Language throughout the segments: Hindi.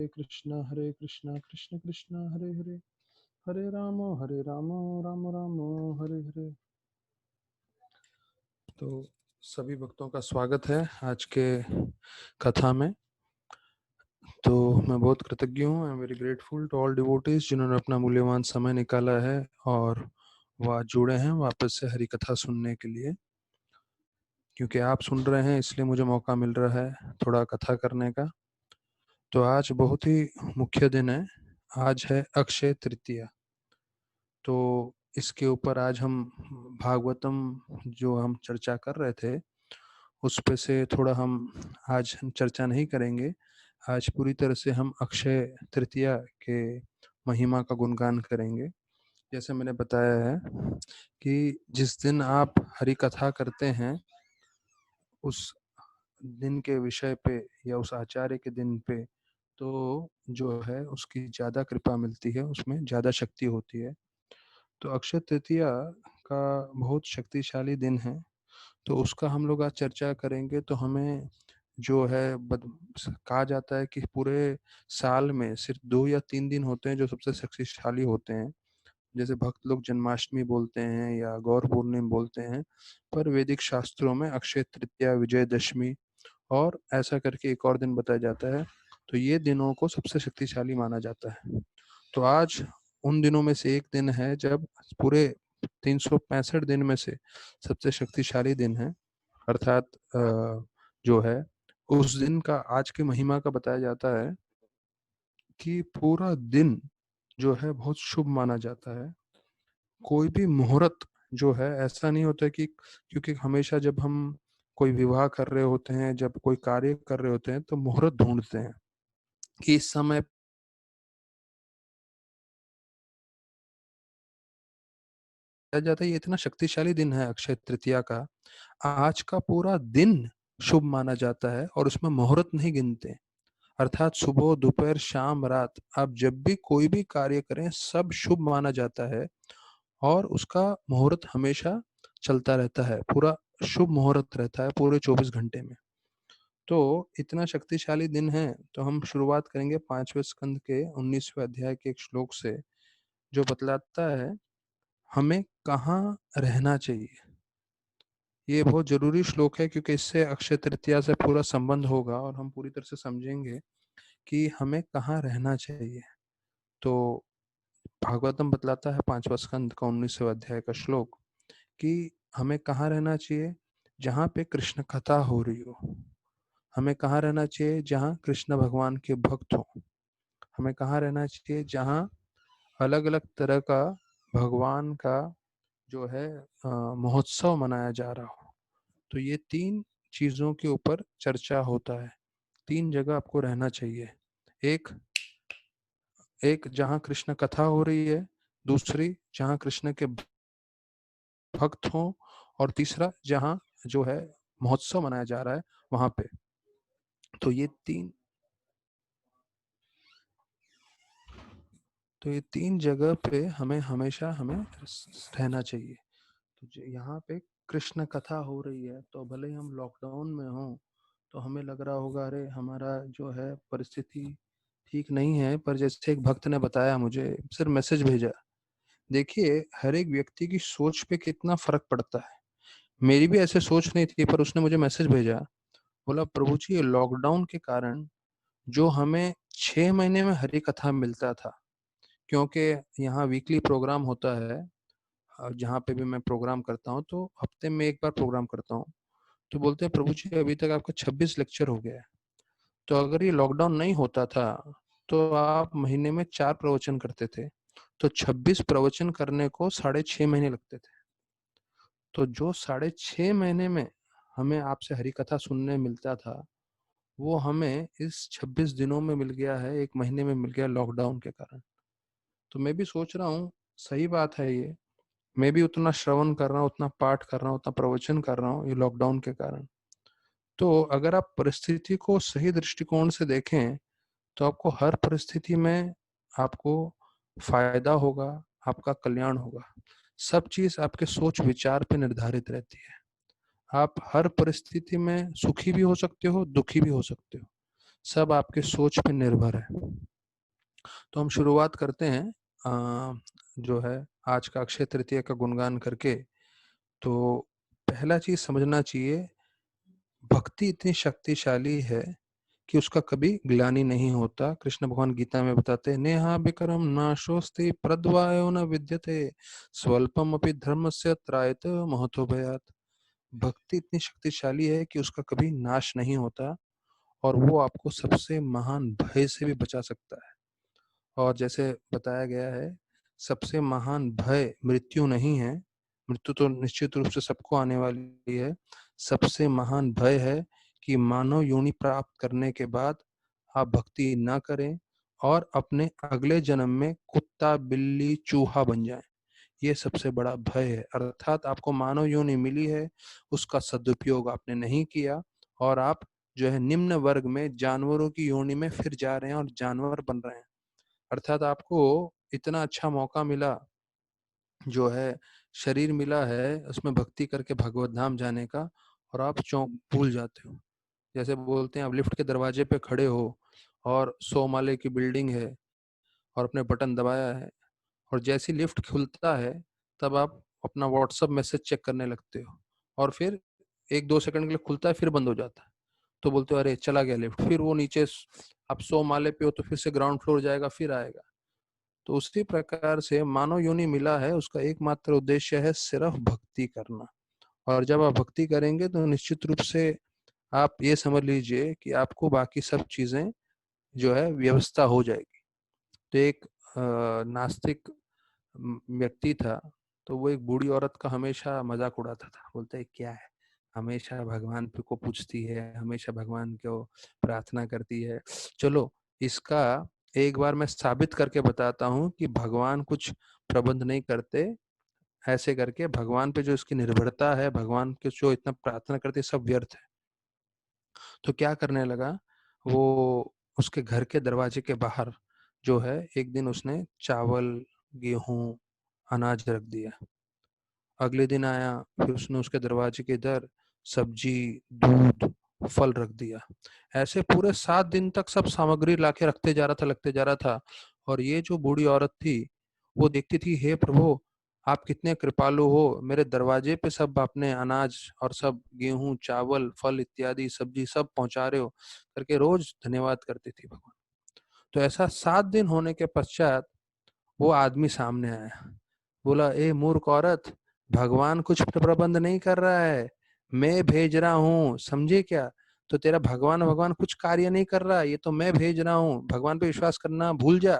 हरे कृष्णा कृष्ण कृष्ण हरे हरे, हरे राम राम राम हरे हरे। तो सभी भक्तों का स्वागत है आज के कथा में। तो मैं बहुत कृतज्ञ हूँ, I am very grateful to all devotees जिन्होंने अपना मूल्यवान समय निकाला है और वह जुड़े हैं वापस से हरि कथा सुनने के लिए। क्योंकि आप सुन रहे हैं इसलिए मुझे मौका मिल रहा है थोड़ा कथा करने का। तो आज बहुत ही मुख्य दिन है, आज है अक्षय तृतीया। तो इसके ऊपर आज हम भागवतम जो हम चर्चा कर रहे थे उस पे से थोड़ा हम आज चर्चा नहीं करेंगे। आज पूरी तरह से हम अक्षय तृतीया के महिमा का गुणगान करेंगे। जैसे मैंने बताया है कि जिस दिन आप हरि कथा करते हैं उस दिन के विषय पे या उस आचार्य के दिन पे तो जो है उसकी ज़्यादा कृपा मिलती है, उसमें ज़्यादा शक्ति होती है। तो अक्षय तृतीया का बहुत शक्तिशाली दिन है, तो उसका हम लोग आज चर्चा करेंगे। तो हमें जो है कहा जाता है कि पूरे साल में सिर्फ 2 या 3 दिन होते हैं जो सबसे शक्तिशाली होते हैं। जैसे भक्त लोग जन्माष्टमी बोलते हैं या गौर पूर्णिमा बोलते हैं, पर वैदिक शास्त्रों में अक्षय तृतीया, विजयदशमी और ऐसा करके एक और दिन बताया जाता है। तो ये दिनों को सबसे शक्तिशाली माना जाता है। तो आज उन दिनों में से एक दिन है जब पूरे 365 दिन में से सबसे शक्तिशाली दिन है, अर्थात जो है उस दिन का आज की महिमा का बताया जाता है कि पूरा दिन जो है बहुत शुभ माना जाता है। कोई भी मुहूर्त जो है ऐसा नहीं होता कि, क्योंकि हमेशा जब हम कोई विवाह कर रहे होते हैं, जब कोई कार्य कर रहे होते हैं तो मुहूर्त ढूंढते हैं कि इस समय जाता है। ये इतना शक्तिशाली दिन है अक्षय तृतीया का, आज का पूरा दिन शुभ माना जाता है और उसमें मुहूर्त नहीं गिनते। अर्थात सुबह, दोपहर, शाम, रात, आप जब भी कोई भी कार्य करें सब शुभ माना जाता है और उसका मुहूर्त हमेशा चलता रहता है, पूरा शुभ मुहूर्त रहता है पूरे 24 घंटे में। तो इतना शक्तिशाली दिन है। तो हम शुरुआत करेंगे 5वें स्कंद के 19वें अध्याय के एक श्लोक से, जो बतलाता है हमें कहाँ रहना चाहिए। ये बहुत जरूरी श्लोक है क्योंकि इससे अक्षय तृतीया से पूरा संबंध होगा और हम पूरी तरह से समझेंगे कि हमें कहाँ रहना चाहिए। तो भागवतम बतलाता है 5वां स्कंद का 19वें अध्याय का श्लोक कि हमें कहाँ रहना चाहिए, जहाँ पे कृष्ण कथा हो रही हो। हमें कहाँ रहना चाहिए, जहाँ कृष्ण भगवान के भक्त हो। हमें कहाँ रहना चाहिए, जहाँ अलग अलग तरह का भगवान का जो है महोत्सव मनाया जा रहा हो। तो ये 3 चीजों के ऊपर चर्चा होता है। 3 जगह आपको रहना चाहिए। एक एक जहाँ कृष्ण कथा हो रही है, दूसरी जहाँ कृष्ण के भक्त हों, और तीसरा जहाँ जो है महोत्सव मनाया जा रहा है वहां पे। तो ये तीन जगह पे हमें हमेशा रहना चाहिए। तो यहाँ पे कृष्ण कथा हो रही है, तो भले ही हम लॉकडाउन में हों तो हमें लग रहा होगा अरे हमारा जो है परिस्थिति ठीक नहीं है, पर जैसे एक भक्त ने बताया, मुझे सिर्फ मैसेज भेजा। देखिए हर एक व्यक्ति की सोच पे कितना फर्क पड़ता है। मेरी भी ऐसे सोच नहीं थी, पर उसने मुझे मैसेज भेजा, बोला प्रभु जी ये लॉकडाउन के कारण जो हमें 6 महीने में हरी कथा मिलता था, क्योंकि यहाँ वीकली प्रोग्राम होता है, जहाँ पे भी मैं प्रोग्राम करता हूँ तो हफ्ते में एक बार प्रोग्राम करता हूँ। तो बोलते हैं प्रभु जी अभी तक आपका 26 लेक्चर हो गया है। तो अगर ये लॉकडाउन नहीं होता था तो आप महीने में 4 प्रवचन करते थे, तो 26 प्रवचन करने को 6.5 महीने लगते थे। तो जो 6.5 महीने में हमें आपसे हरी कथा सुनने मिलता था, वो हमें इस 26 दिनों में मिल गया है, 1 महीने में मिल गया लॉकडाउन के कारण। तो मैं भी सोच रहा हूँ सही बात है ये, मैं भी उतना श्रवण कर रहा हूँ, उतना पाठ कर रहा हूँ, उतना प्रवचन कर रहा हूँ ये लॉकडाउन के कारण। तो अगर आप परिस्थिति को सही दृष्टिकोण से देखें तो आपको हर परिस्थिति में आपको फायदा होगा, आपका कल्याण होगा। सब चीज आपके सोच विचार पे निर्धारित रहती है। आप हर परिस्थिति में सुखी भी हो सकते हो, दुखी भी हो सकते हो। सब आपके सोच पे निर्भर है। तो हम शुरुआत करते हैं जो है आज का अक्षय तृतीया का गुणगान करके। तो पहला चीज समझना चाहिए, भक्ति इतनी शक्तिशाली है कि उसका कभी ग्लानि नहीं होता। कृष्ण भगवान गीता में बताते हैं, नेहा विक्रम नाशोस्ति प्रद्वायो न विद्यते स्वल्पम अपि धर्मस्य त्रायत महतो भयात। भक्ति इतनी शक्तिशाली है कि उसका कभी नाश नहीं होता और वो आपको सबसे महान भय से भी बचा सकता है। और जैसे बताया गया है, सबसे महान भय मृत्यु नहीं है। मृत्यु तो निश्चित रूप से सबको आने वाली है। सबसे महान भय है कि मानव योनि प्राप्त करने के बाद आप भक्ति ना करें और अपने अगले जन्म में कुत्ता बिल्ली चूहा बन जाएं। ये सबसे बड़ा भय है। अर्थात आपको मानव योनि मिली है, उसका सदुपयोग आपने नहीं किया और आप जो है निम्न वर्ग में जानवरों की योनि में फिर जा रहे हैं और जानवर बन रहे हैं। अर्थात आपको इतना अच्छा मौका मिला, जो है शरीर मिला है, उसमें भक्ति करके भगवत धाम जाने का, और आप चौंक भूल जाते हो। जैसे बोलते हैं, आप लिफ्ट के दरवाजे पे खड़े हो और 100 माले की बिल्डिंग है और अपने बटन दबाया है, और जैसे लिफ्ट खुलता है तब आप अपना व्हाट्सअप मैसेज चेक करने लगते हो, और फिर 1-2 सेकंड के लिए खुलता है फिर बंद हो जाता है। तो बोलते हो अरे चला गया लिफ्ट, फिर वो नीचे आप 100 माले पे हो तो फिर से ग्राउंड फ्लोर जाएगा फिर आएगा। तो उसी प्रकार से मानव योनि मिला है, उसका एकमात्र उद्देश्य है सिर्फ भक्ति करना। और जब आप भक्ति करेंगे तो निश्चित रूप से आप ये समझ लीजिए कि आपको बाकी सब चीजें जो है व्यवस्था हो जाएगी। तो एक नास्तिक व्यक्ति था, तो वो एक बूढ़ी औरत का हमेशा मजाक उड़ाता था। बोलता है क्या है, हमेशा भगवान पे को पूछती है, हमेशा भगवान को प्रार्थना करती है। चलो इसका एक बार मैं साबित करके बताता हूँ कि भगवान कुछ प्रबंध नहीं करते। ऐसे करके भगवान पे जो इसकी निर्भरता है, भगवान के जो इतना प्रार्थना करती है, सब व्यर्थ है। तो क्या करने लगा वो, उसके घर के दरवाजे के बाहर जो है एक दिन उसने चावल, गेहूं, अनाज रख दिया। अगले दिन आया, फिर उसने उसके दरवाजे के इधर सब्जी, दूध, फल रख दिया। ऐसे पूरे 7 दिन तक सब सामग्री लाके रखते जा रहा था, लगते जा रहा था। और ये जो बूढ़ी औरत थी, वो देखती थी, हे प्रभु आप कितने कृपालु हो, मेरे दरवाजे पे सब आपने अनाज और सब गेहूं, चावल, फल इत्यादि सब्जी सब पहुंचा रहे हो, करके रोज धन्यवाद करती थी भगवान। तो ऐसा 7 दिन होने के पश्चात वो आदमी सामने आया। बोला, ए मूर्ख औरत, भगवान कुछ प्रबंध नहीं कर रहा है, मैं भेज रहा हूँ, समझे क्या? तो तेरा भगवान भगवान कुछ कार्य नहीं कर रहा, ये तो मैं भेज रहा हूँ, भगवान पे विश्वास करना भूल जा।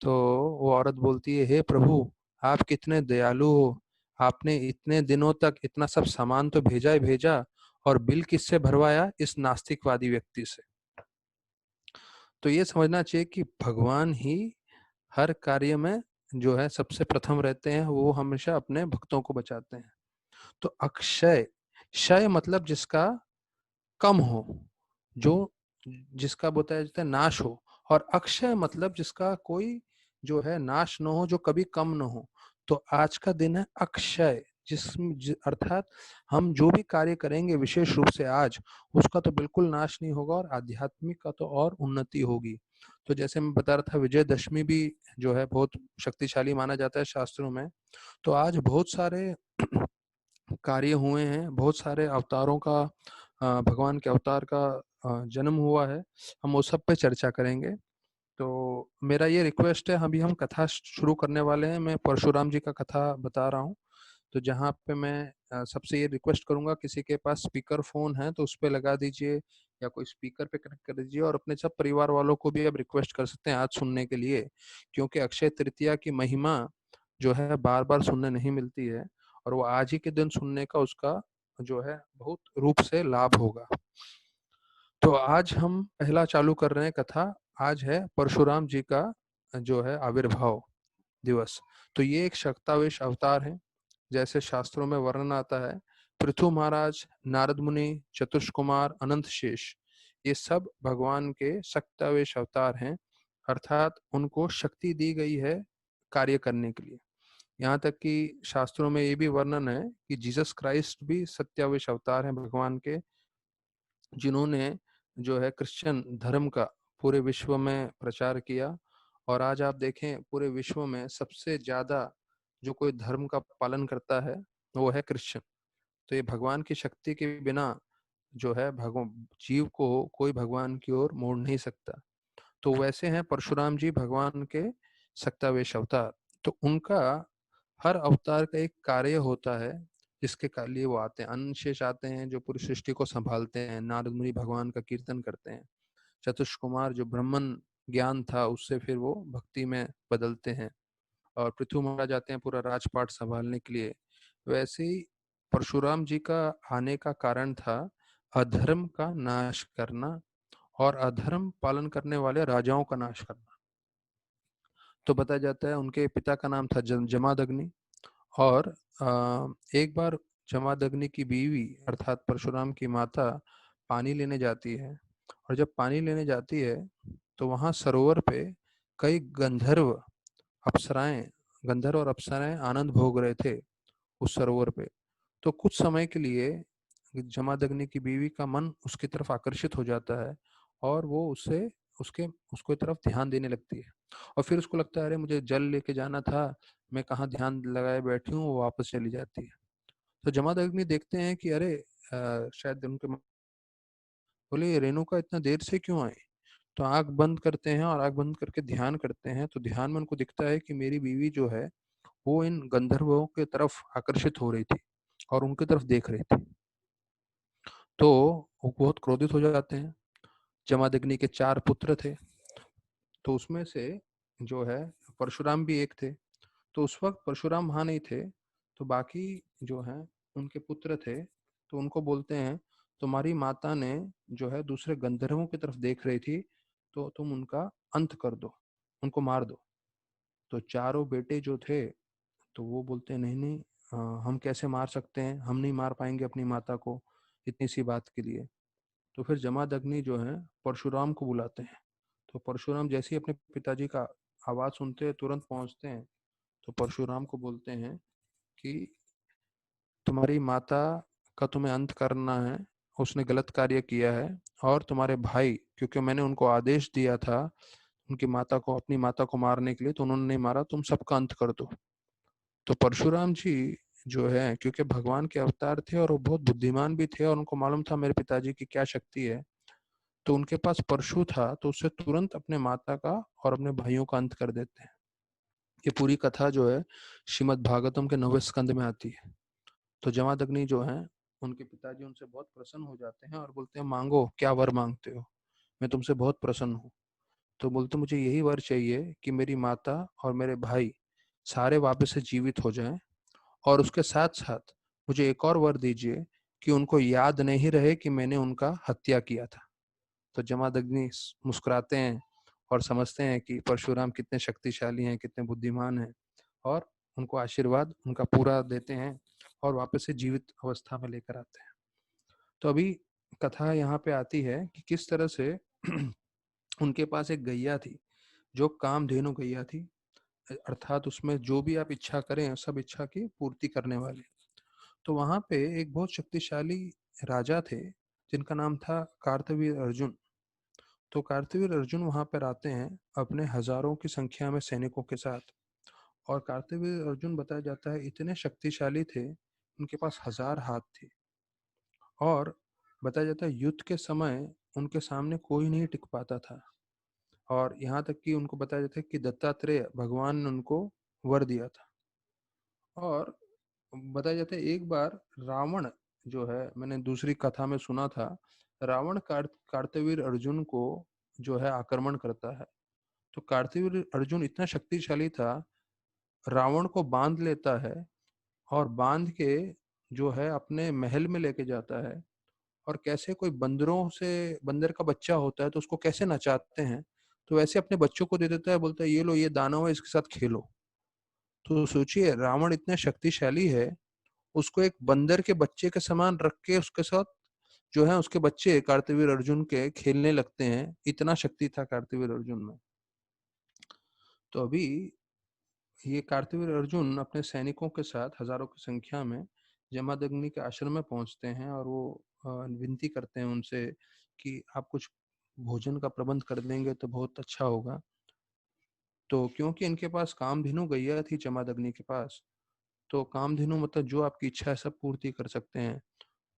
तो वो औरत बोलती है, हे प्रभु आप कितने दयालु हो, आपने इतने दिनों तक इतना सब सामान तो भेजा ही भेजा, और बिल किससे भरवाया? इस नास्तिकवादी व्यक्ति से। तो ये समझना चाहिए कि भगवान ही हर कार्य में जो है सबसे प्रथम रहते हैं, वो हमेशा अपने भक्तों को बचाते हैं। तो अक्षय, क्षय मतलब जिसका कम हो, जो जिसका बताया जाता है नाश हो, और अक्षय मतलब जिसका कोई जो है नाश न हो, जो कभी कम न हो। तो आज का दिन है अक्षय, अर्थात हम जो भी कार्य करेंगे विशेष रूप से आज, उसका तो बिल्कुल नाश नहीं होगा और आध्यात्मिक का तो और उन्नति होगी। तो जैसे मैं बता रहा था, विजयदशमी भी जो है बहुत शक्तिशाली माना जाता है शास्त्रों में। तो आज बहुत सारे कार्य हुए हैं, बहुत सारे अवतारों का, भगवान के अवतार का जन्म हुआ है। हम उस सब पे चर्चा करेंगे। तो मेरा ये रिक्वेस्ट है, अभी हम कथा शुरू करने वाले हैं। मैं परशुराम जी का कथा बता रहा हूँ। तो जहाँ पे मैं सबसे ये रिक्वेस्ट करूंगा, किसी के पास स्पीकर फोन है तो उस पे लगा दीजिए, या कोई स्पीकर पे कनेक्ट कर दीजिए, और अपने सब परिवार वालों को भी अब रिक्वेस्ट कर सकते हैं आज सुनने के लिए, क्योंकि अक्षय तृतीया की महिमा जो है बार बार सुनने नहीं मिलती है, और वो आज ही के दिन सुनने का उसका जो है बहुत रूप से लाभ होगा। तो आज हम पहला चालू कर रहे हैं कथा। आज है परशुराम जी का जो है आविर्भाव दिवस। तो ये एक शक्तावेश अवतार है, जैसे शास्त्रों में वर्णन आता है। पृथु महाराज, नारद मुनि, चतुष कुमार, अनंत शेष, ये सब भगवान के शक्तावेश अवतार हैं। अर्थात उनको शक्ति दी गई है कार्य करने के लिए। यहाँ तक कि शास्त्रों में ये भी वर्णन है कि जीसस क्राइस्ट भी सत्यावेश अवतार हैं भगवान के, जिन्होंने जो है क्रिश्चियन धर्म का पूरे विश्व में प्रचार किया। और आज आप देखें पूरे विश्व में सबसे ज्यादा जो कोई धर्म का पालन करता है वो है क्रिश्चियन। तो ये भगवान की शक्ति के बिना जो है भगवान जीव को कोई भगवान की ओर मोड़ नहीं सकता। तो वैसे हैं परशुराम जी भगवान के सक्तावेश अवतार। तो उनका हर अवतार का एक कार्य होता है जिसके लिए वो आते हैं। अनशेष आते हैं जो पूरी सृष्टि को संभालते हैं, नारद मुनि भगवान का कीर्तन करते हैं, चतुष कुमार जो ब्रह्मन ज्ञान था उससे फिर वो भक्ति में बदलते हैं, और पृथु महाराज आते हैं पूरा राजपाट संभालने के लिए। वैसे ही परशुराम जी का आने का कारण था अधर्म का नाश करना और अधर्म पालन करने वाले राजाओं का नाश करना। तो बताया जाता है उनके पिता का नाम था जमादग्नि। और एक बार जमादग्नि की बीवी अर्थात परशुराम की माता पानी लेने जाती है, और जब पानी लेने जाती है तो वहां सरोवर पे कई अप्सराएं गंधर्व और अप्सराएं आनंद भोग रहे थे उस सरोवर पे। तो कुछ समय के लिए जमादग्नि की बीवी का मन उसकी तरफ आकर्षित हो जाता है, और वो उससे उसके उसको तरफ ध्यान देने लगती है। और फिर उसको लगता है अरे मुझे जल लेके जाना था, मैं कहाँ ध्यान लगाए बैठी हूँ, वो वापस चली जाती है। तो जमादग्नि देखते हैं कि अरे शायद उनके बोले ये रेणुका इतना देर से क्यों आई। तो आंख बंद करते हैं और आंख बंद करके ध्यान करते हैं, तो ध्यान में उनको दिखता है कि मेरी बीवी जो है वो इन गंधर्वों के तरफ आकर्षित हो रही थी और उनकी तरफ देख रही थी। तो वो बहुत क्रोधित हो जाते हैं। जमादग्नि के 4 पुत्र थे, तो उसमें से जो है परशुराम भी एक थे। तो उस वक्त परशुराम वहां नहीं थे, तो बाकी जो है उनके पुत्र थे। तो उनको बोलते हैं तुम्हारी माता ने जो है दूसरे गंधर्वों की तरफ देख रही थी, तो तुम उनका अंत कर दो, उनको मार दो। तो चारों बेटे जो थे तो वो बोलते हैं नहीं नहीं, हम कैसे मार सकते हैं, हम नहीं मार पाएंगे अपनी माता को इतनी सी बात के लिए। तो फिर जमादग्नि जो है परशुराम को बुलाते हैं। तो परशुराम जैसे ही अपने पिताजी का आवाज सुनते हैं तुरंत पहुंचते हैं। तो परशुराम को बोलते हैं कि तुम्हारी माता का तुम्हें अंत करना है, उसने गलत कार्य किया है। और तुम्हारे भाई, क्योंकि मैंने उनको आदेश दिया था उनकी माता को, अपनी माता को मारने के लिए, तो उन्होंने नहीं मारा, तुम सबका अंत कर दो। तो परशुराम जी जो है क्योंकि भगवान के अवतार थे और वो बहुत बुद्धिमान भी थे और उनको मालूम था मेरे पिताजी की क्या शक्ति है, तो उनके पास परशु था, तो उससे तुरंत अपने माता का और अपने भाइयों का अंत कर देते हैं। ये पूरी कथा जो है श्रीमद् भागवतम के 9वें स्कंद में आती है। तो जमादग्नि जो है उनके पिताजी उनसे बहुत प्रसन्न हो जाते हैं और बोलते हैं मांगो क्या वर मांगते हो, मैं तुमसे बहुत प्रसन्न हूँ। तो बोलते मुझे यही वर चाहिए कि मेरी माता और मेरे भाई सारे वापस से जीवित हो जाएं, और उसके साथ साथ मुझे एक और वर दीजिए कि उनको याद नहीं रहे कि मैंने उनका हत्या किया था। तो जमादग्नि मुस्कुराते हैं और समझते हैं कि परशुराम कितने शक्तिशाली हैं, कितने बुद्धिमान हैं, और उनको आशीर्वाद उनका पूरा देते हैं और वापस से जीवित अवस्था में लेकर आते हैं। तो अभी कथा यहाँ पे आती है कि किस तरह से उनके पास एक गैया थी जो कामधेनु गैया थी, अर्थात उसमें जो भी आप इच्छा करें सब इच्छा की पूर्ति करने वाले। तो वहां पे एक बहुत शक्तिशाली राजा थे जिनका नाम था कार्तवीर अर्जुन। तो कार्तवीर अर्जुन वहां पर आते हैं अपने हजारों की संख्या में सैनिकों के साथ। और कार्तवीर अर्जुन बताया जाता है इतने शक्तिशाली थे, उनके पास 1000 हाथ थे। और बताया जाता है युद्ध के समय उनके सामने कोई नहीं टिक पाता था। और यहाँ तक कि उनको बताया जाता है कि दत्तात्रेय भगवान ने उनको वर दिया था। और बताया जाता है एक बार रावण जो है, मैंने दूसरी कथा में सुना था, रावण कार्तवीर अर्जुन को जो है आक्रमण करता है। तो कार्तवीर अर्जुन इतना शक्तिशाली था, रावण को बांध लेता है और बांध के जो है अपने महल में लेके जाता है। और कैसे कोई बंदरों से, बंदर का बच्चा होता है तो उसको कैसे नचाते हैं, तो वैसे अपने बच्चों को दे देता है, बोलता है ये लो ये दानव है इसके साथ खेलो। तो सोचिए रावण इतना शक्तिशाली है, उसको एक बंदर के बच्चे के समान रख के उसके साथ जो है उसके बच्चे कार्तवीर अर्जुन के खेलने लगते हैं, इतना शक्ति था कार्तवीर अर्जुन में। तो अभी ये कार्तवीर अर्जुन अपने सैनिकों के साथ हजारों की संख्या में जमदग्नि के आश्रम में पहुंचते हैं और वो विनती करते हैं उनसे कि आप कुछ भोजन का प्रबंध कर देंगे तो बहुत अच्छा होगा। तो क्योंकि इनके पास कामधेनु गैया थी जमादग्नि के पास, तो कामधेनु मतलब जो आपकी इच्छा है सब पूर्ति कर सकते हैं।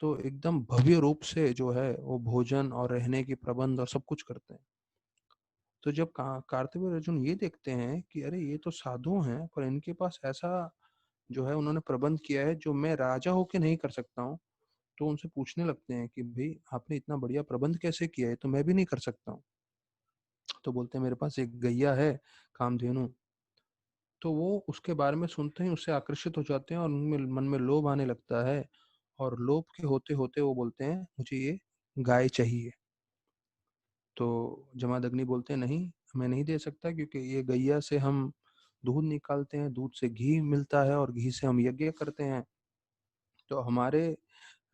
तो एकदम भव्य रूप से जो है वो भोजन और रहने की प्रबंध और सब कुछ करते हैं। तो जब कार्तवीर्य अर्जुन ये देखते हैं कि अरे ये तो साधु हैं पर इनके पास ऐसा जो है उन्होंने प्रबंध किया है जो मैं राजा होके नहीं कर सकता हूँ, तो उनसे पूछने लगते हैं कि भाई आपने इतना बढ़िया प्रबंध कैसे किया है, तो मैं भी नहीं कर सकता हूँ। तो बोलते हैं मेरे पास एक गैया है कामधेनु। तो वो उसके बारे में सुनते ही उससे आकर्षित हो जाते हैं और उनमें मन में लोभ आने लगता है, और लोभ के होते होते वो बोलते हैं मुझे ये गाय चाहिए। तो जमादग्नि बोलते हैं नहीं, मैं नहीं दे सकता, क्योंकि ये गैया से हम दूध निकालते हैं, दूध से घी मिलता है और घी से हम यज्ञ करते हैं। तो हमारे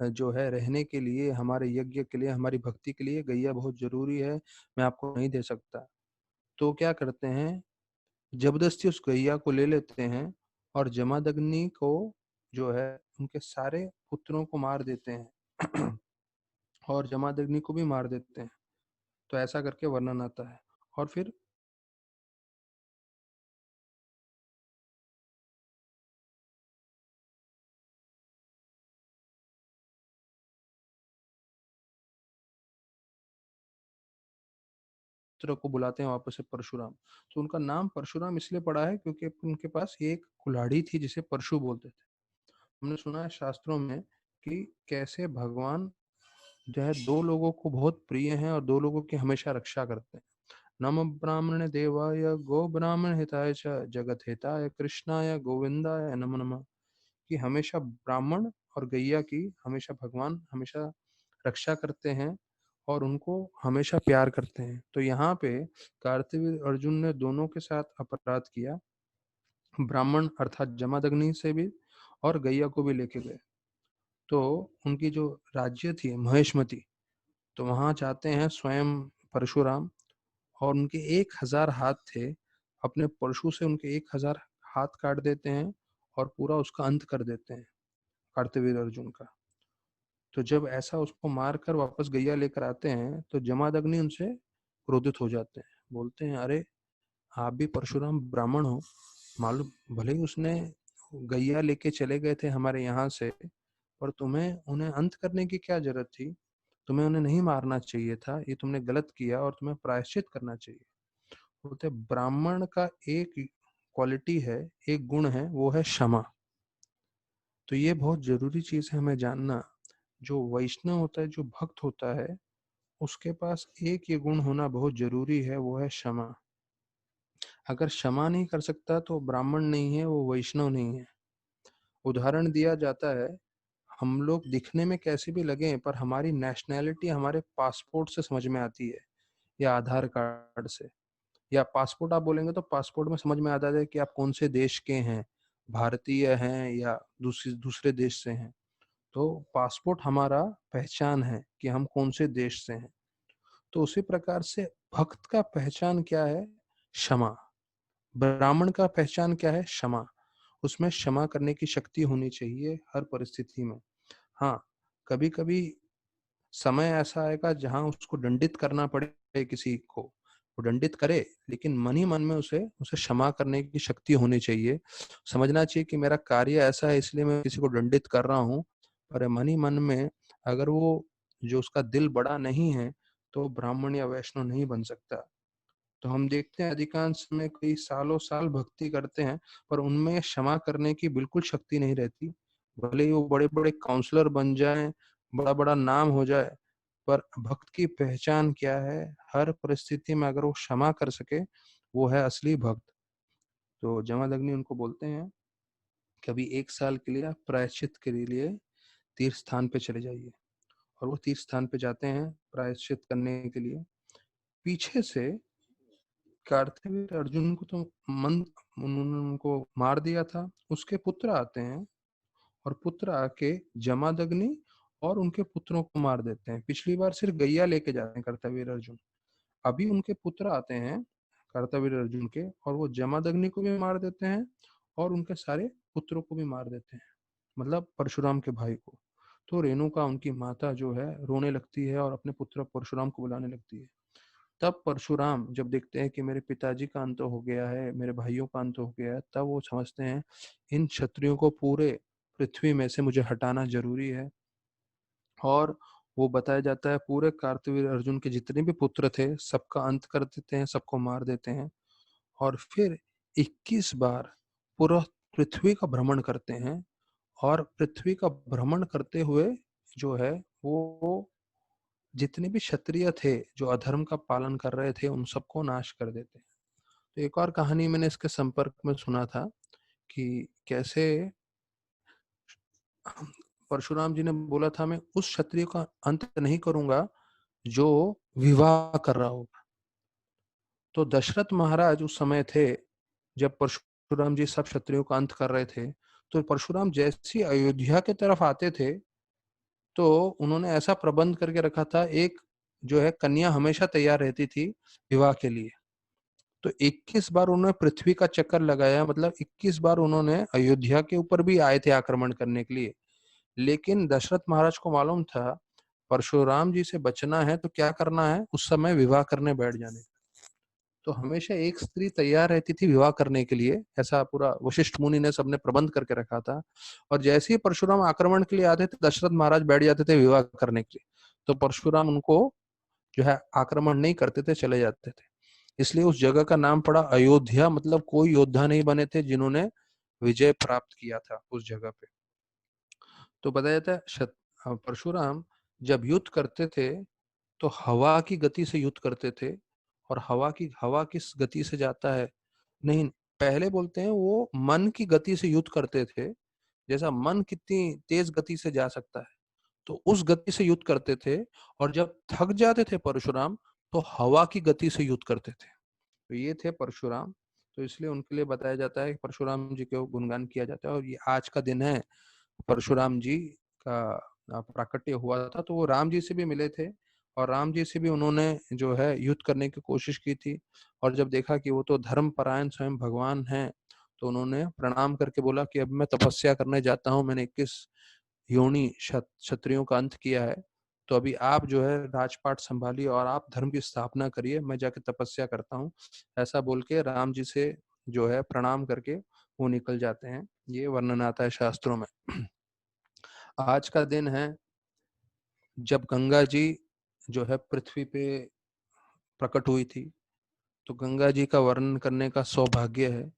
जो है रहने के लिए, हमारे यज्ञ के लिए, हमारी भक्ति के लिए गैया बहुत जरूरी है, मैं आपको नहीं दे सकता। तो क्या करते हैं, जबरदस्ती उस गैया को ले लेते हैं और जमादग्नि को जो है उनके सारे पुत्रों को मार देते हैं और जमादग्नि को भी मार देते हैं। तो ऐसा करके वर्णन आता है। और फिर पुत्र को बुलाते हैं वापस से परशुराम। तो उनका नाम परशुराम इसलिए पड़ा है क्योंकि उनके पास एक कुल्हाड़ी थी जिसे परशु बोलते थे। हमने सुना है शास्त्रों में कि कैसे भगवान जो है दो लोगों को बहुत प्रिय हैं और दो लोगों की हमेशा रक्षा करते हैं। नम ब्राह्मण देवाय गो ब्राह्मण हिताय च जगत हिताय कृष्णाय गोविंदाय नमो नमः। कि हमेशा ब्राह्मण और गैया की हमेशा भगवान हमेशा रक्षा करते हैं और उनको हमेशा प्यार करते हैं। तो यहाँ पे कार्तवीर अर्जुन ने दोनों के साथ अपराध किया, ब्राह्मण अर्थात जमादग्नि से भी और गैया को भी लेके गए। तो उनकी जो राज्य थी महेशमती, तो वहां जाते हैं स्वयं परशुराम, और उनके 1000 हाथ थे, अपने परशु से उनके 1000 हाथ काट देते हैं और पूरा उसका अंत कर देते हैं कार्तवीर अर्जुन का। तो जब ऐसा उसको मार कर वापस गैया लेकर आते हैं तो जमादग्नि उनसे क्रोधित हो जाते हैं, बोलते हैं अरे आप भी परशुराम ब्राह्मण हो, मालूम भले ही उसने गैया लेके चले गए थे हमारे यहाँ से, पर तुम्हें उन्हें अंत करने की क्या जरूरत थी, तुम्हें उन्हें नहीं मारना चाहिए था, ये तुमने गलत किया और तुम्हें प्रायश्चित करना चाहिए। बोलते ब्राह्मण का एक क्वालिटी है, एक गुण है, वो है क्षमा। तो ये बहुत जरूरी चीज है हमें जानना। जो वैष्णव होता है, जो भक्त होता है, उसके पास एक ये गुण होना बहुत जरूरी है, वो है क्षमा। अगर क्षमा नहीं कर सकता तो ब्राह्मण नहीं है, वो वैष्णव नहीं है। उदाहरण दिया जाता है, हम लोग दिखने में कैसे भी लगे पर हमारी नेशनैलिटी हमारे पासपोर्ट से समझ में आती है, या आधार कार्ड से। या पासपोर्ट आप बोलेंगे तो पासपोर्ट में समझ में आता है कि आप कौन से देश के हैं, भारतीय हैं या दूसरे दूसरे देश से हैं। तो पासपोर्ट हमारा पहचान है कि हम कौन से देश से हैं। तो उसी प्रकार से भक्त का पहचान क्या है, क्षमा। ब्राह्मण का पहचान क्या है, क्षमा। उसमें क्षमा करने की शक्ति होनी चाहिए हर परिस्थिति में। हाँ, कभी कभी समय ऐसा आएगा जहां उसको दंडित करना पड़े किसी को, वो दंडित करे, लेकिन मन ही मन में उसे उसे क्षमा करने की शक्ति होनी चाहिए। समझना चाहिए कि मेरा कार्य ऐसा है इसलिए मैं किसी को दंडित कर रहा हूँ, पर मन ही मन में अगर वो जो उसका दिल बड़ा नहीं है तो ब्राह्मण या वैष्णव नहीं बन सकता। तो हम देखते हैं अधिकांश में कई सालों साल भक्ति करते हैं पर उनमें क्षमा करने की बिल्कुल शक्ति नहीं रहती। भले ही वो बड़े बड़े काउंसलर बन जाएं, बड़ा बड़ा नाम हो जाए, पर भक्त की पहचान क्या है, हर परिस्थिति में अगर वो क्षमा कर सके, वो है असली भक्त। तो जमदग्नि उनको बोलते हैं कभी 1 साल के लिए आप प्रायश्चित के लिए तीर्थ स्थान पे चले जाइए। और वो तीर्थ स्थान पे जाते हैं प्रायश्चित करने के लिए। पीछे से कार्तिवीर अर्जुन को तो मन उन्होंने उनको मार दिया था, उसके पुत्र आते हैं और पुत्र आके जमादग्नि और उनके पुत्रों को मार देते हैं। पिछली बार सिर्फ गैया लेके जाते हैं कार्तवीर अर्जुन, अभी उनके पुत्र आते हैं कार्तवीर अर्जुन के और वो जमादग्नि को भी मार देते हैं और उनके सारे पुत्रों को भी मार देते हैं, मतलब परशुराम के भाई को। तो रेणुका उनकी माता जो है रोने लगती है और अपने पुत्र परशुराम को बुलाने लगती है। तब परशुराम जब देखते हैं कि मेरे पिताजी का अंत हो गया है, मेरे भाइयों का अंत हो गया है, तब वो समझते हैं इन क्षत्रियों को पूरे पृथ्वी में से मुझे हटाना जरूरी है। और वो बताया जाता है पूरे कार्तवीर अर्जुन के जितने भी पुत्र थे सबका अंत कर देते हैं, सबको मार देते हैं। और फिर 21 बार पूरा पृथ्वी का भ्रमण करते हैं। और पृथ्वी का भ्रमण करते हुए जो है वो जितने भी क्षत्रिय थे जो अधर्म का पालन कर रहे थे उन सबको नाश कर देते हैं। तो एक और कहानी मैंने इसके संपर्क में सुना था कि कैसे परशुराम जी ने बोला था मैं उस क्षत्रिय का अंत नहीं करूंगा जो विवाह कर रहा होगा। तो दशरथ महाराज उस समय थे जब परशुराम जी सब क्षत्रियों का अंत कर रहे थे। तो परशुराम जैसी अयोध्या की तरफ आते थे तो उन्होंने ऐसा प्रबंध करके रखा था, एक जो है कन्या हमेशा तैयार रहती थी विवाह के लिए। तो 21 बार उन्होंने पृथ्वी का चक्कर लगाया, मतलब 21 बार उन्होंने अयोध्या के ऊपर भी आए थे आक्रमण करने के लिए। लेकिन दशरथ महाराज को मालूम था परशुराम जी से बचना है तो क्या करना है, उस समय विवाह करने बैठ जाने। तो हमेशा एक स्त्री तैयार रहती थी विवाह करने के लिए, ऐसा पूरा वशिष्ठ मुनि ने सबने प्रबंध करके रखा था। और जैसे ही परशुराम आक्रमण के लिए आते थे दशरथ महाराज बैठ जाते थे विवाह करने के लिए। तो परशुराम उनको जो है आक्रमण नहीं करते थे, चले जाते थे। इसलिए उस जगह का नाम पड़ा अयोध्या, मतलब कोई योद्धा नहीं बने थे जिन्होंने विजय प्राप्त किया था उस जगह पे। तो बताया जाता है परशुराम जब युद्ध करते थे तो हवा की गति से युद्ध करते थे। और हवा किस गति से जाता है, नहीं, पहले बोलते हैं वो मन की गति से युद्ध करते थे। जैसा मन कितनी तेज गति से जा सकता है तो उस गति से युद्ध करते थे। और जब थक जाते थे परशुराम तो हवा की गति से युद्ध करते थे। तो ये थे परशुराम। तो इसलिए उनके लिए बताया जाता है कि परशुराम जी को गुणगान किया जाता है। और ये आज का दिन है परशुराम जी का प्राकट्य हुआ था, तो वो राम जी से भी मिले थे। और राम जी से भी उन्होंने जो है युद्ध करने की कोशिश की थी। और जब देखा कि वो तो धर्म परायण स्वयं भगवान हैं तो उन्होंने प्रणाम करके बोला कि अब मैं तपस्या करने जाता हूँ, मैंने 21 योनि क्षत्रियों का अंत किया है। तो अभी आप जो है राजपाट संभालिए और आप धर्म की स्थापना करिए, मैं जाके तपस्या करता हूँ। ऐसा बोल के राम जी से जो है प्रणाम करके वो निकल जाते हैं। ये वर्णन आता है शास्त्रों में। आज का दिन है जब गंगा जी जो है पृथ्वी पे प्रकट हुई थी। तो गंगा जी का वर्णन करने का सौभाग्य है।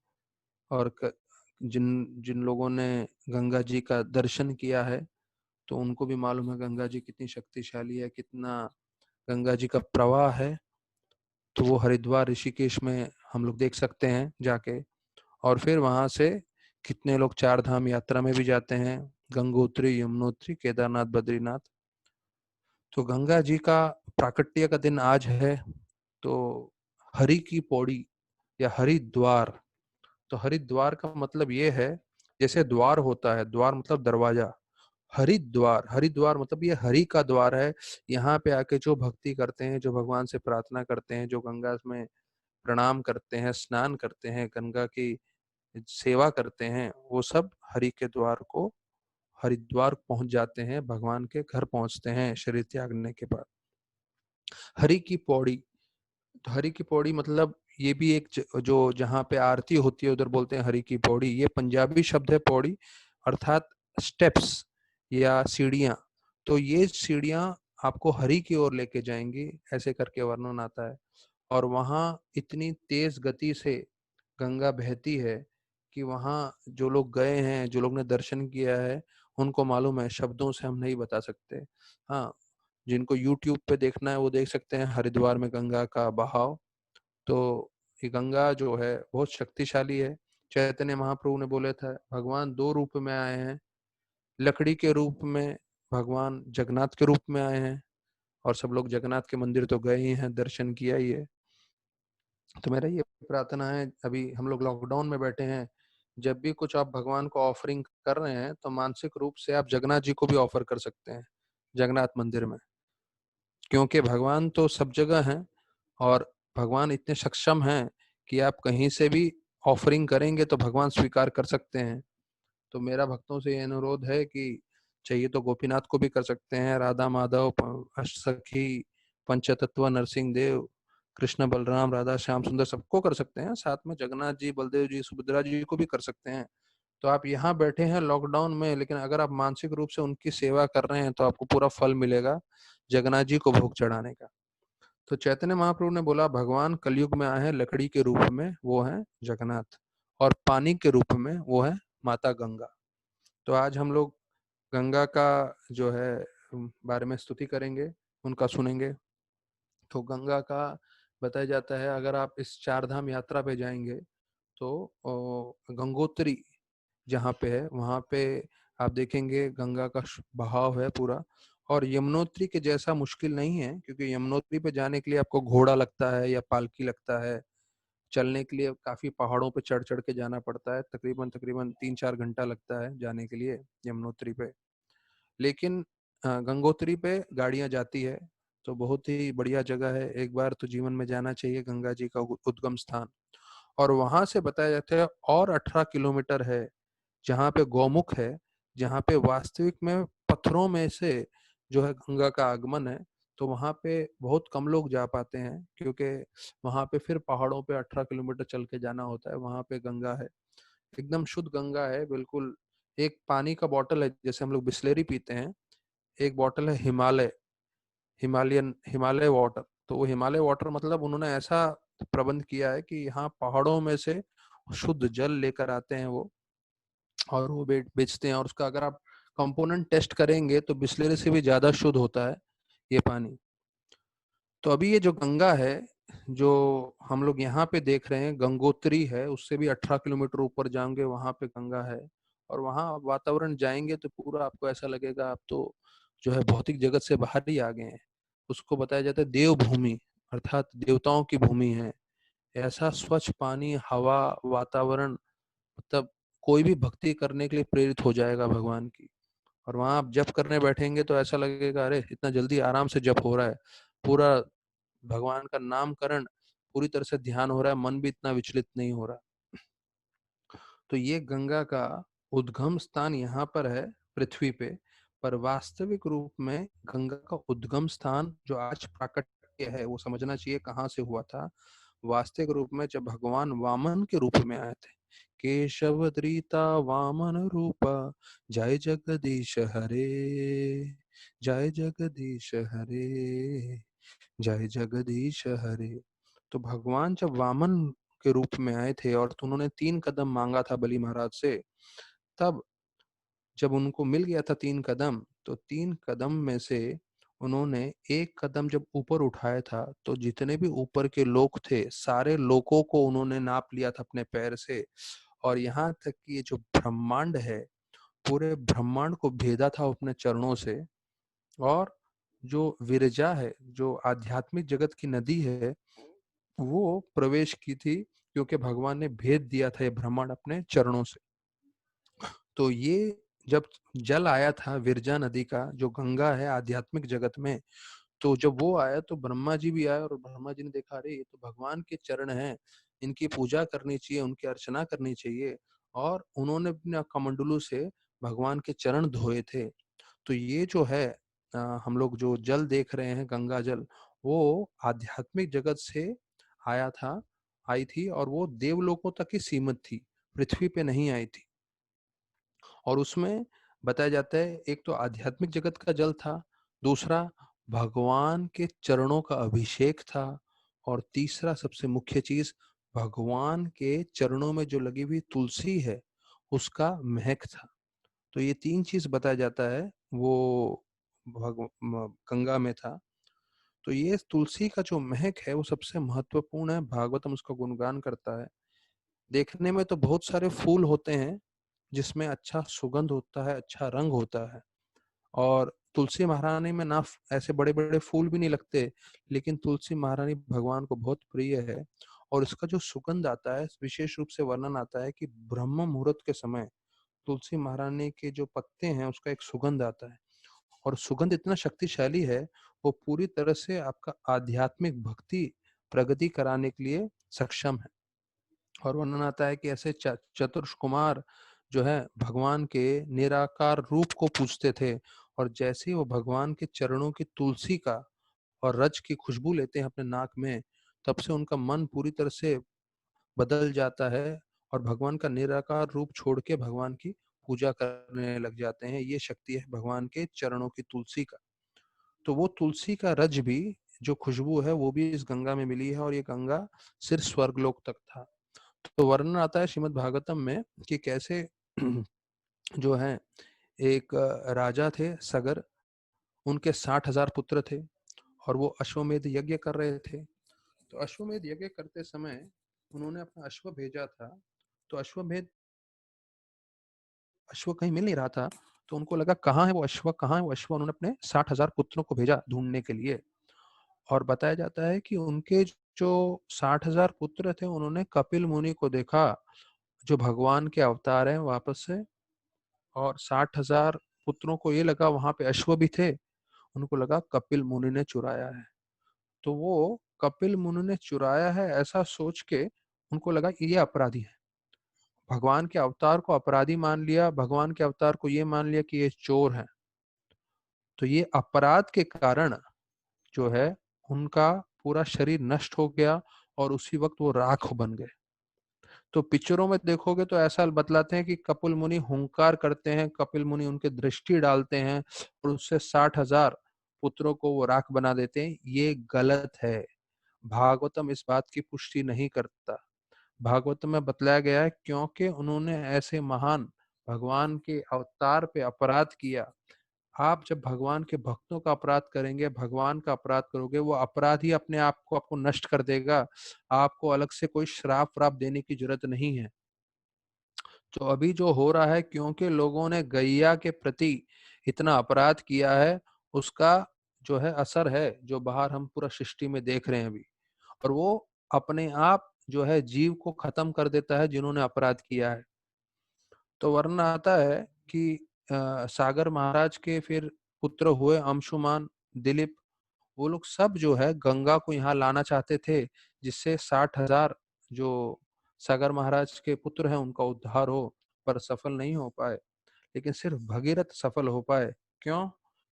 और जिन जिन लोगों ने गंगा जी का दर्शन किया है तो उनको भी मालूम है गंगा जी कितनी शक्तिशाली है, कितना गंगा जी का प्रवाह है। तो वो हरिद्वार ऋषिकेश में हम लोग देख सकते हैं जाके। और फिर वहां से कितने लोग चार धाम यात्रा में भी जाते हैं, गंगोत्री, यमुनोत्री, केदारनाथ, बद्रीनाथ। तो गंगा जी का प्राकट्य का दिन आज है। तो हरि की पौड़ी या हरिद्वार, तो हरिद्वार का मतलब ये है जैसे द्वार होता है, द्वार मतलब दरवाजा, हरिद्वार, हरिद्वार मतलब ये हरि का द्वार है। यहाँ पे आके जो भक्ति करते हैं, जो भगवान से प्रार्थना करते हैं, जो गंगा में प्रणाम करते हैं, स्नान करते हैं, गंगा की सेवा करते हैं, वो सब हरि के द्वार को हरिद्वार पहुंच जाते हैं, भगवान के घर पहुंचते हैं शरीर त्यागने के बाद। हरि की पौड़ी, तो हरि की पौड़ी मतलब ये भी एक जो जहाँ पे आरती होती है उधर बोलते हैं हरि की पौड़ी। ये पंजाबी शब्द है पौड़ी, अर्थात स्टेप्स या सीढ़ियाँ। तो ये सीढ़ियाँ आपको हरि की ओर लेके जाएंगी, ऐसे करके वर्णन आता है। और वहाँ इतनी तेज गति से गंगा बहती है कि वहाँ जो लोग गए हैं, जो लोग ने दर्शन किया है, उनको मालूम है, शब्दों से हम नहीं बता सकते। हाँ, जिनको YouTube पे देखना है वो देख सकते हैं हरिद्वार में गंगा का बहाव। तो ये गंगा जो है बहुत शक्तिशाली है। चैतन्य महाप्रभु ने बोले था भगवान दो रूप में आए हैं, लकड़ी के रूप में भगवान जगन्नाथ के रूप में आए हैं। और सब लोग जगन्नाथ के मंदिर तो गए ही हैं, दर्शन किया ही है। तो मेरा ये प्रार्थना है, अभी हम लोग लॉकडाउन में बैठे हैं, जब भी कुछ आप भगवान को ऑफरिंग कर रहे हैं तो मानसिक रूप से आप जगन्नाथ जी को भी ऑफर कर सकते हैं जगन्नाथ मंदिर में। क्योंकि भगवान तो सब जगह हैं और भगवान इतने सक्षम हैं कि आप कहीं से भी ऑफरिंग करेंगे तो भगवान स्वीकार कर सकते हैं। तो मेरा भक्तों से ये अनुरोध है कि चाहिए तो गोपीनाथ को भी कर सकते हैं, राधा माधव, अष्टसखी, पंचतत्व, नरसिंह देव, कृष्ण बलराम, राधा श्याम सुंदर, सबको कर सकते हैं। साथ में जगन्नाथ जी, बलदेव जी, सुभद्रा जी को भी कर सकते हैं। तो आप यहाँ बैठे हैं लॉकडाउन में, लेकिन अगर आप मानसिक रूप से उनकी सेवा कर रहे हैं तो आपको पूरा फल मिलेगा जगन्नाथ जी को भोग चढ़ाने का। तो चैतन्य महाप्रभु ने बोला भगवान कलयुग में आए हैं लकड़ी के रूप में, वो है जगन्नाथ, और पानी के रूप में वो है माता गंगा। तो आज हम लोग गंगा का जो है बारे में स्तुति करेंगे, उनका सुनेंगे। तो गंगा का बताया जाता है, अगर आप इस चार धाम यात्रा पे जाएंगे तो गंगोत्री जहाँ पे है वहाँ पे आप देखेंगे गंगा का बहाव है पूरा, और यमुनोत्री के जैसा मुश्किल नहीं है, क्योंकि यमुनोत्री पे जाने के लिए आपको घोड़ा लगता है या पालकी लगता है, चलने के लिए काफी पहाड़ों पे चढ़ चढ़ के जाना पड़ता है, तकरीबन तकरीबन 3-4 घंटा लगता है जाने के लिए यमुनोत्री पे। लेकिन गंगोत्री पे गाड़ियां जाती है, तो बहुत ही बढ़िया जगह है, एक बार तो जीवन में जाना चाहिए गंगा जी का उद्गम स्थान। और वहां से बताया जाता है और 18 किलोमीटर है जहाँ पे गौमुख है, जहाँ पे वास्तविक में पत्थरों में से जो है गंगा का आगमन है। तो वहां पे बहुत कम लोग जा पाते हैं, क्योंकि वहां पे फिर पहाड़ों पे 18 किलोमीटर चल के जाना होता है। वहां पे गंगा है, एकदम शुद्ध गंगा है बिल्कुल। एक पानी का बॉटल है, जैसे हम लोग बिस्लेरी पीते हैं, एक बॉटल है हिमालय, हिमालय वाटर। तो वो हिमालय वाटर मतलब उन्होंने ऐसा प्रबंध किया है कि यहाँ पहाड़ों में से शुद्ध जल लेकर आते हैं वो, और वो बेचते हैं। और उसका अगर आप कंपोनेंट टेस्ट करेंगे तो बिस्लेरी से भी ज्यादा शुद्ध होता है ये पानी। तो अभी ये जो गंगा है, जो हम लोग यहाँ पे देख रहे हैं गंगोत्री है, उससे भी 18 किलोमीटर ऊपर जाएंगे वहां पे गंगा है। और वहाँ वातावरण जाएंगे तो पूरा आपको ऐसा लगेगा आप तो जो है भौतिक जगत से बाहर ही आ गए हैं। उसको बताया जाता है देव भूमि, अर्थात देवताओं की भूमि है। ऐसा स्वच्छ पानी, हवा, वातावरण, मतलब कोई भी भक्ति करने के लिए प्रेरित हो जाएगा भगवान की। और वहां आप जप करने बैठेंगे तो ऐसा लगेगा अरे इतना जल्दी आराम से जप हो रहा है, पूरा भगवान का नामकरण, पूरी तरह से ध्यान हो रहा है, मन भी इतना विचलित नहीं हो रहा। तो ये गंगा का उद्गम स्थान यहाँ पर है पृथ्वी पे। पर वास्तविक रूप में गंगा का उद्गम स्थान जो आज प्राकट्य है, वो समझना चाहिए कहाँ से हुआ था। वास्तविक रूप में जब भगवान वामन के रूप में आए थे, केशव द्रीता वामन रूपा, जय जगदीश हरे, जय जगदीश हरे, जय जगदीश हरे। तो भगवान जब वामन के रूप में आए थे और तो उन्होंने 3 कदम मांगा था बलि महाराज से, तब जब उनको मिल गया था 3 कदम, तो 3 कदम में से उन्होंने एक कदम जब ऊपर उठाया था, तो जितने भी ऊपर के लोक थे सारे लोकों को उन्होंने नाप लिया था अपने पैर से। और यहाँ तक कि ये जो ब्रह्मांड है, पूरे ब्रह्मांड को भेदा था अपने चरणों से। और जो विरजा है, जो आध्यात्मिक जगत की नदी है, वो प्रवेश की थी, क्योंकि भगवान ने भेद दिया था ये ब्रह्मांड अपने चरणों से। तो ये जब जल आया था विरजा नदी का, जो गंगा है आध्यात्मिक जगत में, तो जब वो आया तो ब्रह्मा जी भी आए, और ब्रह्मा जी ने देखा अरे ये तो भगवान के चरण हैं, इनकी पूजा करनी चाहिए, उनकी अर्चना करनी चाहिए। और उन्होंने अपने कमंडलू से भगवान के चरण धोए थे। तो ये जो है हम लोग जो जल देख रहे हैं गंगा जल, वो आध्यात्मिक जगत से आया था, आई थी, और वो देवलोकों तक ही सीमित थी, पृथ्वी पे नहीं आई थी। और उसमें बताया जाता है एक तो आध्यात्मिक जगत का जल था, दूसरा भगवान के चरणों का अभिषेक था, और तीसरा सबसे मुख्य चीज भगवान के चरणों में जो लगी हुई तुलसी है उसका महक था। तो ये 3 चीज बताया जाता है वो गंगा में था। तो ये तुलसी का जो महक है वो सबसे महत्वपूर्ण है, भागवतम उसका गुणगान करता है। देखने में तो बहुत सारे फूल होते हैं जिसमें अच्छा सुगंध होता है, अच्छा रंग होता है, और तुलसी महारानी में ना ऐसे बड़े बड़े फूल भी नहीं लगते, लेकिन तुलसी महारानी भगवान को बहुत प्रिय है। और इसका जो सुगंध आता है, विशेष रूप से वर्णन आता है कि ब्रह्म मुहूर्त के समय तुलसी महारानी के जो पत्ते हैं उसका एक सुगंध आता है, और सुगंध इतना शक्तिशाली है, वो पूरी तरह से आपका आध्यात्मिक भक्ति प्रगति कराने के लिए सक्षम है। और वर्णन आता है कि ऐसे चतुर्ष कुमार जो है भगवान के निराकार रूप को पूजते थे, और जैसे ही वो भगवान के चरणों की तुलसी का और रज की खुशबू लेते हैं अपने नाक में, तब से उनका मन पूरी तरह से बदल जाता है और भगवान का निराकार रूप छोड़ के भगवान की पूजा करने लग जाते हैं। ये शक्ति है भगवान के चरणों की तुलसी का। तो वो तुलसी का रज भी, जो खुशबू है, वो भी इस गंगा में मिली है, और ये गंगा सिर्फ स्वर्गलोक तक था। तो वर्णन आता है श्रीमद् भागवतम में कि कैसे जो है एक राजा थे सगर, उनके 60,000 पुत्र थे और वो अश्वमेध यज्ञ कर रहे थे। तो अश्वमेध यज्ञ करते समय उन्होंने अपना अश्व भेजा था। तो अश्व कहीं मिल नहीं रहा था। तो उनको लगा कहाँ है वो अश्व, कहाँ है वो अश्व। उन्होंने अपने 60,000 पुत्रों को भेजा ढूंढने के लिए। और बताया जाता है कि उनके जो 60,000 पुत्र थे, उन्होंने कपिल मुनि को देखा, जो भगवान के अवतार हैं वापस से। और 60,000 पुत्रों को ये लगा वहां पे अश्व भी थे, उनको लगा कपिल मुनि ने चुराया है। तो वो कपिल मुनि ने चुराया है ऐसा सोच के उनको लगा कि ये अपराधी है। भगवान के अवतार को अपराधी मान लिया, भगवान के अवतार को ये मान लिया कि ये चोर है। तो ये अपराध के कारण जो है उनका पूरा शरीर नष्ट हो गया और उसी वक्त वो राख बन गए। तो पिक्चरों में देखोगे तो ऐसा बतलाते हैं कि कपिल मुनि हुंकार करते हैं, कपिल मुनि उनके दृष्टि डालते हैं और उससे 60,000 पुत्रों को वो राख बना देते हैं। ये गलत है। भागवतम इस बात की पुष्टि नहीं करता। भागवतम में बतलाया गया है क्योंकि उन्होंने ऐसे महान भगवान के अवतार पे अपराध किया। आप जब भगवान के भक्तों का अपराध करेंगे, भगवान का अपराध करोगे, वो अपराध ही अपने आप को आपको नष्ट कर देगा। आपको अलग से कोई श्राप व्राप देने की जरूरत नहीं है। तो अभी जो हो रहा है, क्योंकि लोगों ने गैया के प्रति इतना अपराध किया है, उसका जो है असर है, जो बाहर हम पूरा सृष्टि में देख रहे हैं अभी। और वो अपने आप जो है जीव को खत्म कर देता है जिन्होंने अपराध किया है। तो वर्णन आता है कि सागर महाराज के फिर पुत्र हुए अंशुमान, दिलीप, वो लोग सब जो है गंगा को यहाँ लाना चाहते थे, जिससे 60,000 जो सागर महाराज के पुत्र हैं उनका उद्धार हो, पर सफल नहीं हो पाए। लेकिन सिर्फ भगीरथ सफल हो पाए। क्यों?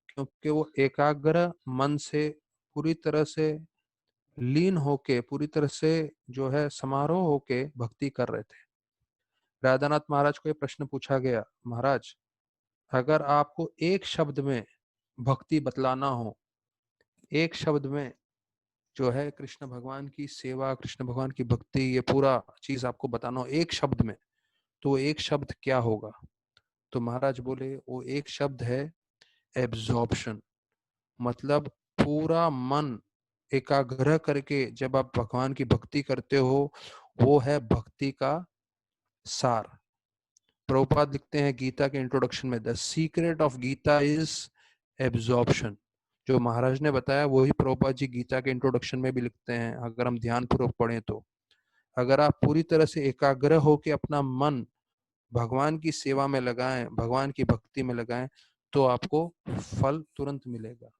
क्योंकि वो एकाग्र मन से पूरी तरह से लीन होके, पूरी तरह से जो है समारोह होके भक्ति कर रहे थे। राधानाथ महाराज को ये प्रश्न पूछा गया, महाराज अगर आपको एक शब्द में भक्ति बतलाना हो, एक शब्द में जो है कृष्ण भगवान की सेवा, कृष्ण भगवान की भक्ति, ये पूरा चीज आपको बताना हो एक शब्द में, तो वो एक शब्द क्या होगा? तो महाराज बोले वो एक शब्द है एब्जॉर्प्शन। मतलब पूरा मन एकाग्र करके जब आप भगवान की भक्ति करते हो, वो है भक्ति का सार। प्रभुपाद लिखते हैं गीता के इंट्रोडक्शन में, the secret of Gita is absorption. जो महाराज ने बताया वही प्रभुपाद जी गीता के इंट्रोडक्शन में भी लिखते हैं, अगर हम ध्यान पूर्वक पढ़ें तो। अगर आप पूरी तरह से एकाग्र होकर अपना मन भगवान की सेवा में लगाएं, भगवान की भक्ति में लगाएं, तो आपको फल तुरंत मिलेगा।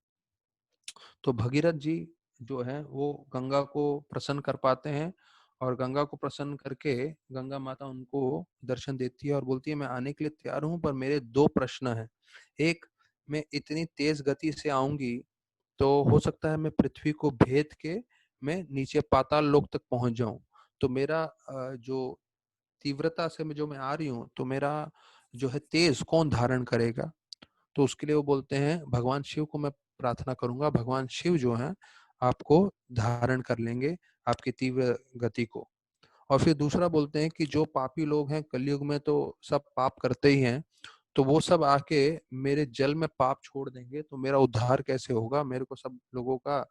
तो भगीरथ जी जो है वो गंगा को प्रसन्न कर पाते हैं, और गंगा को प्रसन्न करके गंगा माता उनको दर्शन देती है और बोलती है मैं आने के लिए तैयार हूं, पर मेरे दो प्रश्न हैं। एक, मैं इतनी तेज गति से आऊंगी तो हो सकता है मैं पृथ्वी को भेद के मैं नीचे पाताल लोक तक पहुंच जाऊं। तो मेरा जो तीव्रता से मैं जो मैं आ रही हूँ, तो मेरा जो है तेज कौन धारण करेगा? तो उसके लिए वो बोलते हैं भगवान शिव को मैं प्रार्थना करूंगा, भगवान शिव जो है आपको धारण कर लेंगे, आपकी तीव्र गति को। और फिर दूसरा बोलते हैं कि जो पापी लोग हैं कलयुग में तो सब पाप करते ही हैं, तो वो सब आके मेरे जल में पाप छोड़ देंगे, तो मेरा उद्धार कैसे होगा? मेरे को सब लोगों का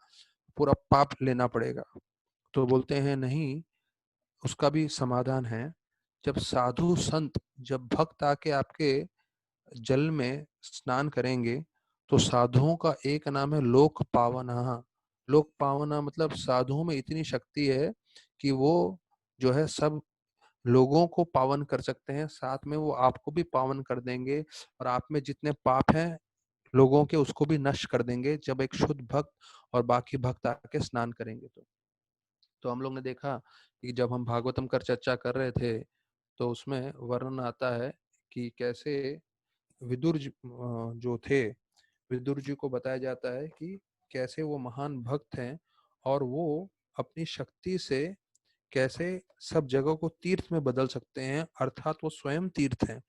पूरा पाप लेना पड़ेगा। तो बोलते हैं नहीं, उसका भी समाधान है। जब साधु संत, जब भक्त आके आपके जल में स्नान करेंगे, तो साधुओं का एक नाम है लोक पावना। लोक पावना मतलब साधुओं में इतनी शक्ति है कि वो जो है सब लोगों को पावन कर सकते हैं, साथ में वो आपको भी पावन कर देंगे, और आप में जितने पाप हैं लोगों के उसको भी नष्ट कर देंगे, जब एक शुद्ध भक्त और बाकी भक्त आके स्नान करेंगे। तो हम लोग ने देखा कि जब हम भागवतम कर चर्चा कर रहे थे, तो उसमें वर्णन आता है कि कैसे विदुर जो थे, विदुर जी को बताया जाता है कि कैसे वो महान भक्त हैं और वो अपनी शक्ति से कैसे सब जगह को तीर्थ में बदल सकते हैं, अर्थात वो स्वयं तीर्थ हैं।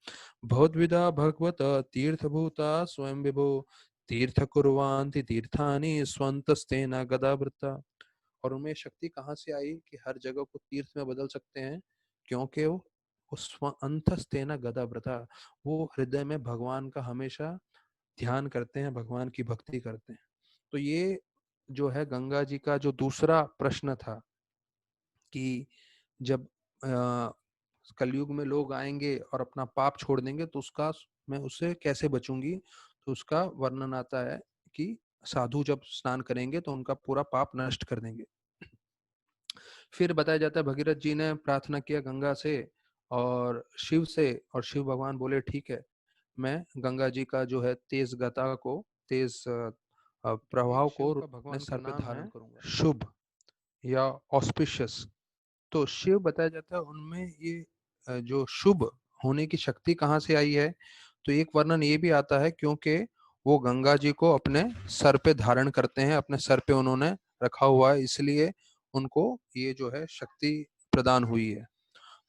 भगवद्विदा भगवत तीर्थभूता स्वयं विभो तीर्थ कुर्वान्ति तीर्थानि स्वन्तस्तेन गदावृता। और उनमें शक्ति कहाँ से आई कि हर जगह को तीर्थ में बदल सकते हैं? क्योंकि वो अंतस्तेन गदावृता, वो हृदय में भगवान का हमेशा ध्यान करते हैं, भगवान की भक्ति करते हैं। तो ये जो है गंगा जी का जो दूसरा प्रश्न था कि जब कलयुग में लोग आएंगे और अपना पाप छोड़ देंगे तो उसका मैं उससे कैसे बचूंगी, तो उसका वर्णन आता है कि साधु जब स्नान करेंगे तो उनका पूरा पाप नष्ट कर देंगे। फिर बताया जाता है भगीरथ जी ने प्रार्थना किया गंगा से और शिव से, और शिव भगवान बोले ठीक है, मैं गंगा जी का जो है तेज गता को, तेज प्रभाव को अपने सर पे धारण करूंगा, शुभ या ऑस्पिशियस। तो शिव बताया जाता है उनमें ये जो शुभ होने की शक्ति कहाँ से आई है, तो एक वर्णन ये भी आता है क्योंकि वो गंगा जी को अपने सर पे धारण करते हैं, अपने सर पे उन्होंने रखा हुआ है, इसलिए उनको ये जो है शक्ति प्रदान हुई है।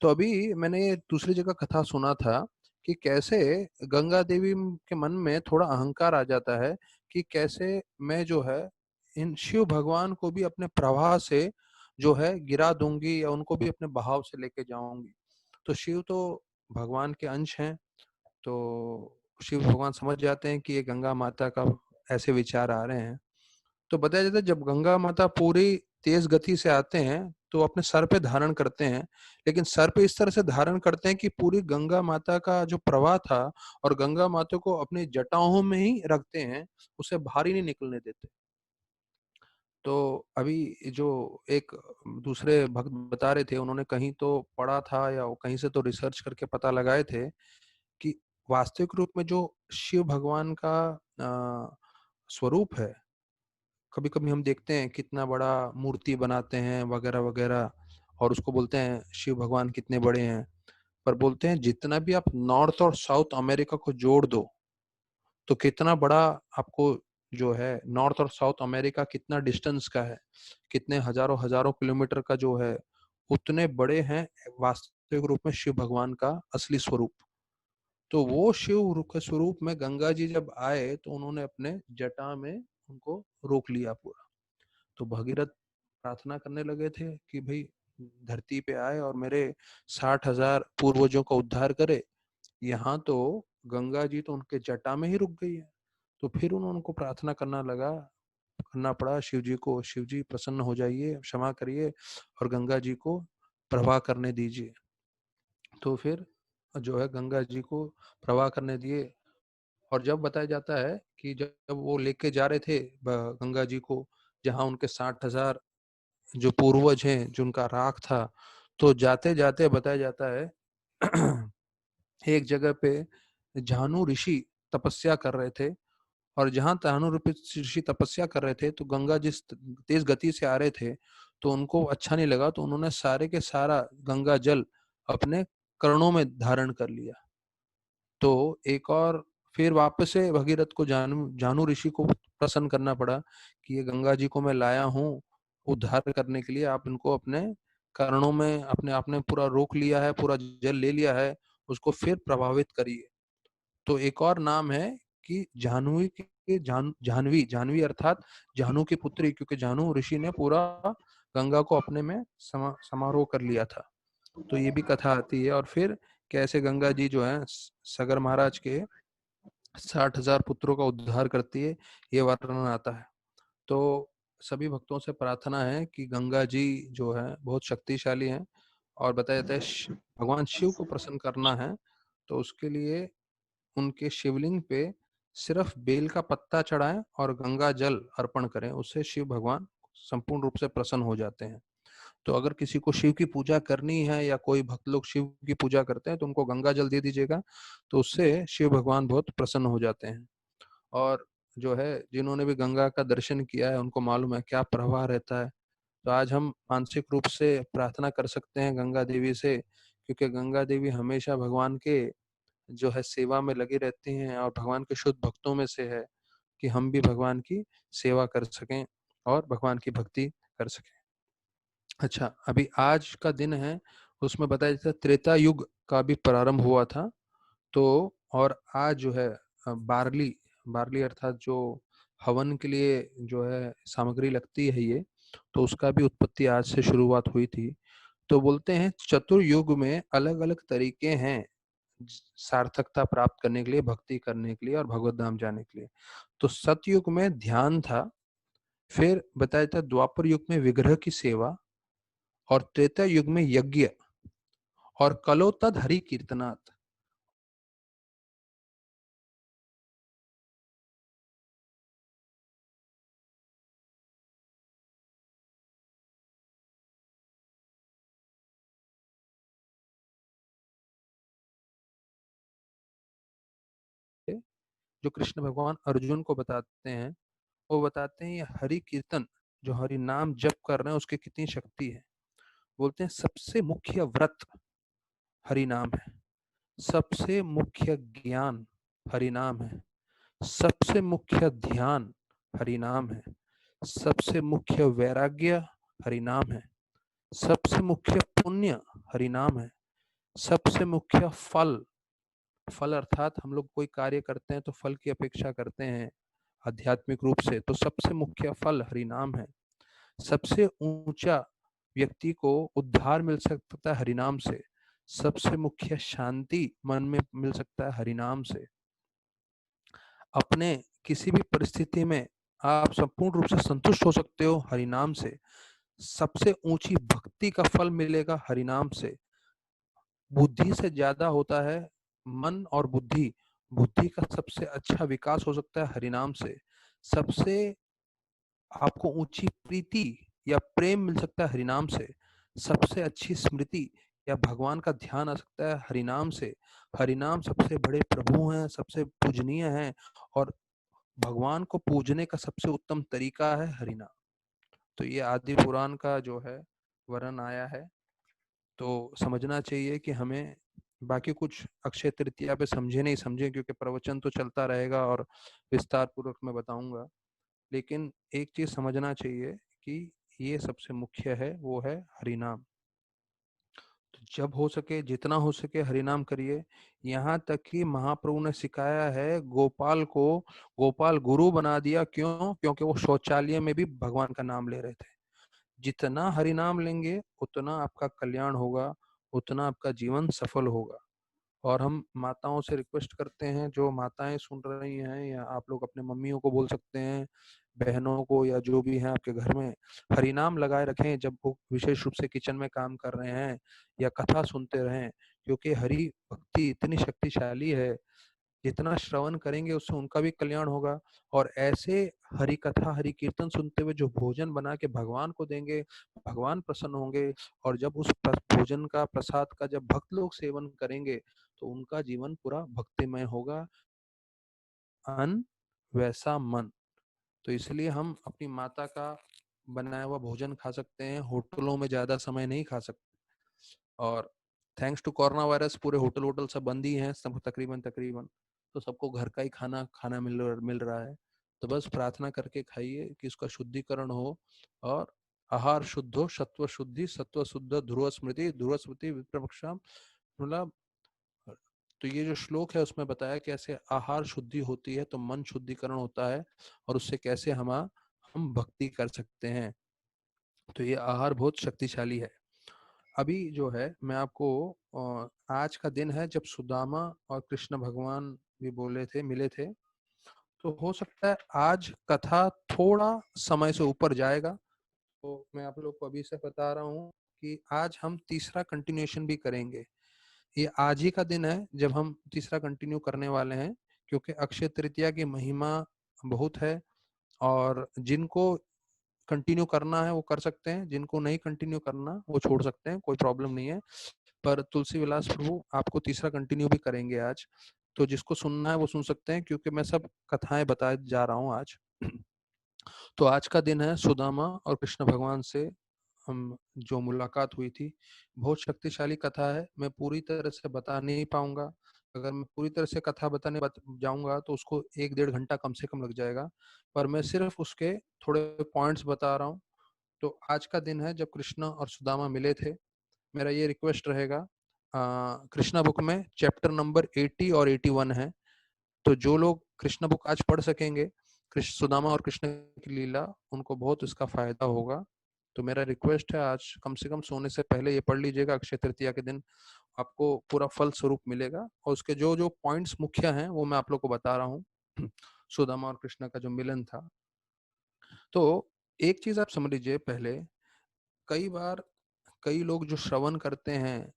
तो अभी मैंने ये दूसरी जगह कथा सुना था कि कैसे गंगा देवी के मन में थोड़ा अहंकार आ जाता है कि कैसे मैं जो है इन शिव भगवान को भी अपने प्रवाह से जो है गिरा दूंगी या उनको भी अपने बहाव से लेके जाऊंगी। तो शिव तो भगवान के अंश हैं, तो शिव भगवान समझ जाते हैं कि ये गंगा माता का ऐसे विचार आ रहे हैं। तो बताया जाता है जब गंगा माता पूरी तेज गति से आते हैं तो अपने सर पे धारण करते हैं, लेकिन सर पे इस तरह से धारण करते हैं कि पूरी गंगा माता का जो प्रवाह था और गंगा माता को अपनी जटाओं में ही रखते हैं, उसे बाहर ही नहीं निकलने देते। तो अभी जो एक दूसरे भक्त बता रहे थे, उन्होंने कहीं तो पढ़ा था या कहीं से तो रिसर्च करके पता लगाए थे कि वास्तविक रूप में जो शिव भगवान का स्वरूप है, कभी कभी हम देखते हैं कितना बड़ा मूर्ति बनाते हैं वगैरह वगैरह, और उसको बोलते हैं शिव भगवान कितने बड़े हैं, पर बोलते हैं जितना भी आप नॉर्थ और साउथ अमेरिका को जोड़ दो तो कितना बड़ा आपको जो है नॉर्थ और साउथ अमेरिका कितना डिस्टेंस का है, कितने हजारों हजारों किलोमीटर का जो है, उतने बड़े हैं वास्तविक रूप में शिव भगवान का असली स्वरूप। तो वो शिव के स्वरूप में गंगा जी जब आए तो उन्होंने अपने जटा में उनको रोक लिया पूरा। तो भगीरथ प्रार्थना करने लगे थे कि भाई धरती पे आए और मेरे 60,000 पूर्वजों का उद्धार करे। यहाँ तो गंगा जी तो उनके जटा में ही रुक गई है। तो फिर उन्होंने उनको प्रार्थना करना पड़ा शिव जी को, शिव जी प्रसन्न हो जाइए, क्षमा करिए और गंगा जी को प्रवाह करने दीजिए। तो फिर जो है गंगा जी को प्रवाह करने दिए। और जब बताया जाता है कि जब वो लेके जा रहे थे गंगा जी को, जहाँ उनके 60,000 जो पूर्वज हैं जिनका राख था, तो जाते जाते बताया जाता है एक जगह पे झानु ऋषि तपस्या कर रहे थे, और जहां झानु ऋषि तपस्या कर रहे थे तो गंगा जिस तेज गति से आ रहे थे तो उनको अच्छा नहीं लगा, तो उन्होंने सारे के सारा गंगा जल अपने कर्णों में धारण कर लिया। तो एक और फिर वापस से भगीरथ को जानू जानू ऋषि को प्रसन्न करना पड़ा कि ये गंगा जी को मैं लाया हूँ उद्धार करने के लिए, आप इनको अपने कर्णों में अपने आपने पूरा रोक लिया है, पूरा जल ले लिया है, उसको फिर प्रभावित करिए। तो एक और नाम है कि जाह्नवी के जाह्नवी, जाह्नवी अर्थात जाह्नू की पुत्री, क्योंकि जाह्नू ऋषि ने पूरा गंगा को अपने में समारोह कर लिया था। तो ये भी कथा आती है। और फिर कैसे गंगा जी जो है सगर महाराज के 60,000 पुत्रों का उद्धार करती है, ये वर्णन आता है। तो सभी भक्तों से प्रार्थना है कि गंगा जी जो है बहुत शक्तिशाली हैं, और बताया जाता है भगवान शिव को प्रसन्न करना है तो उसके लिए उनके शिवलिंग पे सिर्फ बेल का पत्ता चढ़ाएं और गंगा जल अर्पण करें, उससे शिव भगवान संपूर्ण रूप से प्रसन्न हो जाते हैं। तो अगर किसी को शिव की पूजा करनी है या कोई भक्त लोग शिव की पूजा करते हैं तो उनको गंगा जल दे दीजिएगा, तो उससे शिव भगवान बहुत प्रसन्न हो जाते हैं। और जो है जिन्होंने भी गंगा का दर्शन किया है उनको मालूम है क्या प्रवाह रहता है। तो आज हम मानसिक रूप से प्रार्थना कर सकते हैं गंगा देवी से, क्योंकि गंगा देवी हमेशा भगवान के जो है सेवा में लगे रहते हैं और भगवान के शुद्ध भक्तों में से है कि हम भी भगवान की सेवा कर सकें और भगवान की भक्ति कर सकें। अच्छा, अभी आज का दिन है, उसमें बताया जाता है त्रेता युग का भी प्रारंभ हुआ था। तो और आज जो है बार्ली बार्ली अर्थात जो हवन के लिए जो है सामग्री लगती है ये, तो उसका भी उत्पत्ति आज से शुरुआत हुई थी। तो बोलते हैं चतुर्युग में अलग अलग तरीके हैं सार्थकता प्राप्त करने के लिए, भक्ति करने के लिए और भगवत धाम जाने के लिए। तो सतयुग में ध्यान था, फिर बताया था द्वापर युग में विग्रह की सेवा, और त्रेता युग में यज्ञ, और कलो तद हरि कीर्तनात्। जो कृष्ण भगवान अर्जुन को बताते हैं, वो बताते हैं ये हरि कीर्तन, जो हरि नाम जप कर रहे हैं उसकी कितनी शक्ति है। बोलते हैं सबसे मुख्य व्रत हरि नाम है, सबसे मुख्य ज्ञान हरि नाम है, सबसे मुख्य ध्यान हरि नाम है, सबसे मुख्य वैराग्य हरि नाम है, सबसे मुख्य पुण्य हरि नाम है, सबसे मुख्य फल, फल अर्थात हम लोग कोई कार्य करते हैं तो फल की अपेक्षा करते हैं आध्यात्मिक रूप से, तो सबसे मुख्य फल हरि नाम है। सबसे ऊंचा व्यक्ति को उद्धार मिल सकता है हरिनाम से, सबसे मुख्य शांति मन में मिल सकता है हरिनाम से। अपने किसी भी परिस्थिति में आप संपूर्ण रूप से संतुष्ट हो सकते हो हरिनाम से। सबसे ऊंची भक्ति का फल मिलेगा हरिनाम से। बुद्धि से ज्यादा होता है मन और बुद्धि, बुद्धि का सबसे अच्छा विकास हो सकता है हरिनाम से। सबसे आपको ऊंची प्रीति या प्रेम मिल सकता है हरिनाम से। सबसे अच्छी स्मृति या भगवान का ध्यान आ सकता है हरिनाम से। हरिनाम सबसे बड़े प्रभु हैं, सबसे पूजनीय हैं, और भगवान को पूजने का सबसे उत्तम तरीका है हरिनाम। तो ये आदि पुराण का जो है वर्णन आया है। तो समझना चाहिए कि हमें बाकी कुछ अक्षय तृतीया पे समझे नहीं समझे, क्योंकि प्रवचन तो चलता रहेगा और विस्तार पूर्वक मैं बताऊंगा, लेकिन एक चीज समझना चाहिए कि ये सबसे मुख्य है, वो है हरिनाम। तो जब हो सके, जितना हो सके हरिनाम करिए। यहाँ तक कि महाप्रभु ने सिखाया है गोपाल को, गोपाल गुरु बना दिया। क्यों? क्योंकि वो शौचालय में भी भगवान का नाम ले रहे थे। जितना हरिनाम लेंगे उतना आपका कल्याण होगा, उतना आपका जीवन सफल होगा। और हम माताओं से रिक्वेस्ट करते हैं, जो माताएं सुन रही हैं, या आप लोग अपने मम्मियों को बोल सकते हैं, बहनों को, या जो भी हैं आपके घर में, हरिनाम लगाए रखें जब वो विशेष रूप से किचन में काम कर रहे हैं या कथा सुनते रहें। क्योंकि हरि भक्ति इतनी शक्तिशाली है, जितना श्रवण करेंगे उससे उनका भी कल्याण होगा। और ऐसे हरि कथा हरि कीर्तन सुनते हुए जो भोजन बना के भगवान को देंगे, भगवान प्रसन्न होंगे। और जब उस भोजन का, प्रसाद का जब भक्त लोग सेवन करेंगे, तो उनका जीवन पूरा भक्तिमय होगा। अन्न वैसा मन। तो इसलिए हम अपनी माता का बनाया हुआ भोजन खा सकते हैं, होटलों में ज्यादा समय नहीं खा सकते। और थैंक्स टू कोरोना वायरस पूरे होटल वोटल सब बंद ही हैं, सब तकरीबन तकरीबन। तो सबको घर का ही खाना खाना मिल रहा है। तो बस प्रार्थना करके खाइए कि उसका शुद्धिकरण हो, और आहार शुद्ध हो, सत्व शुद्धि, सत्व शुद्ध ध्रुव स्मृति विप्रपक्षा। मतलब, तो ये जो श्लोक है उसमें बताया कैसे आहार शुद्धि होती है, तो मन शुद्धिकरण होता है, और उससे कैसे हम भक्ति कर सकते हैं। तो ये आहार बहुत शक्तिशाली है। अभी जो है मैं आपको आज का दिन है जब सुदामा और कृष्ण भगवान भी बोले थे, मिले थे। तो हो सकता है आज कथा थोड़ा समय से ऊपर जाएगा। तो मैं आप लोग को अभी से बता रहा हूँ कि आज हम तीसरा कंटिन्यूएशन भी करेंगे। ये आज ही का दिन है जब हम तीसरा कंटिन्यू करने वाले हैं, क्योंकि अक्षय तृतीया की महिमा बहुत है। और जिनको कंटिन्यू करना है वो कर सकते हैं, जिनको नहीं कंटिन्यू करना वो छोड़ सकते हैं, कोई प्रॉब्लम नहीं है। पर तुलसी विलास प्रभु आपको तीसरा कंटिन्यू भी करेंगे आज। तो जिसको सुनना है वो सुन सकते हैं, क्योंकि मैं सब कथाएं बताए जा रहा हूँ आज। तो आज का दिन है सुदामा और कृष्ण भगवान से हम जो मुलाकात हुई थी। बहुत शक्तिशाली कथा है, मैं पूरी तरह से बता नहीं पाऊंगा, अगर मैं पूरी तरह से कथा बताने जाऊंगा तो उसको 1-1.5 घंटा कम से कम लग जाएगा, पर मैं सिर्फ उसके थोड़े पॉइंट्स बता रहा हूँ। तो आज का दिन है जब कृष्ण और सुदामा मिले थे। मेरा ये रिक्वेस्ट रहेगा, कृष्णा बुक में चैप्टर नंबर 80 और 81 है, तो जो लोग कृष्ण बुक आज पढ़ सकेंगे, कृष्ण सुदामा और कृष्ण की लीला, उनको बहुत इसका फायदा होगा। तो मेरा रिक्वेस्ट है, आज कम से कम सोने से पहले ये पढ़ लीजिएगा। अक्षय तृतीया के दिन आपको पूरा फल स्वरूप मिलेगा, और उसके जो जो पॉइंट्स मुख्य हैं वो मैं आप लोग को बता रहा हूँ। सुदामा और कृष्ण का जो मिलन था, तो एक चीज आप समझ लीजिए पहले। कई बार कई लोग जो श्रवण करते हैं,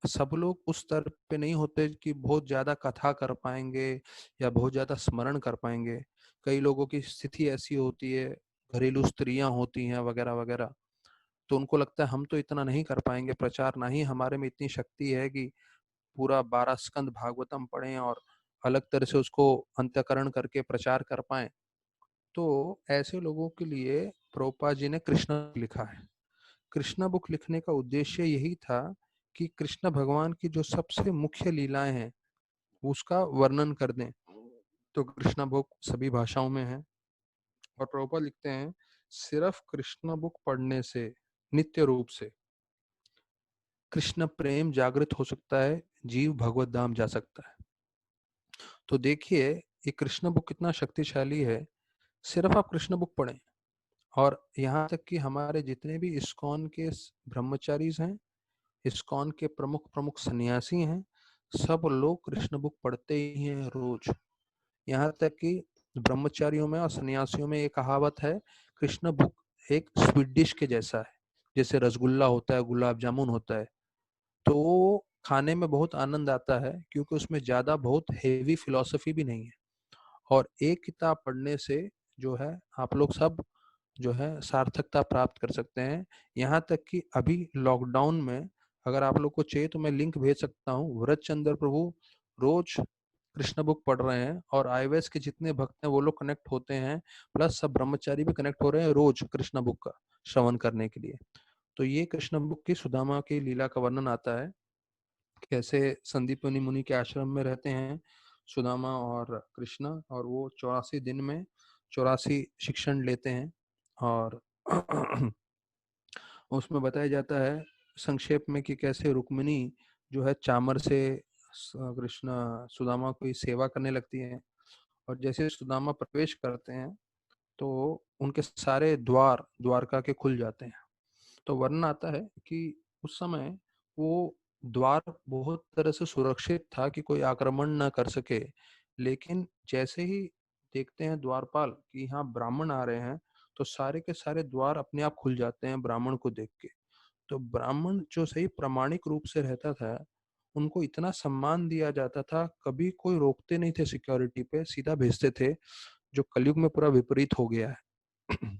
सब लोग उस स्तर पे नहीं होते कि बहुत ज्यादा कथा कर पाएंगे या बहुत ज्यादा स्मरण कर पाएंगे। कई लोगों की स्थिति ऐसी होती है, घरेलू स्त्रियां होती हैं वगैरह वगैरह, तो उनको लगता है हम तो इतना नहीं कर पाएंगे प्रचार, ना ही हमारे में इतनी शक्ति है कि पूरा 12 स्कंद भागवतम पढ़ें और अलग तरह से उसको अंतःकरण करके प्रचार कर पाए। तो ऐसे लोगों के लिए प्रभुपाद जी ने कृष्ण लिखा है। कृष्णा बुक लिखने का उद्देश्य यही था कि कृष्ण भगवान की जो सबसे मुख्य लीलाएं हैं उसका वर्णन कर दें। तो कृष्णा बुक सभी भाषाओं में है, और प्रभुपाद लिखते हैं सिर्फ कृष्णा बुक पढ़ने से नित्य रूप से कृष्ण प्रेम जागृत हो सकता है, जीव भगवत धाम जा सकता है। तो देखिए ये कृष्ण बुक कितना शक्तिशाली है। सिर्फ आप कृष्ण बुक पढ़ें, और यहाँ तक कि हमारे जितने भी इस्कॉन के ब्रह्मचारीज हैं, इस्कॉन के प्रमुख प्रमुख सन्यासी हैं, सब लोग कृष्ण बुक पढ़ते ही हैं रोज। यहाँ तक कि ब्रह्मचारियों में और सन्यासियों में एक कहावत है, कृष्ण बुक एक स्वीट डिश के जैसा है। जैसे रसगुल्ला होता है, गुलाब जामुन होता है, तो वो खाने में बहुत आनंद आता है क्योंकि उसमें ज्यादा बहुत हेवी फिलॉसफी भी नहीं है। और एक किताब पढ़ने से जो है आप लोग सब जो है सार्थकता प्राप्त कर सकते हैं। यहाँ तक कि अभी लॉकडाउन में अगर आप लोग को चाहिए तो मैं लिंक भेज सकता हूँ। व्रत चंद्र प्रभु रोज कृष्ण बुक पढ़ रहे हैं, और आईवेस के जितने भक्त हैं वो लोग कनेक्ट होते हैं, प्लस सब ब्रह्मचारी भी कनेक्ट हो रहे हैं रोज कृष्ण बुक का श्रवण करने के लिए। तो ये कृष्ण बुक की सुदामा की लीला का वर्णन आता है, कैसे संदीपनी मुनि के आश्रम में रहते हैं सुदामा और कृष्ण, और वो 84 दिन में 84 शिक्षण लेते हैं। और उसमें बताया जाता है संक्षेप में कि कैसे रुक्मिणी जो है चामर से कृष्ण सुदामा की सेवा करने लगती है, और जैसे सुदामा प्रवेश करते हैं तो उनके सारे द्वार द्वारका के खुल जाते हैं। तो वर्णन आता है कि उस समय वो द्वार बहुत तरह से सुरक्षित था कि कोई आक्रमण न कर सके, लेकिन जैसे ही देखते हैं द्वारपाल कि यहाँ ब्राह्मण आ रहे हैं, तो सारे के सारे द्वार अपने आप खुल जाते हैं ब्राह्मण को देख के। तो ब्राह्मण जो सही प्रामाणिक रूप से रहता था, उनको इतना सम्मान दिया जाता था, कभी कोई रोकते नहीं थे सिक्योरिटी पे, सीधा भेजते थे, जो कलयुग में पूरा विपरीत हो गया है।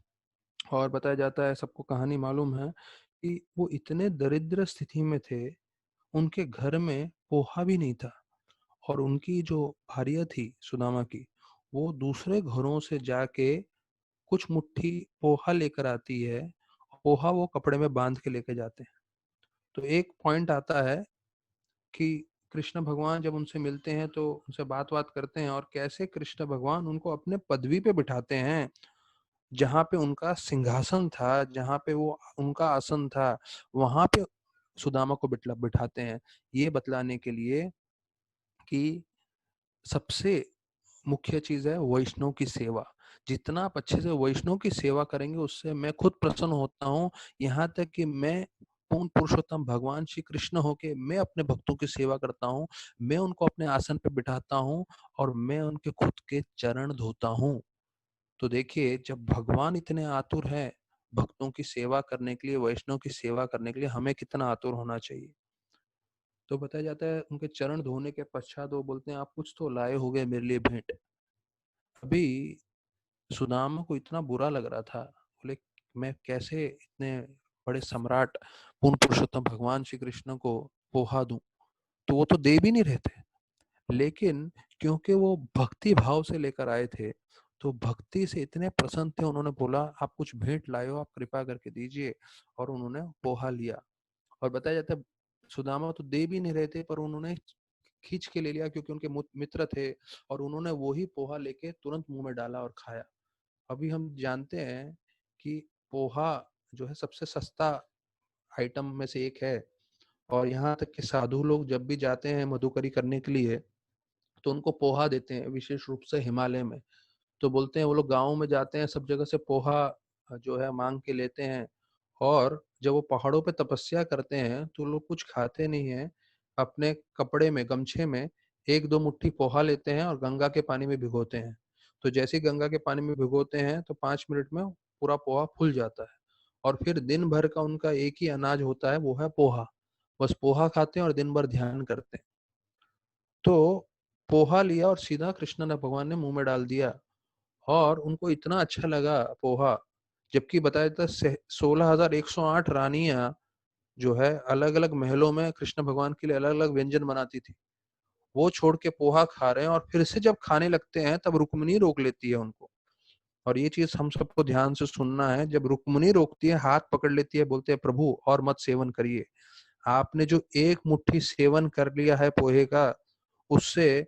और बताया जाता है, सबको कहानी मालूम है कि वो इतने दरिद्र स्थिति में थे, उनके घर में पोहा भी नहीं था। और उनकी जो भार्या थी सुदामा की, वो दूसरे घरों से जाके कुछ मुट्ठी पोहा लेकर आती है, पोहा वो कपड़े में बांध के लेके जाते हैं। तो एक पॉइंट आता है कि कृष्ण भगवान जब उनसे मिलते हैं तो उनसे बात बात करते हैं, और कैसे कृष्ण भगवान उनको अपने पदवी पे बिठाते हैं, जहाँ पे उनका सिंहासन था, जहाँ पे वो उनका आसन था, वहां पे सुदामा को बिठाते हैं। ये बतलाने के लिए कि सबसे मुख्य चीज है वैष्णव की सेवा। जितना आप अच्छे से वैष्णव की सेवा करेंगे उससे मैं खुद प्रसन्न होता हूँ। यहाँ तक कि मैं पूर्ण पुरुषोत्तम भगवान श्री कृष्ण होके मैं अपने भक्तों की सेवा करता हूँ, मैं उनको अपने आसन पर बिठाता हूँ, और मैं उनके खुद के चरण धोता हूँ। तो देखिए जब भगवान इतने आतुर हैं भक्तों की सेवा करने के लिए, वैष्णव की सेवा करने के लिए, हमें कितना आतुर होना चाहिए। तो बताया जाता है उनके चरण धोने के पश्चात वो बोलते हैं आप कुछ तो लाए होगे मेरे लिए भेंट। अभी सुदामा को इतना बुरा लग रहा था, बोले मैं कैसे इतने बड़े सम्राट पूर्ण पुरुषोत्तम भगवान श्री कृष्ण को पोहा दूं। तो वो तो दे भी नहीं रहे थे, लेकिन क्योंकि वो भक्ति भाव से लेकर आए थे, तो भक्ति से इतने प्रसन्न थे, उन्होंने बोला आप कुछ भेंट लाए हो, आप कृपा करके दीजिए। और उन्होंने पोहा लिया। और बताया जाता है सुदामा तो दे भी नहीं रहे थे, पर उन्होंने खींच के ले लिया क्योंकि उनके मित्र थे, और उन्होंने वही पोहा लेके तुरंत मुंह में डाला और खाया। अभी हम जानते हैं कि पोहा जो है सबसे सस्ता आइटम में से एक है, और यहाँ तक कि साधु लोग जब भी जाते हैं मधुकरी करने के लिए तो उनको पोहा देते हैं, विशेष रूप से हिमालय में। तो बोलते हैं वो लोग गाँव में जाते हैं, सब जगह से पोहा जो है मांग के लेते हैं, और जब वो पहाड़ों पे तपस्या करते हैं तो लोग कुछ खाते नहीं हैं, अपने कपड़े में, गमछे में एक दो मुट्ठी पोहा लेते हैं और गंगा के पानी में भिगोते हैं। तो जैसे ही गंगा के पानी में भिगोते हैं तो 5 मिनट में पूरा पोहा फूल जाता है, और फिर दिन भर का उनका एक ही अनाज होता है, वो है पोहा। बस पोहा खाते हैं और दिन भर ध्यान करते हैं। तो पोहा लिया और सीधा कृष्ण ने भगवान ने मुंह में डाल दिया, और उनको इतना अच्छा लगा पोहा। जबकि बताया था 16,108 रानियां जो है अलग अलग महलों में कृष्ण भगवान के लिए अलग अलग व्यंजन बनाती थी, वो छोड़ के पोहा खा रहे हैं, और फिर से जब खाने लगते हैं तब रुक्मिणी रोक लेती है उनको। और ये चीज हम सबको ध्यान से सुनना है, जब रुक्मिणी रोकती है, हाथ पकड़ लेती है, बोलते हैं प्रभु और मत सेवन करिए। आपने जो एक मुट्ठी सेवन कर लिया है पोहे का, उससे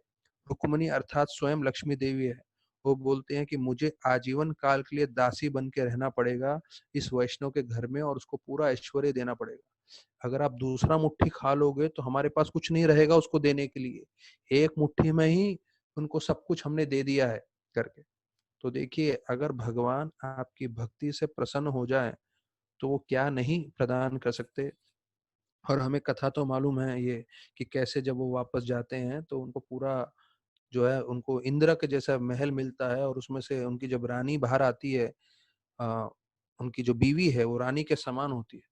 रुक्मिणी अर्थात स्वयं लक्ष्मी देवी है, वो बोलते हैं कि मुझे आजीवन काल के लिए दासी बन के रहना पड़ेगा इस वैष्णव के घर में, और उसको पूरा ऐश्वर्य देना पड़ेगा। अगर आप दूसरा मुट्ठी खा लोगे तो हमारे पास कुछ नहीं रहेगा उसको देने के लिए, एक मुट्ठी में ही उनको सब कुछ हमने दे दिया है करके। तो देखिए, अगर भगवान आपकी भक्ति से प्रसन्न हो जाए तो वो क्या नहीं प्रदान कर सकते। और हमें कथा तो मालूम है ये, कि कैसे जब वो वापस जाते हैं तो उनको पूरा जो है, उनको इंद्र के जैसा महल मिलता है, और उसमें से उनकी जब रानी बाहर आती है, आ, उनकी जो बीवी है वो रानी के समान होती है।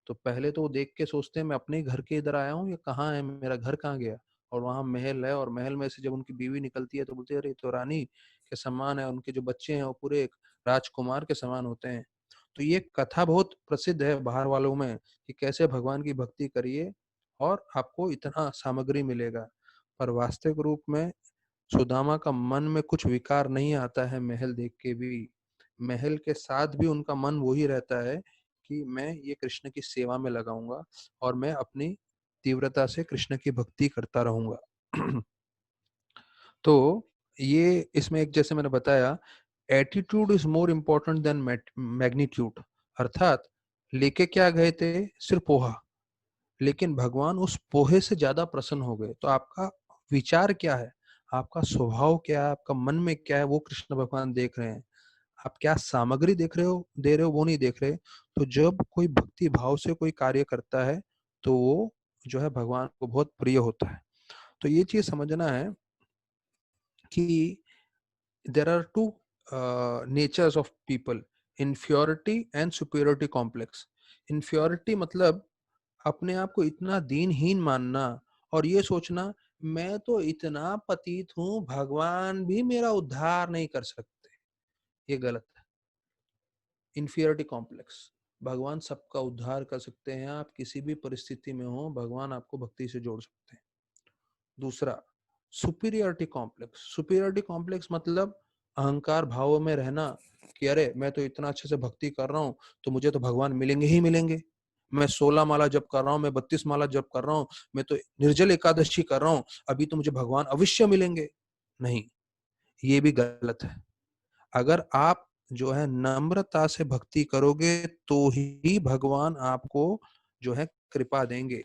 तो पहले तो वो देख के सोचते हैं मैं अपने ही घर के इधर आया हूँ, ये कहाँ है, मेरा घर कहाँ गया। और वहां महल है, और महल में से जब उनकी बीवी निकलती है तो बोलते हैं अरे ये तो रानी के समान है, उनके जो बच्चे हैं वो पूरे एक राजकुमार के समान होते हैं। तो ये कथा बहुत प्रसिद्ध है बाहर वालों में, कि कैसे भगवान की भक्ति करिए और आपको इतना सामग्री मिलेगा। पर वास्तविक रूप में सुदामा का मन में कुछ विकार नहीं आता है महल देख के भी। महल के साथ भी उनका मन वही रहता है कि मैं ये कृष्ण की सेवा में लगाऊंगा, और मैं अपनी तीव्रता से कृष्ण की भक्ति करता रहूंगा। तो ये इसमें एक, जैसे मैंने बताया, attitude is more important then magnitude. अर्थात लेके क्या गए थे, सिर्फ पोहा, लेकिन भगवान उस पोहे से ज्यादा प्रसन्न हो गए। तो आपका विचार क्या है, आपका स्वभाव क्या है, आपका मन में क्या है, वो कृष्ण भगवान देख रहे हैं। आप क्या सामग्री देख रहे हो, दे रहे हो, वो नहीं देख रहे। तो जब कोई भक्ति भाव से कोई कार्य करता है तो वो जो है भगवान को बहुत प्रिय होता है। तो ये चीज समझना है कि there are two natures of people, inferiority and superiority complex. Inferiority मतलब अपने आप को इतना दीनहीन मानना, और ये सोचना मैं तो इतना पतित हूं, भगवान भी मेरा उद्धार नहीं कर सकते। ये गलत है। इन्फीरियरिटी कॉम्प्लेक्स, भगवान सबका उद्धार कर सकते हैं, आप किसी भी परिस्थिति में हो भगवान आपको भक्ति से जोड़ सकते हैं। दूसरा, सुपीरियरिटी कॉम्प्लेक्स। सुपीरियरिटी कॉम्प्लेक्स मतलब अहंकार भाव में रहना, कि अरे मैं तो इतना अच्छे से भक्ति कर रहा हूँ तो मुझे तो भगवान मिलेंगे ही मिलेंगे। मैं 16 माला जप कर रहा हूँ, मैं 32 माला जप कर रहा हूँ, मैं तो निर्जल एकादशी कर रहा हूँ, अभी तो मुझे भगवान अवश्य मिलेंगे। नहीं, ये भी गलत है। अगर आप जो है नम्रता से भक्ति करोगे तो ही भगवान आपको जो है कृपा देंगे।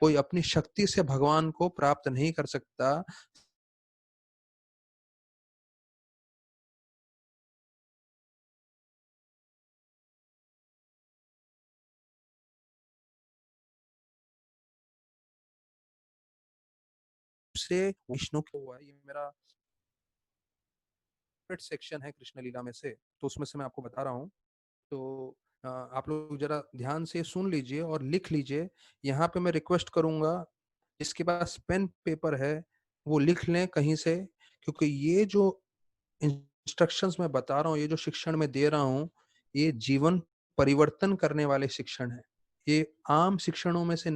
कोई अपनी शक्ति से भगवान को प्राप्त नहीं कर सकता। से विष्णु को हुआ है, ये मेरा फेवरेट सेक्शन है कृष्ण लीला में से, तो उसमें से मैं आपको बता रहा हूँ। तो आप लोग जरा ध्यान से सुन लीजिए और लिख लीजिए। यहाँ पे मैं रिक्वेस्ट करूंगा, जिसके पास पेन पेपर है वो लिख लें कहीं से, क्योंकि ये जो इंस्ट्रक्शंस मैं बता रहा हूँ, ये जो शिक्षण मैं दे रहा हूँ, ये जीवन परिवर्तन करने वाले शिक्षण है। ये आम शिक्षणों में से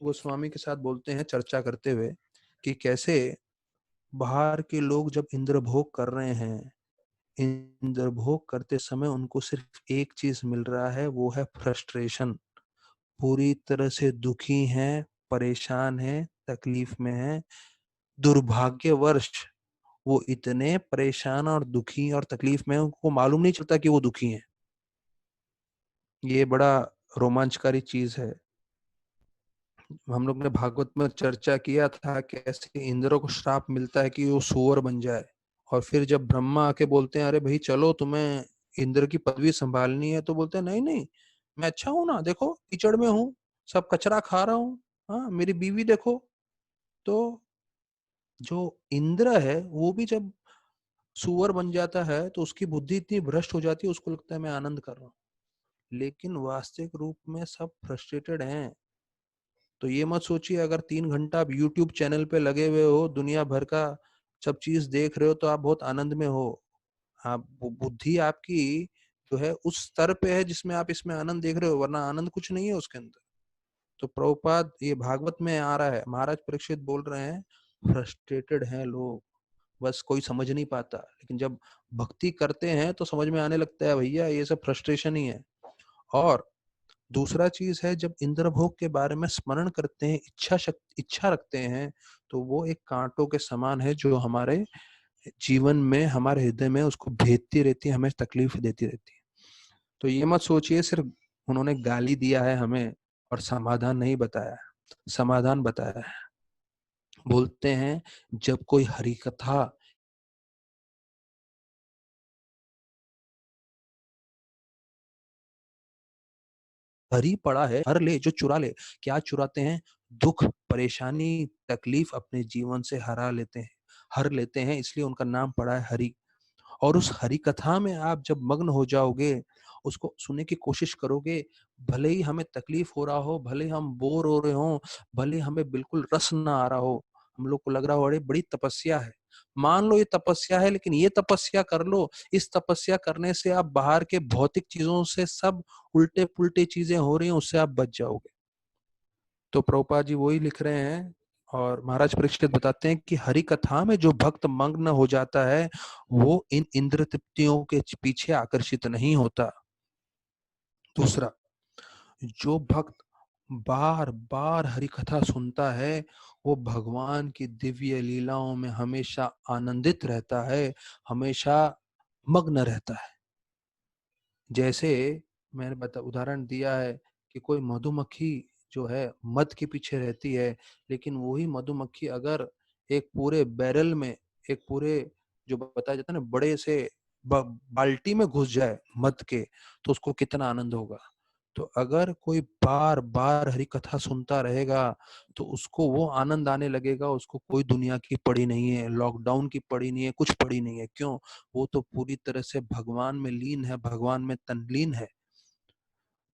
गोस्वामी के साथ बोलते हैं चर्चा करते हुए कि कैसे बाहर के लोग जब इंद्रभोग कर रहे हैं, इंद्रभोग करते समय उनको सिर्फ एक चीज मिल रहा है, वो है फ्रस्ट्रेशन। पूरी तरह से दुखी हैं, परेशान हैं, तकलीफ में हैं। दुर्भाग्यवश वो इतने परेशान और दुखी और तकलीफ में हैं, उनको मालूम नहीं चलता कि वो दुखी हैं। ये बड़ा रोमांचकारी चीज है। हम लोग ने भागवत में चर्चा किया था कि कैसे इंद्र को श्राप मिलता है कि वो सूअर बन जाए, और फिर जब ब्रह्मा आके बोलते हैं अरे भाई चलो तुम्हें इंद्र की पदवी संभालनी है, तो बोलते हैं नहीं नहीं, मैं अच्छा हूं ना, देखो कीचड़ में हूँ, सब कचरा खा रहा हूँ, हाँ मेरी बीवी देखो। तो जो इंद्र है वो भी जब सुअर बन जाता है तो उसकी बुद्धि इतनी भ्रष्ट हो जाती है, उसको लगता है मैं आनंद कर रहा हूँ, लेकिन वास्तविक रूप में सब फ्रस्ट्रेटेड हैं। तो ये मत सोचिए अगर 3 घंटा आप यूट्यूब चैनल पे लगे हुए हो, दुनिया भर का सब चीज देख रहे हो, तो आप बहुत आनंद में हो। आप बुद्धि आपकी जो है उस स्तर पे है जिसमें आप इसमें आनंद देख रहे हो, वरना आनंद कुछ नहीं है उसके अंदर। तो प्रभुपाद ये भागवत में आ रहा है, महाराज परीक्षित बोल रहे हैं फ्रस्ट्रेटेड हैं लोग, बस कोई समझ नहीं पाता, लेकिन जब भक्ति करते हैं तो समझ में आने लगता है भैया ये सब फ्रस्ट्रेशन ही है। और दूसरा चीज है, जब इंद्रभोग के बारे में स्मरण करते हैं, इच्छा रखते हैं, तो वो एक कांटों के समान है जो हमारे जीवन में, हमारे हृदय में उसको भेदती रहती है, हमें तकलीफ देती रहती है। तो ये मत सोचिए सिर्फ उन्होंने गाली दिया है हमें और समाधान नहीं बताया है, समाधान बताया है। बोलते हैं जब कोई हरि कथा हरी पड़ा है, हर ले जो चुरा ले। क्या चुराते हैं? दुख, परेशानी, तकलीफ अपने जीवन से हरा लेते हैं, हर लेते हैं, इसलिए उनका नाम पड़ा है हरि। और उस हरि कथा में आप जब मग्न हो जाओगे, उसको सुनने की कोशिश करोगे, भले ही हमें तकलीफ हो रहा हो, भले हम बोर हो रहे हो, भले हमें बिल्कुल रस ना आ रहा हो, हम लोग को लग रहा हो अरे बड़ी तपस्या है, मान लो ये तपस्या है, लेकिन ये तपस्या कर लो। इस तपस्या करने से आप बाहर के भौतिक चीजों से, सब उल्टे पुल्टे चीजें हो रही हैं उससे आप बच जाओगे। तो प्रभुपाद जी वही लिख रहे हैं, और महाराज परीक्षित बताते हैं कि हरि कथा में जो भक्त मग्न हो जाता है, वो इन इंद्र तृप्तियों के पीछे आकर्षित नहीं होता। दूसरा, जो भक्त बार बार हरि कथा सुनता है, वो भगवान की दिव्य लीलाओं में हमेशा आनंदित रहता है, हमेशा मग्न रहता है। जैसे मैंने उदाहरण दिया है कि कोई मधुमक्खी जो है मध के पीछे रहती है, लेकिन वही मधुमक्खी अगर एक पूरे बैरल में, एक पूरे जो बताया जाता है ना बड़े से बाल्टी में घुस जाए मध के, तो उसको कितना आनंद होगा। तो अगर कोई बार बार हरि कथा सुनता रहेगा तो उसको वो आनंद आने लगेगा, उसको कोई दुनिया की पड़ी नहीं है, लॉकडाउन की पड़ी नहीं है, कुछ पड़ी नहीं है। क्यों? वो तो पूरी तरह से भगवान में लीन है, भगवान में तल्लीन है।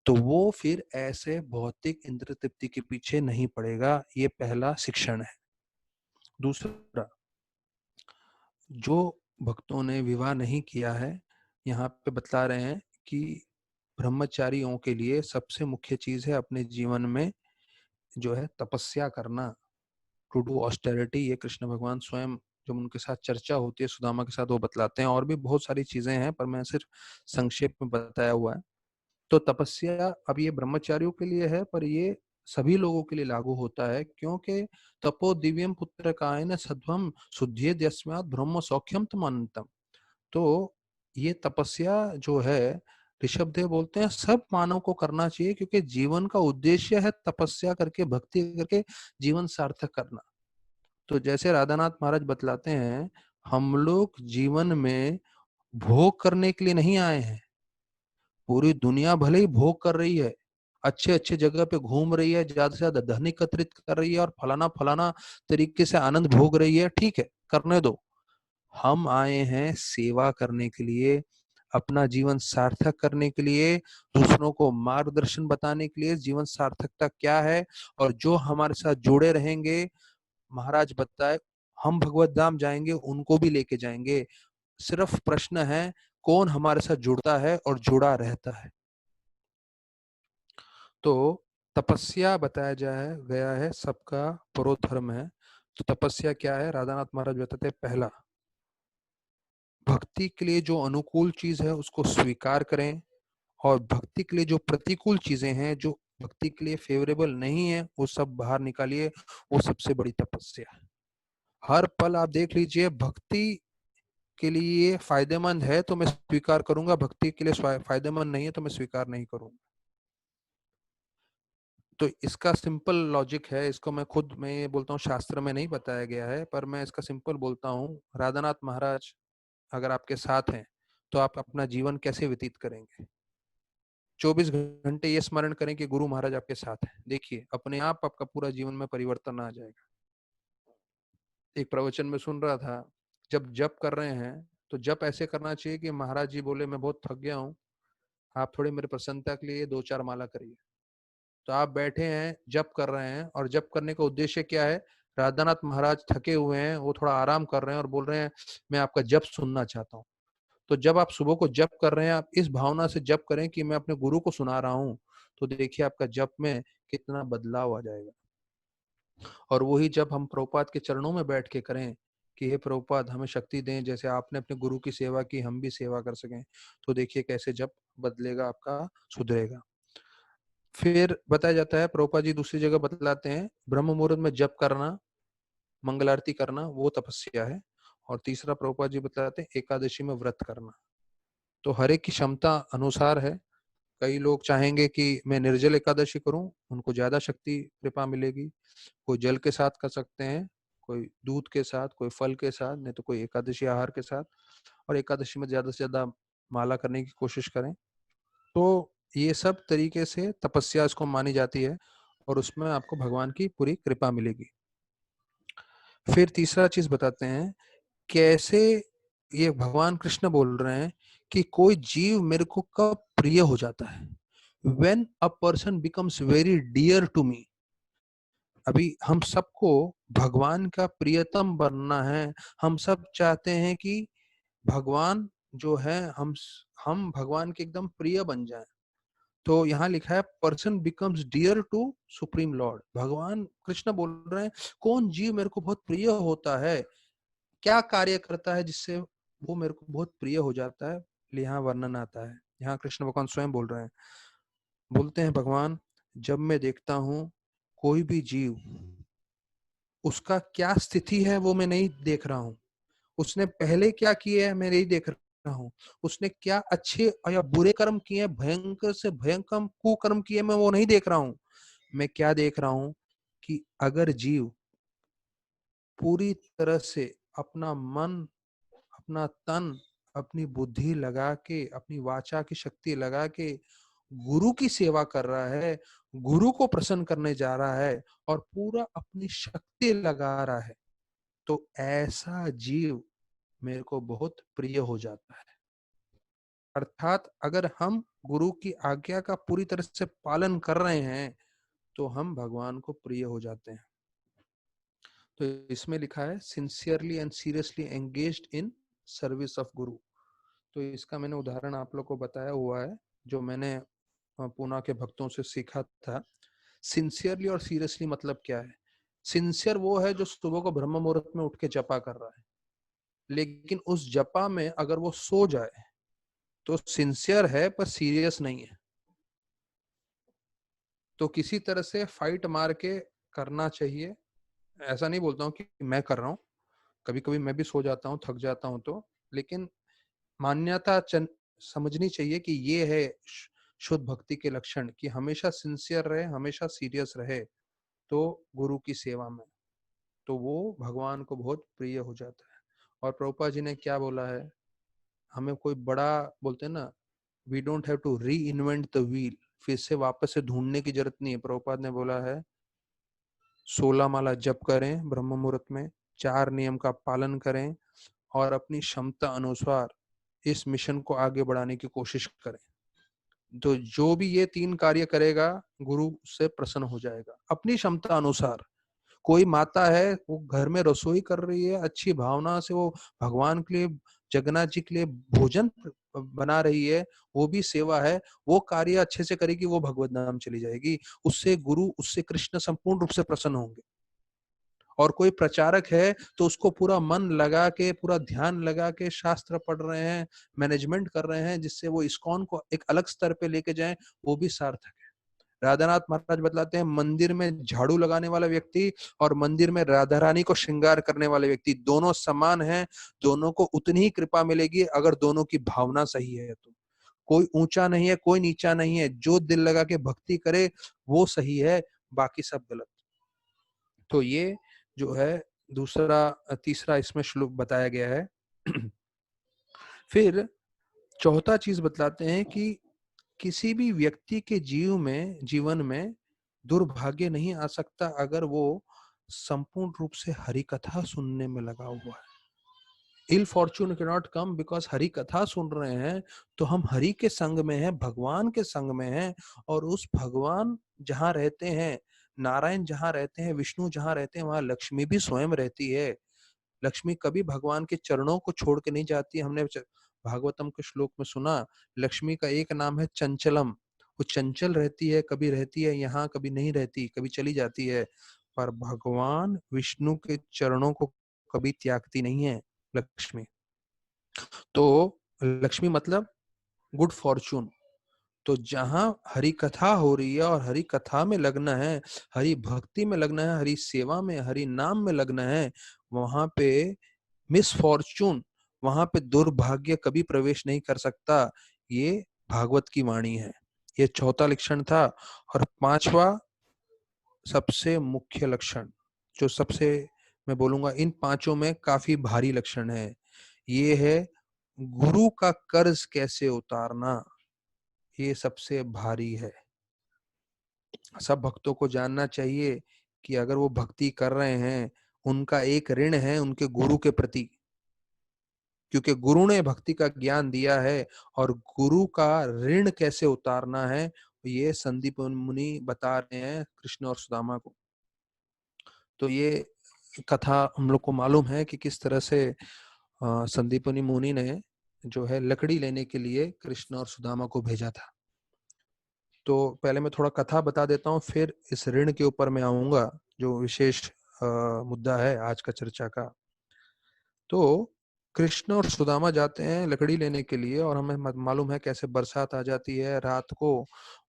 तो वो फिर ऐसे भौतिक इंद्र तृप्ति के पीछे नहीं पड़ेगा। ये पहला शिक्षण है। दूसरा, जो भक्तों ने विवाह नहीं किया है, यहाँ पे बतला रहे हैं कि ब्रह्मचारियों के लिए सबसे मुख्य चीज है अपने जीवन में जो है तपस्या करना, टू डू ऑस्टेरिटी। ये कृष्ण भगवान स्वयं जब उनके साथ चर्चा होती है सुदामा के साथ, वो बतलाते हैं। और भी बहुत सारी चीजें हैं पर मैं सिर्फ संक्षेप में बताया हुआ है। तो तपस्या अब ये ब्रह्मचारियों के लिए है, पर ये सभी लोगों के लिए लागू होता है, क्योंकि तपो दिव्यम पुत्र कायन सध्वम शुद्धि यस्मात् ब्रह्म सौख्यम तम अनंतम। तो ये तपस्या जो है, ऋषभ देव बोलते हैं सब मानव को करना चाहिए, क्योंकि जीवन का उद्देश्य है तपस्या करके, भक्ति करके जीवन सार्थक करना। तो जैसे राधानाथ महाराज बतलाते हैं, हम लोग जीवन में भोग करने के लिए नहीं आए हैं। पूरी दुनिया भले ही भोग कर रही है, अच्छे अच्छे जगह पे घूम रही है, ज्यादा से ज्यादा धन एकत्रित कर रही है और फलाना फलाना तरीके से आनंद भोग रही है, ठीक है, करने दो। हम आए हैं सेवा करने के लिए, अपना जीवन सार्थक करने के लिए, दूसरों को मार्गदर्शन बताने के लिए जीवन सार्थकता क्या है। और जो हमारे साथ जुड़े रहेंगे, महाराज बताए, हम भगवत धाम जाएंगे, उनको भी लेके जाएंगे। सिर्फ प्रश्न है कौन हमारे साथ जुड़ता है और जुड़ा रहता है। तो तपस्या बताया गया है सबका परोधर्म है। तो तपस्या क्या है? राधानाथ महाराज बताते हैं, पहला भक्ति के लिए जो अनुकूल चीज है उसको स्वीकार करें, और भक्ति के लिए जो प्रतिकूल चीजें हैं, जो भक्ति के लिए फेवरेबल नहीं है, वो सब बाहर निकालिए। वो सबसे बड़ी तपस्या है। हर पल आप देख लीजिए, भक्ति के लिए फायदेमंद है तो मैं स्वीकार करूंगा, भक्ति के लिए फायदेमंद नहीं है तो मैं स्वीकार नहीं करूंगा। तो इसका सिंपल लॉजिक है, इसको मैं ये बोलता हूँ, शास्त्र में नहीं बताया गया है, पर मैं इसका सिंपल बोलता हूँ। राधानाथ महाराज अगर आपके साथ हैं तो आप अपना जीवन कैसे व्यतीत करेंगे? 24 घंटे ये स्मरण करें कि गुरु महाराज आपके साथ हैं। देखिए, अपने आप आपका पूरा जीवन में परिवर्तन आ जाएगा। एक प्रवचन में सुन रहा था, जब जप कर रहे हैं तो जप ऐसे करना चाहिए कि महाराज जी बोले मैं बहुत थक गया हूँ, आप थोड़ी मेरी प्रसन्नता के लिए 2-4 माला करिए। तो आप बैठे हैं, जप कर रहे हैं, और जप करने का उद्देश्य क्या है? राधानाथ महाराज थके हुए हैं, वो थोड़ा आराम कर रहे हैं और बोल रहे हैं मैं आपका जप सुनना चाहता हूँ। तो जब आप सुबह को जप कर रहे हैं, आप इस भावना से जप करें कि मैं अपने गुरु को सुना रहा हूँ, तो देखिए आपका जप में कितना बदलाव आ जाएगा। और वही जब हम प्रभुपाद के चरणों में बैठ के करें कि हे प्रभुपाद हमें शक्ति दें, जैसे आपने अपने गुरु की सेवा की, हम भी सेवा कर सकें, तो देखिए कैसे जप बदलेगा, आपका सुधरेगा। फिर बताया जाता है, प्रभुपाद जी दूसरी जगह बतलाते हैं, ब्रह्म मुहूर्त में जप करना, मंगल आरती करना, वो तपस्या है। और तीसरा प्रभुपाद जी बतलाते हैं, एकादशी में व्रत करना। तो हर एक की क्षमता अनुसार है। कई लोग चाहेंगे कि मैं निर्जल एकादशी करूं, उनको ज्यादा शक्ति कृपा मिलेगी। कोई जल के साथ कर सकते हैं, कोई दूध के साथ, कोई फल के साथ, नहीं तो कोई एकादशी आहार के साथ। और एकादशी में ज्यादा से ज्यादा माला करने की कोशिश करें। तो ये सब तरीके से तपस्या इसको मानी जाती है, और उसमें आपको भगवान की पूरी कृपा मिलेगी। फिर तीसरा चीज बताते हैं, कैसे ये भगवान कृष्ण बोल रहे हैं कि कोई जीव मेरे को कब प्रिय हो जाता है। When a person becomes very dear to me, अभी हम सबको भगवान का प्रियतम बनना है। हम सब चाहते हैं कि भगवान जो है, हम भगवान के एकदम प्रिय बन जाएं। तो यहाँ लिखा है, person becomes dear to supreme lord. भगवान कृष्ण बोल रहे हैं, कौन जीव मेरे को बहुत प्रिय होता है, क्या कार्य करता है जिससे वो मेरे को बहुत प्रिय हो जाता है। यहाँ वर्णन आता है, यहाँ कृष्ण भगवान स्वयं बोल रहे हैं। बोलते हैं भगवान, जब मैं देखता हूं कोई भी जीव, उसका क्या स्थिति है वो मैं नहीं देख रहा हूं, उसने पहले क्या किए है मैं नहीं देख रहा हूं, उसने क्या अच्छे या बुरे कर्म किए, भयंकर से भयंकर कुकर्म किए, मैं वो नहीं देख रहा हूं। मैं क्या देख रहा हूं कि अगर जीव पूरी तरह से अपना मन, अपना तन, अपनी बुद्धि लगा के, अपनी वाचा की शक्ति लगा के गुरु की सेवा कर रहा है, गुरु को प्रसन्न करने जा रहा है, और पूरा अपनी शक्ति लगा रहा है, तो ऐसा जीव मेरे को बहुत प्रिय हो जाता है। अर्थात अगर हम गुरु की आज्ञा का पूरी तरह से पालन कर रहे हैं तो हम भगवान को प्रिय हो जाते हैं। तो इसमें लिखा है, sincerely and seriously engaged in service of गुरु। तो इसका मैंने उदाहरण आप लोग को बताया हुआ है, जो मैंने पूना के भक्तों से सीखा था। सिंसियरली और सीरियसली मतलब क्या है? सिंसियर वो है जो सुबह को ब्रह्म मुहूर्त में उठ के जपा कर रहा है, लेकिन उस जपा में अगर वो सो जाए तो सिंसियर है पर सीरियस नहीं है। तो किसी तरह से फाइट मार के करना चाहिए। ऐसा नहीं बोलता हूँ कि मैं कर रहा हूँ, कभी कभी मैं भी सो जाता हूँ, थक जाता हूँ, तो लेकिन मान्यता समझनी चाहिए कि ये है शुद्ध भक्ति के लक्षण, कि हमेशा सिंसियर रहे, हमेशा सीरियस रहे, तो गुरु की सेवा में तो वो भगवान को बहुत प्रिय हो जाता है। और प्रभुपाद जी ने क्या बोला है, हमें कोई बड़ा, बोलते हैं ना, we don't have to reinvent the wheel, फिर से वापस से ढूंढने की जरूरत नहीं है। प्रभुपाद ने बोला है, 16 माला जप करें ब्रह्म मुहूर्त में, 4 नियम का पालन करें, और अपनी क्षमता अनुसार इस मिशन को आगे बढ़ाने की कोशिश करें। तो जो भी ये 3 कार्य करेगा, गुरु से प्रसन्न हो जाएगा अपनी क्षमता अनुसार। कोई माता है, वो घर में रसोई कर रही है, अच्छी भावना से वो भगवान के लिए जगन्नाथ जी के लिए भोजन बना रही है, वो भी सेवा है। वो कार्य अच्छे से करेगी, वो भगवत नाम चली जाएगी। उससे गुरु, उससे कृष्ण संपूर्ण रूप से प्रसन्न होंगे। और कोई प्रचारक है तो उसको पूरा मन लगा के, पूरा ध्यान लगा के शास्त्र पढ़ रहे हैं, मैनेजमेंट कर रहे हैं, जिससे वो इस्कॉन को एक अलग स्तर पे लेके जाएं, वो भी सार्थक है। राधानाथ महाराज बतलाते हैं, मंदिर में झाड़ू लगाने वाला व्यक्ति और मंदिर में राधा रानी को श्रृंगार करने वाले व्यक्ति दोनों समान हैं। दोनों को उतनी ही कृपा मिलेगी अगर दोनों की भावना सही है तो। कोई ऊंचा नहीं है, कोई नीचा नहीं है। जो दिल लगा के भक्ति करे वो सही है, बाकी सब गलत। तो ये जो है दूसरा तीसरा इसमें श्लोक बताया गया है। फिर चौथा चीज बतलाते हैं कि किसी भी व्यक्ति के जीवन में दुर्भाग्य नहीं आ सकता अगर वो संपूर्ण रूप से हरि कथा सुनने में लगा हुआ है। इल फॉर्चून के नॉट कम बिकॉज हरि कथा सुन रहे हैं तो हम हरि के संग में हैं, भगवान के संग में हैं। और उस भगवान जहाँ रहते हैं, नारायण जहाँ रहते हैं, विष्णु जहाँ रहते हैं, वहां लक्ष्मी भी स्वयं रहती है। लक्ष्मी कभी भगवान के चरणों को छोड़ के नहीं जाती। हमने भागवतम के श्लोक में सुना, लक्ष्मी का एक नाम है चंचलम। वो चंचल रहती है यहाँ, कभी नहीं रहती, कभी चली जाती है। पर भगवान विष्णु के चरणों को कभी त्यागती नहीं है लक्ष्मी। तो लक्ष्मी मतलब गुड फॉर्चून। तो जहां हरि कथा हो रही है और हरि कथा में लगना है, हरि भक्ति में लगना है, हरि सेवा में, हरि नाम में लगना है, वहां पे मिसफॉर्चून, वहां पे दुर्भाग्य कभी प्रवेश नहीं कर सकता। ये भागवत की वाणी है। ये चौथा लक्षण था। और पांचवा सबसे मुख्य लक्षण, जो सबसे, मैं बोलूंगा इन पांचों में काफी भारी लक्षण है, ये है गुरु का कर्ज कैसे उतारना। ये सबसे भारी है। सब भक्तों को जानना चाहिए कि अगर वो भक्ति कर रहे हैं, उनका एक ऋण है उनके गुरु के प्रति, क्योंकि गुरु ने भक्ति का ज्ञान दिया है। और गुरु का ऋण कैसे उतारना है, ये संदीप मुनि बता रहे हैं कृष्ण और सुदामा को। तो ये कथा हम लोग को मालूम है कि किस तरह से संदीपनी मुनि ने जो है लकड़ी लेने के लिए कृष्ण और सुदामा को भेजा था। तो पहले मैं थोड़ा कथा बता देता हूँ, फिर इस ऋण के ऊपर मैं आऊंगा, जो विशेष मुद्दा है आज का चर्चा का। तो कृष्ण और सुदामा जाते हैं लकड़ी लेने के लिए, और हमें मालूम है कैसे बरसात आ जाती है रात को,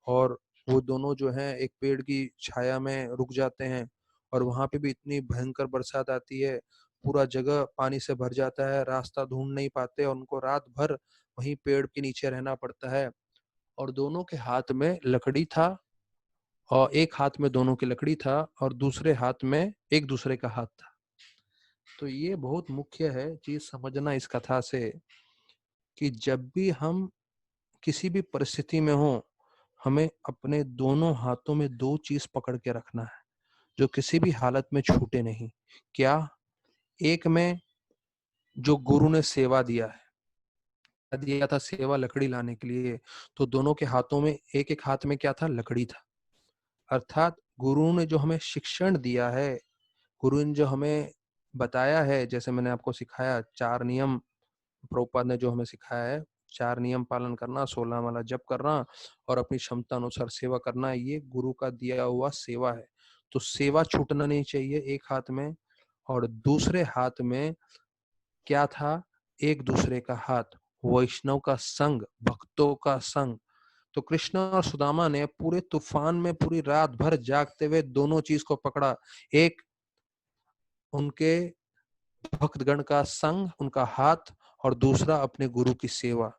और वो दोनों जो हैं एक पेड़ की छाया में रुक जाते हैं। और वहां पे भी इतनी भयंकर बरसात आती है, पूरा जगह पानी से भर जाता है, रास्ता ढूंढ नहीं पाते, और उनको रात भर वहीं पेड़ के नीचे रहना पड़ता है। और दोनों के हाथ में लकड़ी था, और एक हाथ में दोनों की लकड़ी था और दूसरे हाथ में एक दूसरे का हाथ था। तो ये बहुत मुख्य है चीज समझना इस कथा से, कि जब भी हम किसी भी परिस्थिति में हो, हमें अपने दोनों हाथों में दो चीज पकड़ के रखना है जो किसी भी हालत में छूटे नहीं। क्या? एक में जो गुरु ने सेवा दिया था सेवा लकड़ी लाने के लिए, तो दोनों के हाथों में एक एक हाथ में क्या था? लकड़ी था। अर्थात गुरु ने जो हमें शिक्षण दिया है, गुरु ने जो हमें बताया है, जैसे मैंने आपको सिखाया 4 नियम, प्रभुपाद ने जो हमें सिखाया है, 4 नियम पालन करना, 16 माला जप करना और अपनी क्षमता अनुसार सेवा करना, ये गुरु का दिया हुआ सेवा है। तो सेवा छूटना नहीं चाहिए एक हाथ में। और दूसरे हाथ में क्या था? एक दूसरे का हाथ, वैष्णव का संग, भक्तों का संग। तो कृष्ण और सुदामा ने पूरे तूफान में पूरी रात भर जागते हुए दोनों चीज को पकड़ा। एक उनके भक्तगण का संग, उनका हाथ, और दूसरा अपने गुरु की सेवा।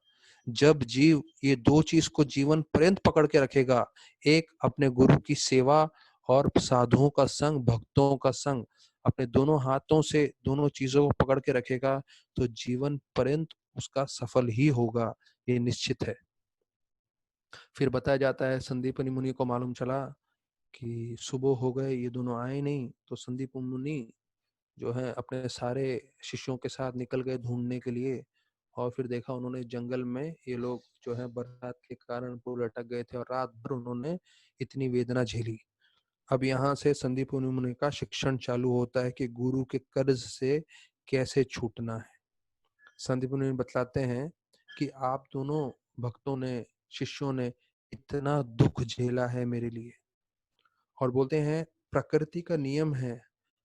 जब जीव ये दो चीज को जीवन पर्यंत पकड़ के रखेगा, एक अपने गुरु की सेवा और साधुओं का संग, भक्तों का संग, अपने दोनों हाथों से दोनों चीजों को पकड़ के रखेगा, तो जीवन पर्यंत उसका सफल ही होगा, ये निश्चित है। फिर बताया जाता है संदीपनी मुनि को मालूम चला कि सुबह हो गए, ये दोनों आए नहीं। तो संदीप मुनि जो है अपने सारे शिष्यों के साथ निकल गए ढूंढने के लिए। और फिर देखा उन्होंने जंगल में ये लोग जो है बरसात के कारण पूरे अटक गए थे, और रात भर उन्होंने इतनी वेदना झेली। अब यहाँ से संदीप मुनि का शिक्षण चालू होता है कि गुरु के कर्ज से कैसे छूटना है। संदीप मुनि बतलाते हैं कि आप दोनों भक्तों ने, शिष्यों ने इतना दुख झेला है मेरे लिए, और बोलते हैं प्रकृति का नियम है,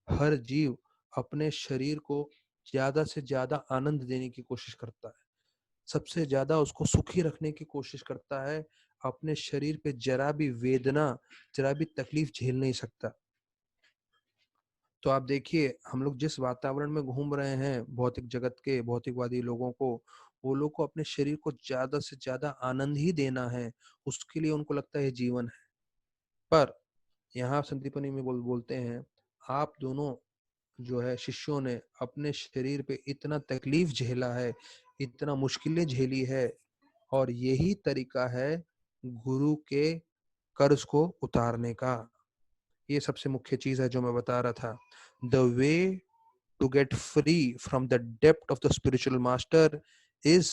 हर जीव अपने शरीर को ज्यादा से ज्यादा आनंद देने की कोशिश करता है, सबसे ज्यादा उसको सुखी रखने की कोशिश करता है, अपने शरीर पे जरा भी वेदना, जरा भी तकलीफ झेल नहीं सकता। तो आप देखिए, हम लोग जिस वातावरण में घूम रहे हैं, भौतिक जगत के भौतिकवादी लोगों को, वो लोग को अपने शरीर को ज्यादा से ज्यादा आनंद ही देना है, उसके लिए उनको लगता है जीवन है। पर यहाँ संदीपनी में बोलते हैं, आप दोनों जो है शिष्यों ने अपने शरीर पे इतना तकलीफ झेला है, इतना मुश्किलें झेली है, और यही तरीका है गुरु के कर्ज को उतारने का। ये सबसे मुख्य चीज है जो मैं बता रहा था। The way to get free from the depth of the spiritual master is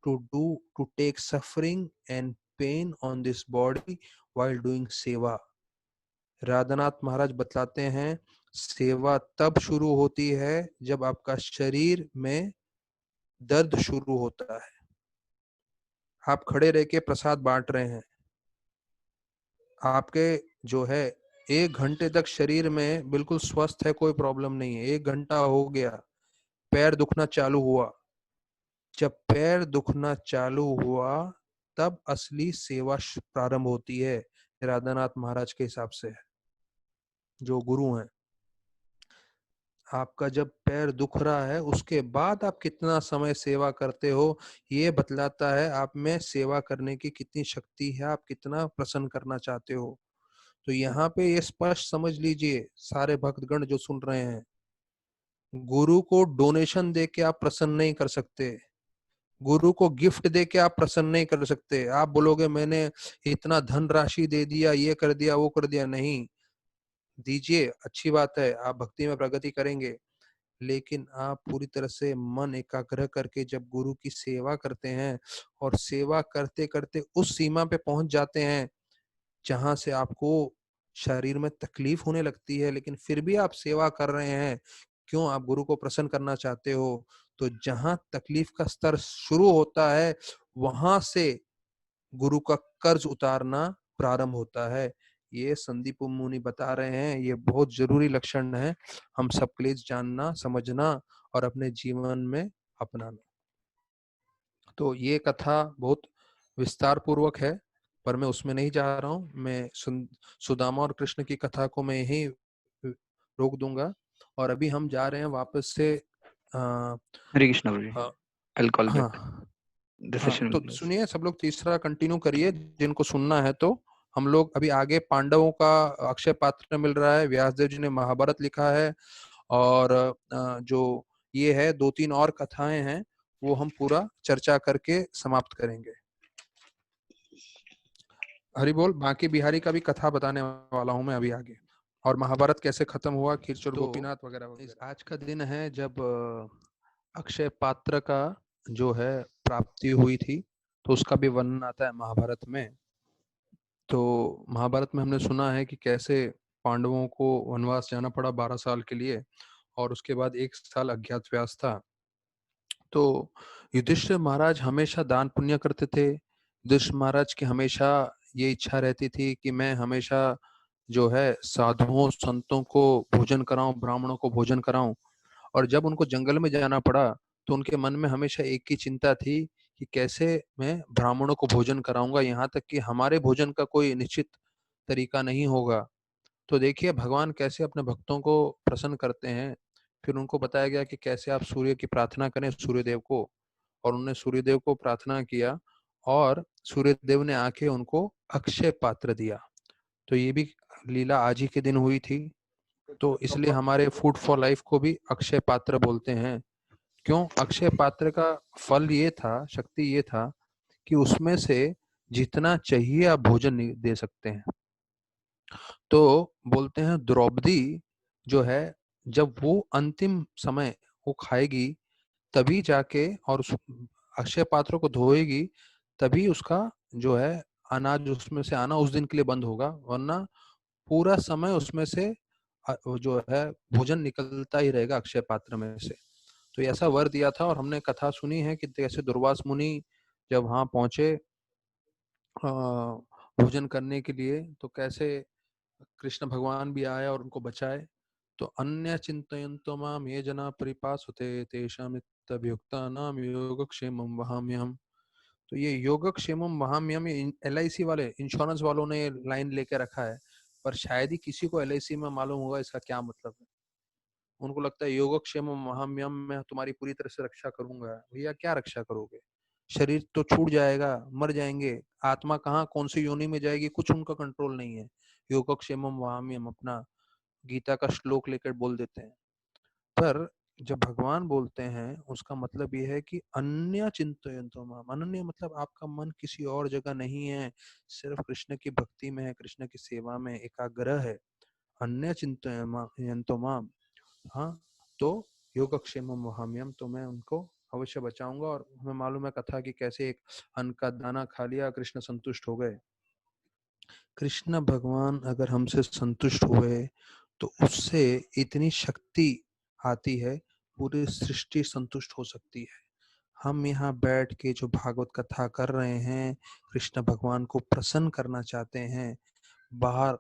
to take suffering and pain on this body while doing seva. Radhanath महाराज बतलाते हैं, सेवा तब शुरू होती है जब आपका शरीर में दर्द शुरू होता है। आप खड़े रह के प्रसाद बांट रहे हैं, आपके जो है 1 घंटे तक शरीर में बिल्कुल स्वस्थ है, कोई प्रॉब्लम नहीं है, 1 घंटा हो गया, पैर दुखना चालू हुआ। जब पैर दुखना चालू हुआ तब असली सेवा प्रारंभ होती है, राधानाथ महाराज के हिसाब से, जो गुरु हैं। आपका जब पैर दुख रहा है उसके बाद आप कितना समय सेवा करते हो, ये बतलाता है आप में सेवा करने की कितनी शक्ति है, आप कितना प्रसन्न करना चाहते हो। तो यहाँ पे ये स्पष्ट समझ लीजिए सारे भक्तगण जो सुन रहे हैं, गुरु को डोनेशन दे के आप प्रसन्न नहीं कर सकते, गुरु को गिफ्ट दे के आप प्रसन्न नहीं कर सकते। आप बोलोगे मैंने इतना धन राशि दे दिया, ये कर दिया, वो कर दिया, नहीं दीजिए, अच्छी बात है, आप भक्ति में प्रगति करेंगे, लेकिन आप पूरी तरह से मन एकाग्र करके जब गुरु की सेवा करते हैं, और सेवा करते करते उस सीमा पे पहुंच जाते हैं जहां से आपको शरीर में तकलीफ होने लगती है, लेकिन फिर भी आप सेवा कर रहे हैं, क्यों? आप गुरु को प्रसन्न करना चाहते हो। तो जहां तकलीफ का स्तर शुरू होता है, वहां से गुरु का कर्ज उतारना प्रारंभ होता है। ये संदीप मुनि बता रहे हैं, ये बहुत जरूरी लक्षण है हम सबके लिए जानना, समझना और अपने जीवन में अपनाना। तो ये कथा बहुत विस्तार पूर्वक है, पर मैं उसमें नहीं जा रहा हूँ। मैं सुदामा और कृष्ण की कथा को मैं यही रोक दूंगा, और अभी हम जा रहे हैं वापस से हरे कृष्ण गुरु जी, I'll call back. हाँ The हाँ, session will तो close. सुनिए सब लोग, तीसरा कंटिन्यू करिए जिनको सुनना है। तो हम लोग अभी आगे पांडवों का अक्षय पात्र मिल रहा है, व्यासदेव जी ने महाभारत लिखा है, और जो ये है 2-3 और कथाएं हैं, वो हम पूरा चर्चा करके समाप्त करेंगे। हरि बोल। बांके बिहारी का भी कथा बताने वाला हूं मैं अभी आगे, और महाभारत कैसे खत्म हुआ, खीरचोर गोपीनाथ वगैरह वगैरह। आज का दिन है जब अक्षय पात्र का जो है प्राप्ति हुई थी, तो उसका भी वर्णन आता है महाभारत में। तो महाभारत में हमने सुना है कि कैसे पांडवों को वनवास जाना पड़ा 12 साल के लिए, और उसके बाद 1 साल अज्ञातवास था। तो युधिष्ठिर महाराज हमेशा दान पुण्य करते थे। युधिष्ठिर महाराज की हमेशा ये इच्छा रहती थी कि मैं हमेशा जो है साधुओं संतों को भोजन कराऊं, ब्राह्मणों को भोजन कराऊं। और जब उनको जंगल में जाना पड़ा तो उनके मन में हमेशा एक ही चिंता थी कि कैसे मैं ब्राह्मणों को भोजन कराऊंगा, यहाँ तक कि हमारे भोजन का कोई निश्चित तरीका नहीं होगा। तो देखिए भगवान कैसे अपने भक्तों को प्रसन्न करते हैं। फिर उनको बताया गया कि कैसे आप सूर्य की प्रार्थना करें, सूर्यदेव को, और उन्होंने सूर्यदेव को प्रार्थना किया, और सूर्यदेव ने आके उनको अक्षय पात्र दिया। तो ये भी लीला आज ही के दिन हुई थी। तो इसलिए हमारे फूड फॉर लाइफ को भी अक्षय पात्र बोलते हैं। क्यों? अक्षय पात्र का फल ये था, शक्ति ये था कि उसमें से जितना चाहिए आप भोजन दे सकते हैं। तो बोलते हैं द्रौपदी जो है, जब वो अंतिम समय वो खाएगी तभी जाके, और उस अक्षय पात्र को धोएगी, तभी उसका जो है अनाज उसमें से आना उस दिन के लिए बंद होगा, वरना पूरा समय उसमें से जो है भोजन निकलता ही रहेगा अक्षय पात्र में से। तो ऐसा वर दिया था। और हमने कथा सुनी है कि कैसे दुर्वास मुनि जब वहां पहुंचे भोजन करने के लिए, तो कैसे कृष्ण भगवान भी आए और उनको बचाए। तो अन्य चिंतयन्तो माम ये जना परिपासुते तेषामित्यभियुक्तानां योगक्षेमं वहाम्यहम्। तो ये योगक्षेमम वहाम्यहम्, LIC वाले इंश्योरेंस वालों ने लाइन लेके रखा है, पर शायद ही किसी को LIC में मालूम होगा इसका क्या मतलब है। उनको लगता है योगक्षेमम वहाम्यहम्, मैं तुम्हारी पूरी तरह से रक्षा करूंगा। भैया क्या रक्षा करोगे? शरीर तो छूट जाएगा, मर जाएंगे, आत्मा कहाँ कौन सी योनि में जाएगी कुछ उनका कंट्रोल नहीं है। योगक्षेमम वहाम्यहम् अपना गीता का श्लोक लेकर बोल देते हैं। पर जब भगवान बोलते हैं उसका मतलब ये है कि अन्य चिंतयन्तो माम, अनन्य मतलब आपका मन किसी और जगह नहीं है, सिर्फ कृष्ण की भक्ति में है, कृष्ण की सेवा में एकाग्र है। अन्य चिंतयन्तो माम, हाँ, तो योगक्षेमम वहाम्यहम्, तो मैं उनको अवश्य बचाऊंगा। और हमें मालूम है कथा की कैसे एक अन्न का दाना खा लिया, कृष्ण संतुष्ट हो गए। कृष्ण भगवान अगर हमसे संतुष्ट हुए तो उससे इतनी शक्ति आती है, पूरी सृष्टि संतुष्ट हो सकती है। हम यहाँ बैठ के जो भागवत कथा कर रहे हैं, कृष्ण भगवान को प्रसन्न करना चाहते हैं। बाहर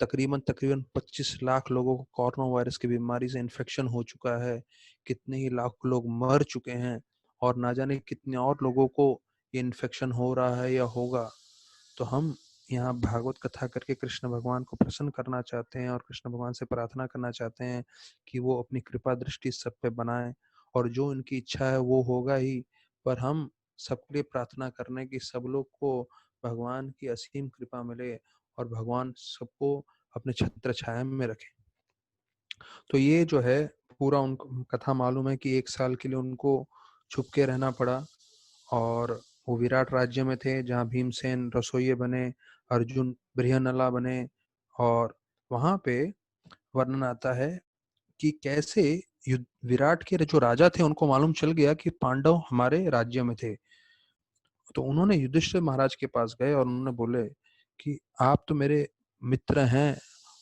तकरीबन तकरीबन 25 लाख लोगों को कोरोना वायरस की बीमारी से इन्फेक्शन हो चुका है, कितने ही लाख लोग मर चुके हैं, और ना जाने कितने और लोगों को ये इन्फेक्शन हो रहा है या होगा। तो हम यहाँ भागवत कथा करके कृष्ण भगवान को प्रसन्न करना चाहते हैं, और कृष्ण भगवान से प्रार्थना करना चाहते हैं कि वो अपनी कृपा दृष्टि सब पे बनाए, और जो उनकी इच्छा है वो होगा ही। पर हम सबके लिए प्रार्थना करने की सब लोग को भगवान की असीम कृपा मिले, और भगवान सबको अपने छत्र छाया में रखे। तो ये जो है पूरा उनको कथा मालूम है कि 1 साल के लिए उनको छुप के रहना पड़ा, और वो विराट राज्य में थे जहाँ भीमसेन रसोइये बने, अर्जुन बृहन्नला बने। और वहां पे वर्णन आता है कि कैसे विराट के जो राजा थे उनको मालूम चल गया कि पांडव हमारे राज्य में थे। तो उन्होंने युधिष्ठिर महाराज के पास गए और उन्होंने बोले कि आप तो मेरे मित्र हैं,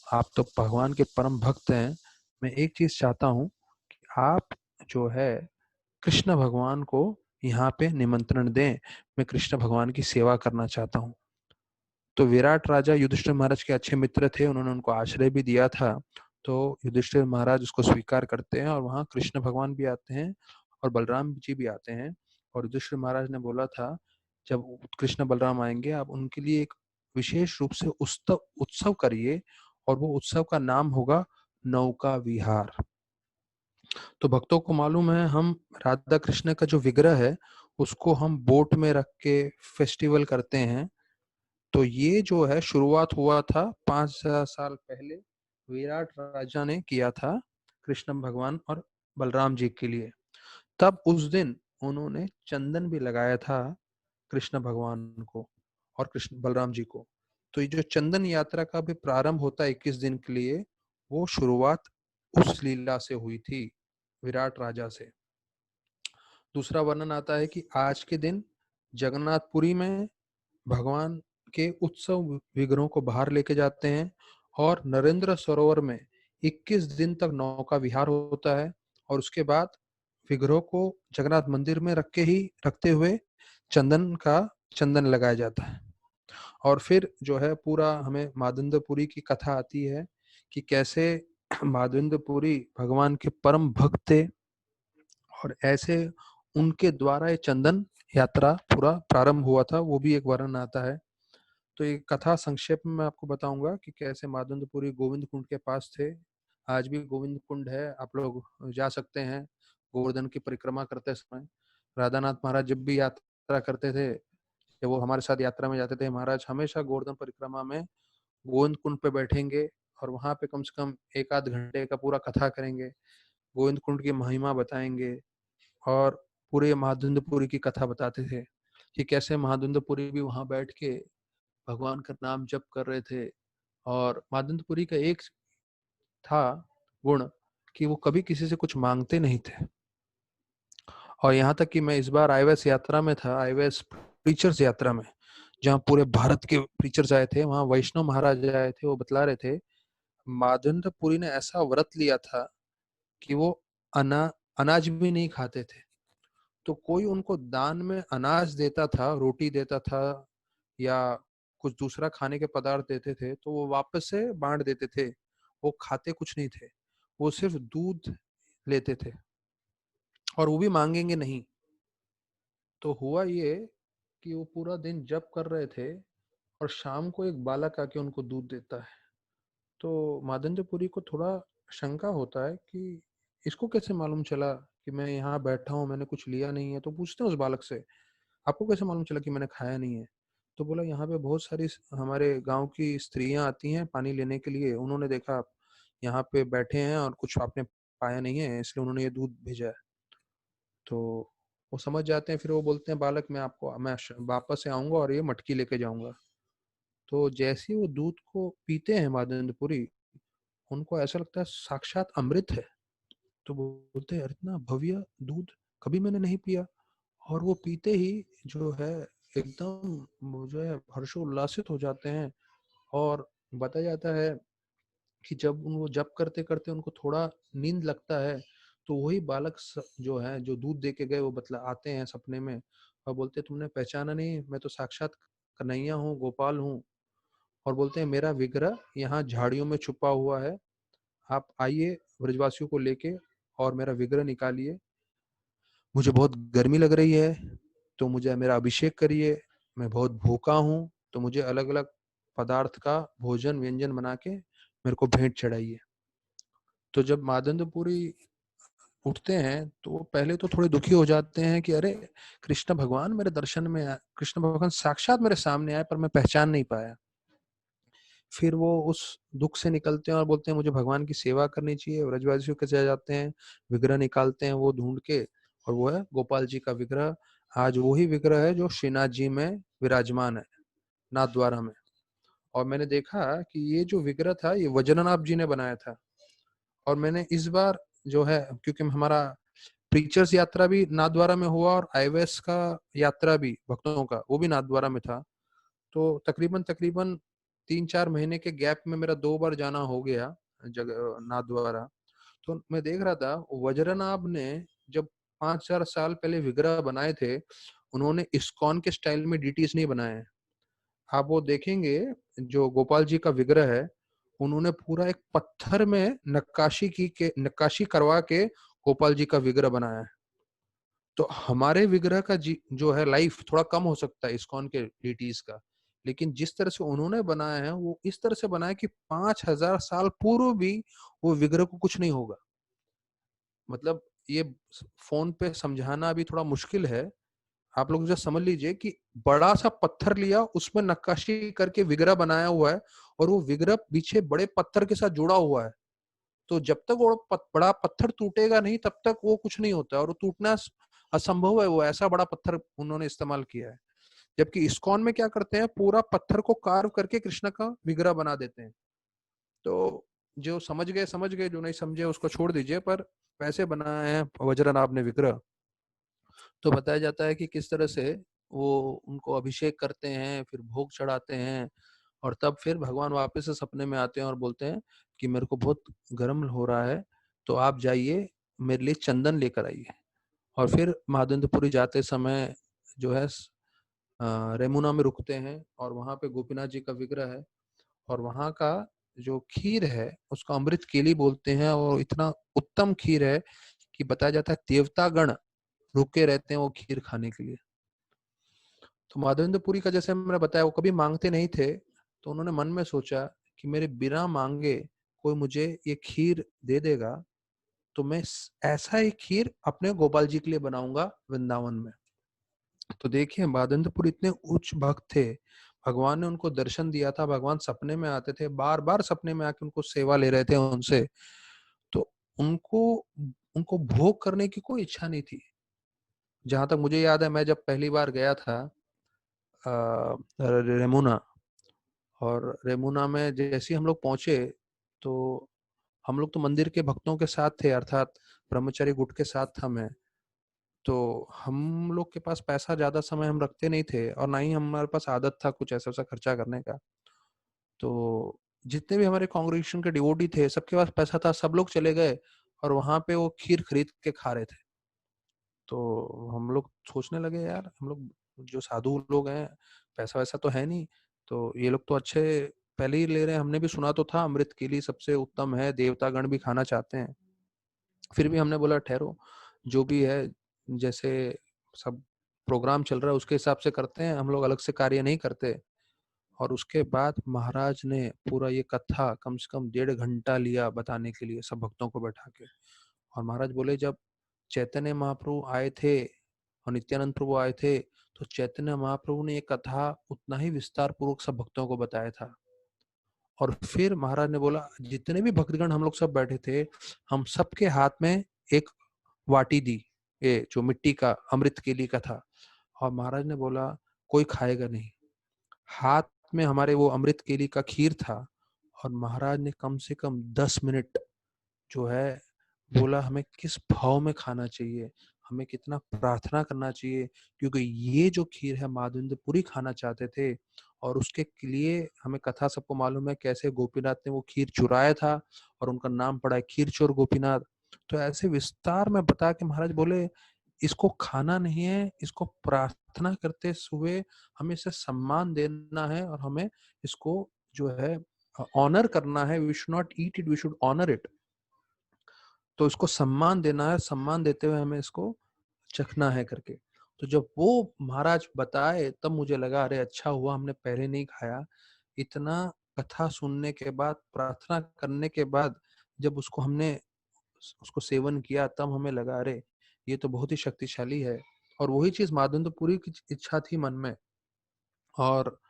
आप तो भगवान के परम भक्त हैं, मैं एक चीज चाहता हूँ कि आप जो है कृष्ण भगवान को यहाँ पे निमंत्रण दें, मैं कृष्ण भगवान की सेवा करना चाहता हूँ। तो विराट राजा युधिष्ठिर महाराज के अच्छे मित्र थे, उन्होंने उनको आश्रय भी दिया था। तो युधिष्ठिर महाराज उसको स्वीकार करते हैं, और वहाँ कृष्ण भगवान भी आते हैं और बलराम जी भी आते हैं। और युधिष्ठिर महाराज ने बोला था जब कृष्ण बलराम आएंगे आप उनके लिए एक विशेष रूप से उत्सव उत्सव करिए, और वो उत्सव का नाम होगा नौका विहार। तो भक्तों को मालूम है हम राधा कृष्ण का जो विग्रह है उसको हम बोट में रख के फेस्टिवल करते हैं। तो ये जो है शुरुआत हुआ था 5,000 साल पहले, विराट राजा ने किया था कृष्ण भगवान और बलराम जी के लिए। तब उस दिन उन्होंने चंदन भी लगाया था कृष्ण भगवान को और कृष्ण बलराम जी को। तो ये जो चंदन यात्रा का भी प्रारंभ होता है 21 दिन के लिए, वो शुरुआत उस लीला से हुई थी, विराट राजा से। दूसरा वर्णन आता है कि आज के दिन जगन्नाथपुरी में भगवान के उत्सव विग्रहों को बाहर लेके जाते हैं, और नरेंद्र सरोवर में 21 दिन तक नौका विहार होता है, और उसके बाद विग्रहों को जगन्नाथ मंदिर में रखते हुए चंदन लगाया जाता है। और फिर जो है पूरा हमें माधवेंद्रपुरी की कथा आती है कि कैसे माधवेंद्रपुरी भगवान के परम भक्त थे, और ऐसे उनके द्वारा ये चंदन यात्रा पूरा प्रारंभ हुआ था, वो भी एक वर्णन आता है। तो ये कथा संक्षेप में मैं आपको बताऊंगा कि कैसे माधवेंद्रपुरी गोविंद कुंड के पास थे। आज भी गोविंद कुंड है, आप लोग जा सकते हैं गोवर्धन की परिक्रमा करते समय। राधानाथ महाराज जब भी यात्रा करते थे, जब वो हमारे साथ यात्रा में जाते थे, महाराज हमेशा गोवर्धन परिक्रमा में गोविंद कुंड पे बैठेंगे, और वहां पे कम से कम 1 आध घंटे का पूरा कथा करेंगे, गोविंद कुंड की महिमा बताएंगे, और पूरे माधवेंद्रपुरी की कथा बताते थे कि कैसे माधवेंद्रपुरी भी वहां बैठ के भगवान का नाम जप कर रहे थे। और माधवेंद्रपुरी का एक था गुण कि वो कभी किसी से कुछ मांगते नहीं थे। और यहाँ तक कि मैं इस बार आईवेस यात्रा में था, आईवेस प्रीचर्स यात्रा में, जहाँ पूरे भारत के प्रीचर्स आए थे, वहाँ वैष्णव महाराज आए थे। वो बतला रहे थे माधवेंद्रपुरी ने ऐसा व्रत लिया था कि वो अनाज भी नहीं खाते थे। तो कोई उनको दान में अनाज देता था, रोटी देता था या कुछ दूसरा खाने के पदार्थ देते थे, तो वो वापस से बांट देते थे। वो खाते कुछ नहीं थे, वो सिर्फ दूध लेते थे और वो भी मांगेंगे नहीं। तो हुआ ये कि वो पूरा दिन जप कर रहे थे और शाम को एक बालक आके उनको दूध देता है। तो मादंडपुरी को थोड़ा शंका होता है कि इसको कैसे मालूम चला कि मैं यहाँ बैठा हूँ, मैंने कुछ लिया नहीं है। तो पूछते हैं उस बालक से, आपको कैसे मालूम चला कि मैंने खाया नहीं है? तो बोला, यहाँ पे बहुत सारी हमारे गांव की स्त्रियां आती हैं पानी लेने के लिए, उन्होंने देखा आप यहाँ पे बैठे हैं और कुछ आपने पाया नहीं है, इसलिए उन्होंने ये दूध भेजा है। तो वो समझ जाते हैं, फिर वो बोलते हैं, बालक मैं वापस से आऊंगा और ये मटकी लेके जाऊंगा। तो जैसे ही वो दूध को पीते हैं मादंडपुरी, उनको ऐसा लगता है साक्षात अमृत है। तो वो बोलते हैं, इतना भव्य दूध कभी मैंने नहीं पिया। और वो पीते ही जो है एकदम वो जो है हर्षोल्लासित हो जाते हैं। और बताया जाता है कि जब वो जप करते करते उनको थोड़ा नींद लगता है, तो वही बालक जो है, जो दूध दे के गए, वो बतला आते हैं सपने में और बोलते हैं, तुमने पहचाना नहीं, मैं तो साक्षात कन्हैया हूँ, गोपाल हूँ। और बोलते हैं, मेरा विग्रह यहाँ झाड़ियों में छुपा हुआ है, आप आइए ब्रजवासियों को लेके और मेरा विग्रह निकालिए। मुझे बहुत गर्मी लग रही है, तो मुझे मेरा अभिषेक करिए। मैं बहुत भूखा हूँ, तो मुझे अलग अलग पदार्थ का भोजन व्यंजन बना के मेरे को भेंट चढ़ाइए। तो जब मादंडपुरी उठते हैं तो वो पहले तो थोड़े दुखी हो जाते हैं कि अरे, कृष्ण भगवान मेरे दर्शन में आए, कृष्ण भगवान साक्षात मेरे सामने आए, पर मैं पहचान नहीं पाया। फिर वो उस दुख से निकलते हैं और बोलते हैं, मुझे भगवान की सेवा करनी चाहिए। व्रजवासियों के चले जाते हैं, विग्रह निकालते हैं वो ढूंढ के, और वो है गोपाल जी का विग्रह। आज वही विग्रह है जो श्रीनाथ जी में विराजमान है, नाथ द्वारा में। और मैंने देखा कि ये जो विग्रह था, ये वज्रनाभ जी ने बनाया था। और मैंने इस बार जो है, क्योंकि हमारा प्रीचर्स यात्रा भी नाथद्वारा में हुआ और आईवेस का यात्रा भी भक्तों का, वो भी नाथद्वारा में था। तो तकरीबन तकरीबन 3-4 महीने के गैप में मेरा 2 बार जाना हो गया जगह नाथद्वारा। तो मैं देख रहा था, वज्रनाभ ने जब 5-4 साल पहले विग्रह बनाए थे, उन्होंने इस्कॉन के स्टाइल में डीटीज नहीं बनाए हैं। आप वो देखेंगे, जो गोपाल जी का विग्रह है, उन्होंने पूरा एक पत्थर में नक्काशी करवा के गोपाल जी का विग्रह बनाया है। तो हमारे विग्रह का जो है लाइफ थोड़ा कम हो सकता है इस्कॉन के डीटीज का, लेकिन जिस तरह से उन्होंने बनाया है, वो इस तरह से बनाया कि 5,000 साल पूर्व भी वो विग्रह को कुछ नहीं होगा। मतलब ये फोन पे समझाना अभी थोड़ा मुश्किल है। आप लोग जो समझ लीजिए कि बड़ा सा पत्थर लिया, उसमें नक्काशी करके विग्रह बनाया हुआ है, और वो विग्रह पीछे बड़े पत्थर के साथ जुड़ा हुआ है। तो जब तक वो बड़ा पत्थर टूटेगा नहीं, तब तक वो कुछ नहीं होता, और वो टूटना असंभव है। वो ऐसा बड़ा पत्थर उन्होंने इस्तेमाल किया है। जबकि इस्कॉन में क्या करते हैं, पूरा पत्थर को कार्व करके कृष्ण का विग्रह बना देते हैं। तो जो समझ गए, जो नहीं समझे उसको छोड़ दीजिए, पर वैसे बनाया है वज्रनाभ ने विग्रह। तो बताया जाता है कि किस तरह से वो उनको अभिषेक करते हैं, फिर भोग चढ़ाते हैं, और तब फिर भगवान वापस से सपने में आते हैं और बोलते हैं कि मेरे को बहुत गर्म हो रहा है, तो आप जाइए मेरे लिए चंदन लेकर आइए। और फिर मादंडपुरी जाते समय जो है रेमुना में रुकते हैं, और वहां पे गोपीनाथ जी का विग्रह है। और वहां का जो खीर है, उसको अमृत केली बोलते हैं, और इतना उत्तम खीर है कि बताया जाता है देवतागण रुके रहते हैं वो खीर खाने के लिए। तो माधवेंद्रपुरी का जैसे मैंने बताया, वो कभी मांगते नहीं थे। तो उन्होंने मन में सोचा कि मेरे बिना मांगे कोई मुझे ये खीर दे देगा, तो मैं ऐसा ही खीर अपने गोपाल जी के लिए बनाऊंगा वृंदावन में। तो देखिए, माधवेंद्रपुरी इतने उच्च भक्त थे, भगवान ने उनको दर्शन दिया था, भगवान सपने में आते थे, बार बार सपने में आके उनको सेवा ले रहे थे उनसे। तो उनको उनको भोग करने की कोई इच्छा नहीं थी। जहां तक मुझे याद है, मैं जब पहली बार गया था रेमुना, और रेमुना में जैसे ही हम लोग पहुंचे, तो हम लोग तो मंदिर के भक्तों के साथ थे, अर्थात ब्रह्मचारी गुट के साथ था मैं। तो हम लोग के पास पैसा ज्यादा समय हम रखते नहीं थे, और ना ही हमारे पास आदत था कुछ ऐसा वैसा खर्चा करने का। तो जितने भी हमारे कांग्रेगेशन के डिवोटी थे, सबके पास पैसा था, सब लोग चले गए। और वहां पे वो खीर खरीद के खा रहे थे। तो हम लोग सोचने लगे यार, हम लोग जो साधु लोग हैं, पैसा वैसा तो है नहीं, तो ये लोग तो अच्छे पहले ही ले रहे हैं। हमने भी सुना तो था अमृत के लिए सबसे उत्तम है, देवतागण भी खाना चाहते हैं। फिर भी हमने बोला ठहरो, जो भी है, जैसे सब प्रोग्राम चल रहा है उसके हिसाब से करते हैं, हम लोग अलग से कार्य नहीं करते। और उसके बाद महाराज ने पूरा ये कथा कम से कम 1.5 घंटा लिया बताने के लिए सब भक्तों को बैठा के। और महाराज बोले जब चैतन्य महाप्रभु आए थे और नित्यानंद प्रभु आए थे, तो चैतन्य महाप्रभु ने ये कथा उतना ही विस्तार पूर्वक सब भक्तों को बताया था। और फिर महाराज ने बोला जितने भी भक्तगण हम लोग सब बैठे थे, हम सबके हाथ में एक वाटी दी, ये जो मिट्टी का अमृत केली का था। और महाराज ने बोला कोई खाएगा नहीं। हाथ में हमारे वो अमृत केली का खीर था। और महाराज ने कम से कम 10 मिनट जो है बोला हमें किस भाव में खाना चाहिए, हमें कितना प्रार्थना करना चाहिए, क्योंकि ये जो खीर है माधवेंद्रपुरी खाना चाहते थे। और उसके लिए हमें कथा सबको मालूम है कैसे गोपीनाथ ने वो खीर चुराया था और उनका नाम पड़ा है खीर चोर गोपीनाथ। तो ऐसे विस्तार में बता के महाराज बोले इसको खाना नहीं है, इसको प्रार्थना करते हुए हमें इसे सम्मान देना है और हमें इसको जो है ऑनर करना है। We should not eat it, we should honour it. तो इसको सम्मान देना है, सम्मान देते हुए हमें इसको चखना है करके। तो जब वो महाराज बताए तब मुझे लगा अरे अच्छा हुआ हमने पहले नहीं खाया। इतना कथा सुनने के बाद, प्रार्थना करने के बाद जब उसको हमने उसको सेवन किया तब हमें लगा अरे ये तो बहुत ही शक्तिशाली है। और वही चीज माधवेंद्रपुरी की इच्छा थी मन में। और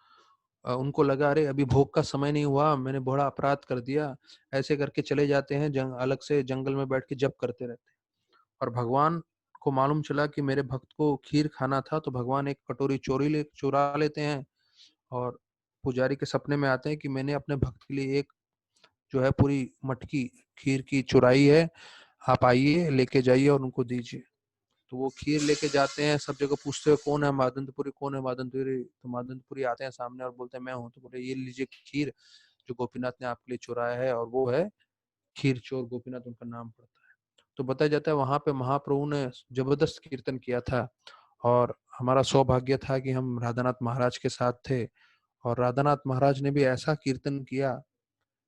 उनको लगा अरे अभी भोग का समय नहीं हुआ, मैंने बड़ा अपराध कर दिया, ऐसे करके चले जाते हैं अलग से जंगल में बैठ के जप करते रहते हैं। और भगवान को मालूम चला कि मेरे भक्त को खीर खाना था, तो भगवान एक कटोरी चुरा लेते हैं। और पुजारी के सपने में आते हैं कि मैंने अपने भक्त के लिए एक जो है पूरी मटकी खीर की चुराई है, आप आइए लेके जाइए और उनको दीजिए। तो वो खीर लेके जाते हैं, सब जगह पूछते हुए कौन है मादनपुरी, कौन है मादनपुरी। तो मादनपुरी आते हैं सामने और बोलते हैं मैं हूँ। तो बोले ये लीजिए खीर जो गोपीनाथ ने आपके लिए चुराया है, और वो है खीर चोर गोपीनाथ उनका नाम पड़ता है। तो बताया जाता है वहां पे महाप्रभु ने जबरदस्त कीर्तन किया था। और हमारा सौभाग्य था कि हम राधानाथ महाराज के साथ थे। और राधानाथ महाराज ने भी ऐसा कीर्तन किया,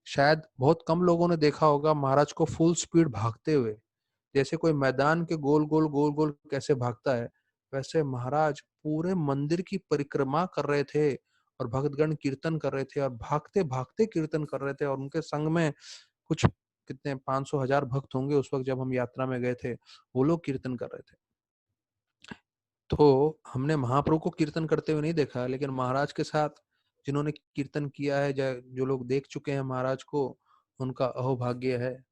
शायद बहुत कम लोगों ने देखा होगा महाराज को फुल स्पीड भागते हुए। जैसे कोई मैदान के गोल गोल गोल गोल कैसे भागता है, वैसे महाराज पूरे मंदिर की परिक्रमा कर रहे थे और भक्तगण कीर्तन कर रहे थे और भागते भागते कीर्तन कर रहे थे। और उनके संग में कुछ कितने 500 1000 भक्त होंगे उस वक्त जब हम यात्रा में गए थे, वो लोग कीर्तन कर रहे थे। तो हमने महाप्रभु को कीर्तन करते हुए नहीं देखा, लेकिन महाराज के साथ जिन्होंने कीर्तन किया है, जो लोग देख चुके हैं महाराज को, उनका अहोभाग्य है।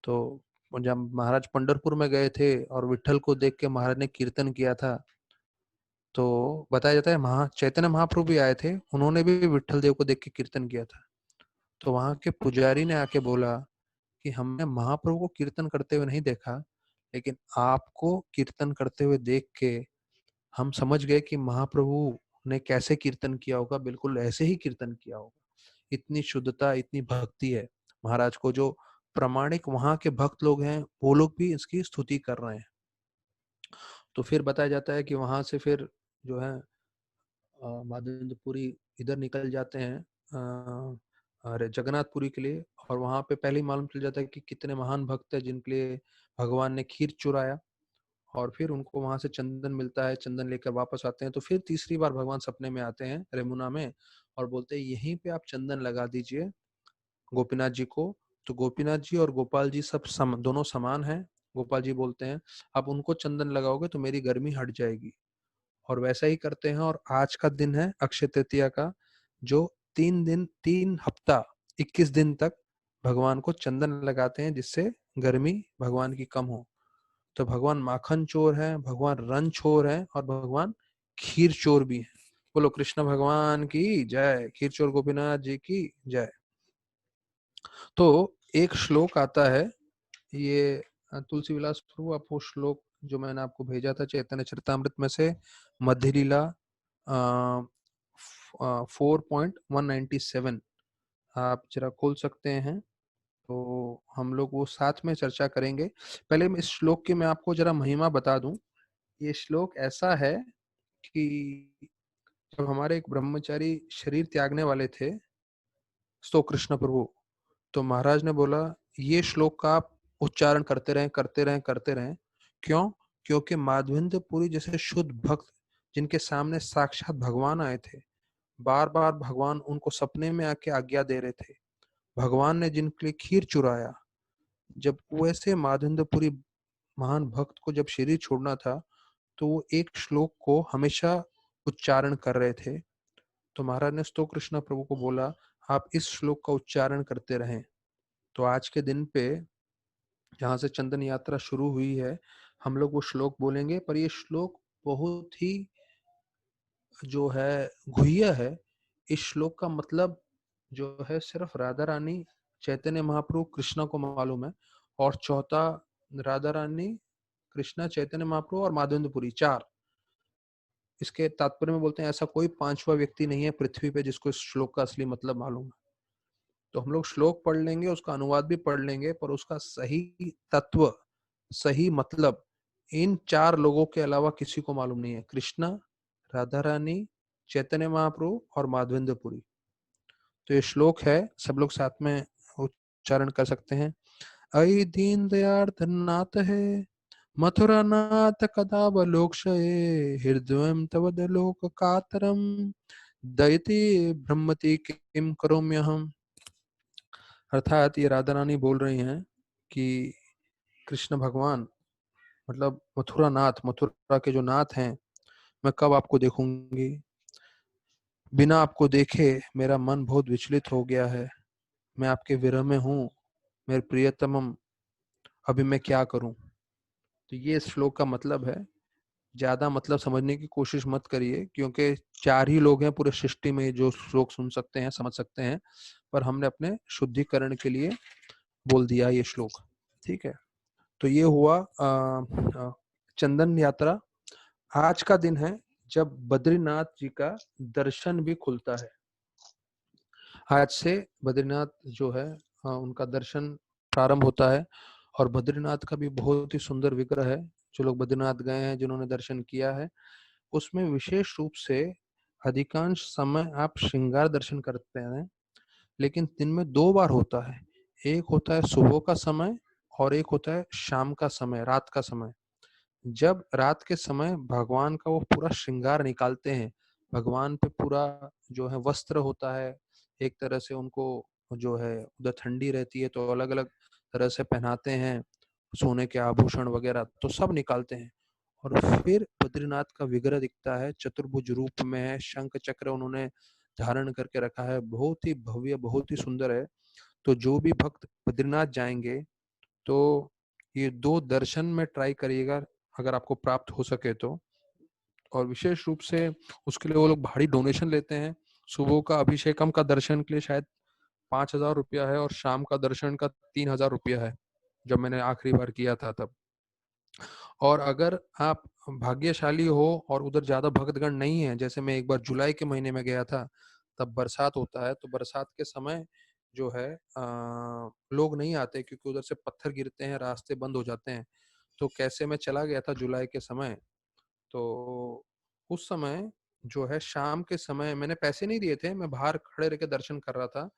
तो जब महाराज पंढरपुर में गए थे और विट्ठल को देख के महाराज ने कीर्तन किया था, तो बताया जाता है चैतन्य महाप्रभु भी आए थे, उन्होंने भी विट्ठल देव को देख के कीर्तन किया था। तो वहां के पुजारी ने आके बोला कि हमने महाप्रभु को कीर्तन करते हुए नहीं देखा, लेकिन आपको कीर्तन करते हुए देख के हम समझ गए कि महाप्रभु ने कैसे कीर्तन किया होगा, बिल्कुल ऐसे ही कीर्तन किया होगा। इतनी शुद्धता, इतनी भक्ति है महाराज को। जो प्रामाणिक वहां के भक्त लोग हैं वो लोग भी इसकी स्तुति कर रहे हैं। तो फिर बताया जाता है कि वहां से फिर जो है माधवेंद्रपुरी इधर निकल जाते हैं अरे जगन्नाथपुरी के लिए। और वहां पे पहले ही मालूम चल जाता है कि कितने महान भक्त है जिनके लिए भगवान ने खीर चुराया। और फिर उनको वहां से चंदन मिलता है, चंदन लेकर वापस आते हैं। तो फिर तीसरी बार भगवान सपने में आते हैं रेमुना में और बोलते हैं यहीं पे आप चंदन लगा दीजिए गोपीनाथ जी को। तो गोपीनाथ जी और गोपाल जी सब दोनों समान हैं। गोपाल जी बोलते हैं आप उनको चंदन लगाओगे तो मेरी गर्मी हट जाएगी। और वैसा ही करते हैं। और आज का दिन है अक्षय तृतीया का, जो 3 दिन 3 हफ्ता 21 दिन तक भगवान को चंदन लगाते हैं, जिससे गर्मी भगवान की कम हो। तो भगवान माखन चोर है, भगवान रन चोर है, और भगवान खीर चोर भी है। बोलो कृष्ण भगवान की जय, खीर चोर गोपीनाथ जी की जय। तो एक श्लोक आता है, ये तुलसी विलास प्रभु आप वो श्लोक जो मैंने आपको भेजा था चैतन्य चरितामृत में से, मध्य लीला 4.197, आप जरा खोल सकते हैं तो हम लोग वो साथ में चर्चा करेंगे। पहले इस श्लोक की मैं आपको जरा महिमा बता दूं। ये श्लोक ऐसा है कि जब हमारे एक ब्रह्मचारी शरीर त्यागने वाले थे, सो कृष्ण प्रभु, तो महाराज ने बोला ये श्लोक का आप उच्चारण करते रहें करते रहें करते रहें। क्यों? क्योंकि माधवेंद्रपुरी जैसे शुद्ध भक्त जिनके सामने साक्षात भगवान आए थे, बार बार भगवान उनको सपने में आके आज्ञा दे रहे थे, भगवान ने जिनके लिए खीर चुराया, जब वैसे माधवेंद्रपुरी महान भक्त को जब शरीर छोड़ना था, तो वो एक श्लोक को हमेशा उच्चारण कर रहे थे। तो महाराज ने स्तो कृष्ण प्रभु को बोला आप इस श्लोक का उच्चारण करते रहें। तो आज के दिन पे जहाँ से चंदन यात्रा शुरू हुई है, हम लोग वो श्लोक बोलेंगे, पर ये श्लोक बहुत ही जो है गुह्य है। इस श्लोक का मतलब जो है सिर्फ राधा रानी चैतन्य महाप्रभु कृष्णा को मालूम है, और चौथा राधा रानी कृष्णा चैतन्य महाप्रभु और माधवेंद्रपुरी, चार। इसके तात्पर्य में बोलते हैं ऐसा कोई पांचवा व्यक्ति नहीं है पृथ्वी पे जिसको इस श्लोक का असली मतलब मालूम है। तो हम लोग श्लोक पढ़ लेंगे, उसका अनुवाद भी पढ़ लेंगे, पर उसका सही तत्व, सही मतलब इन चार लोगों के अलावा किसी को मालूम नहीं है। कृष्णा, राधा रानी, चैतन्य महाप्रभु और माधवेंद्रपुरी। तो ये श्लोक है, सब लोग साथ में उच्चारण कर सकते हैं। अयि दीन दयाल नाथ है, मथुरा नाथ कदावलोकशये, हृदयं तव लोक कातरम, दयति ब्रह्मति किम करोम्यहम्। अर्थात ये राधा रानी बोल रही हैं कि कृष्ण भगवान मतलब मथुरा नाथ, मथुरा के जो नाथ हैं, मैं कब आपको देखूंगी, बिना आपको देखे मेरा मन बहुत विचलित हो गया है, मैं आपके विरह में हूँ, मेरे प्रियतमम, अभी मैं क्या करूं। तो ये इस श्लोक का मतलब है। ज्यादा मतलब समझने की कोशिश मत करिए, क्योंकि चार ही लोग हैं पूरे सृष्टि में जो श्लोक सुन सकते हैं, समझ सकते हैं, पर हमने अपने शुद्धिकरण के लिए बोल दिया ये श्लोक। ठीक है, तो ये हुआ चंदन यात्रा। आज का दिन है जब बद्रीनाथ जी का दर्शन भी खुलता है। आज से बद्रीनाथ जो है उनका दर्शन प्रारंभ होता है, और बद्रीनाथ का भी बहुत ही सुंदर विग्रह है। जो लोग बद्रीनाथ गए हैं, जिन्होंने दर्शन किया है, उसमें विशेष रूप से अधिकांश समय आप श्रृंगार दर्शन करते हैं, लेकिन दिन में दो बार होता है। एक होता है सुबह का समय और एक होता है शाम का समय, रात का समय। जब रात के समय भगवान का वो पूरा श्रृंगार निकालते हैं, भगवान पे पूरा जो है वस्त्र होता है, एक तरह से उनको जो है उधर ठंडी रहती है तो अलग अलग तरह से पहनाते हैं, सोने के आभूषण वगैरह तो सब निकालते हैं। और फिर बद्रीनाथ का विग्रह दिखता है, चतुर्भुज रूप में है, शंख चक्र उन्होंने धारण करके रखा है, बहुत ही भव्य, बहुत ही सुंदर है। तो जो भी भक्त बद्रीनाथ जाएंगे तो ये दो दर्शन में ट्राई करिएगा, अगर आपको प्राप्त हो सके तो। और विशेष रूप से उसके लिए वो लोग भारी डोनेशन लेते हैं। सुबह का अभिषेकम का दर्शन के लिए शायद 5,000 रुपया है, और शाम का दर्शन का 3,000 रुपया है, जब मैंने आखिरी बार किया था तब। और अगर आप भाग्यशाली हो और उधर ज्यादा भक्तगण नहीं है, जैसे मैं एक बार जुलाई के महीने में गया था, तब बरसात होता है, तो बरसात के समय जो है लोग नहीं आते, क्योंकि उधर से पत्थर गिरते हैं, रास्ते बंद हो जाते हैं। तो कैसे मैं चला गया था जुलाई के समय, तो उस समय जो है शाम के समय मैंने पैसे नहीं दिए थे, मैं बाहर खड़े रह के दर्शन कर रहा था।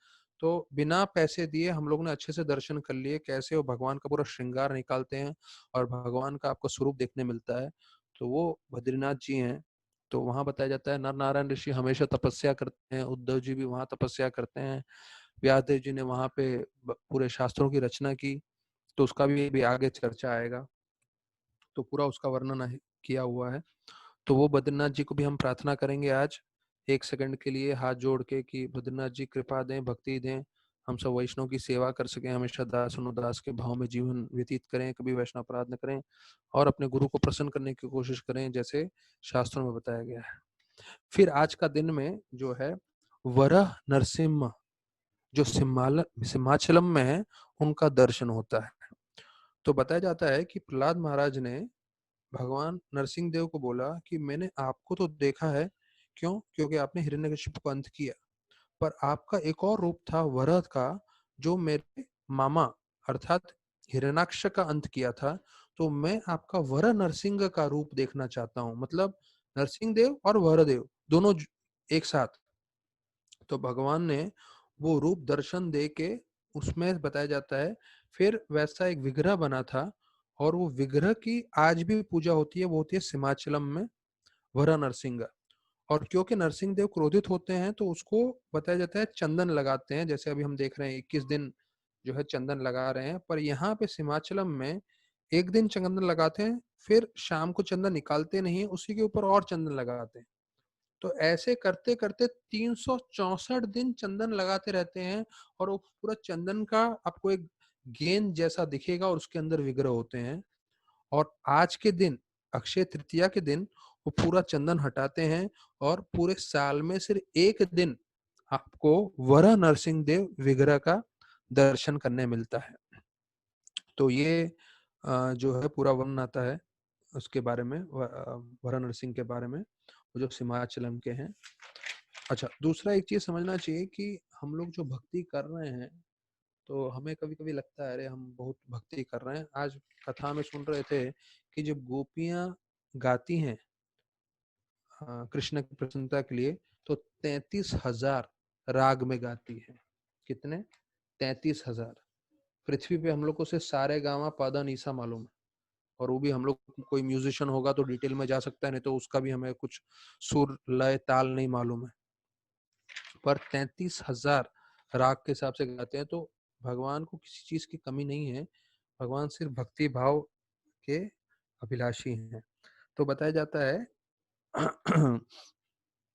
तो बिना पैसे दिए हम लोग ने अच्छे से दर्शन कर लिए, कैसे वो भगवान का पूरा श्रृंगार निकालते हैं और भगवान का आपको स्वरूप देखने मिलता है। तो वो बद्रीनाथ जी हैं। तो वहां बताया जाता है नर नारायण ऋषि हमेशा तपस्या करते हैं, उद्धव जी भी वहां तपस्या करते हैं, व्यासदेव जी ने वहां पे पूरे शास्त्रों की रचना की। तो उसका भी आगे चर्चा आएगा, तो पूरा उसका वर्णन किया हुआ है। तो वो बद्रीनाथ जी को भी हम प्रार्थना करेंगे आज एक सेकंड के लिए हाथ जोड़ के कि बद्रीनाथ जी कृपा दें, भक्ति दें, हम सब वैष्णव की सेवा कर सकें, हमेशा दास अनुदास के भाव में जीवन व्यतीत करें, कभी वैष्णव अपराध न करें, और अपने गुरु को प्रसन्न करने की कोशिश करें जैसे शास्त्रों में बताया गया है। फिर आज का दिन में जो है वरह नरसिम्हा जो सिमाचलम में है, उनका दर्शन होता है। तो बताया जाता है कि प्रहलाद महाराज ने भगवान नरसिंह देव को बोला कि मैंने आपको तो देखा है, क्यों? क्योंकि आपने हिरण्यकशिपु को अंत किया, पर आपका एक और रूप था वरद का, जो मेरे मामा अर्थात हिरण्याक्ष का अंत किया था, तो मैं आपका वर नरसिंह का रूप देखना चाहता हूँ। मतलब नरसिंह देव और वरदेव दोनों एक साथ। तो भगवान ने वो रूप दर्शन दे के, उसमें बताया जाता है फिर वैसा एक विग्रह बना था, और वो विग्रह की आज भी पूजा होती है। वो होती है सिमाचलम में वर नरसिंह। और क्योंकि नरसिंह देव क्रोधित होते हैं तो उसको बताया जाता है चंदन लगाते हैं, जैसे अभी हम देख रहे हैं 21 दिन जो है चंदन लगा रहे हैं। पर यहाँ पे सिमाचलम में एक दिन चंदन लगाते हैं, फिर शाम को चंदन निकालते नहीं, उसी के ऊपर और चंदन लगाते हैं। तो ऐसे करते करते 364 दिन चंदन लगाते रहते हैं, और वो पूरा चंदन का आपको एक गेंद जैसा दिखेगा, और उसके अंदर विग्रह होते हैं। और आज के दिन, अक्षय तृतीया के दिन, वो पूरा चंदन हटाते हैं, और पूरे साल में सिर्फ एक दिन आपको वरा नरसिंह देव विग्रह का दर्शन करने मिलता है। तो ये जो है पूरा वर्णन आता है उसके बारे में, वरा नरसिंह के बारे में, वो जो सिमाचलम के हैं। अच्छा, दूसरा एक चीज समझना चाहिए कि हम लोग जो भक्ति कर रहे हैं, तो हमें कभी कभी लगता है अरे हम बहुत भक्ति कर रहे हैं। आज कथा में सुन रहे थे कि जब गोपियां गाती हैं कृष्ण की प्रसन्नता के लिए, तो 33,000 राग में गाती है। कितने? 33,000। पृथ्वी पे हम लोग को सिर्फ सारे गामा पादा नीसा मालूम है, और वो भी हम लोग, कोई म्यूजिशियन होगा तो डिटेल में जा सकता है, नहीं तो उसका भी हमें कुछ सुर लय ताल नहीं मालूम है। पर 33,000 राग के हिसाब से गाते हैं। तो भगवान को किसी चीज की कमी नहीं है, भगवान सिर्फ भक्ति भाव के अभिलाषी हैं। तो बताया जाता है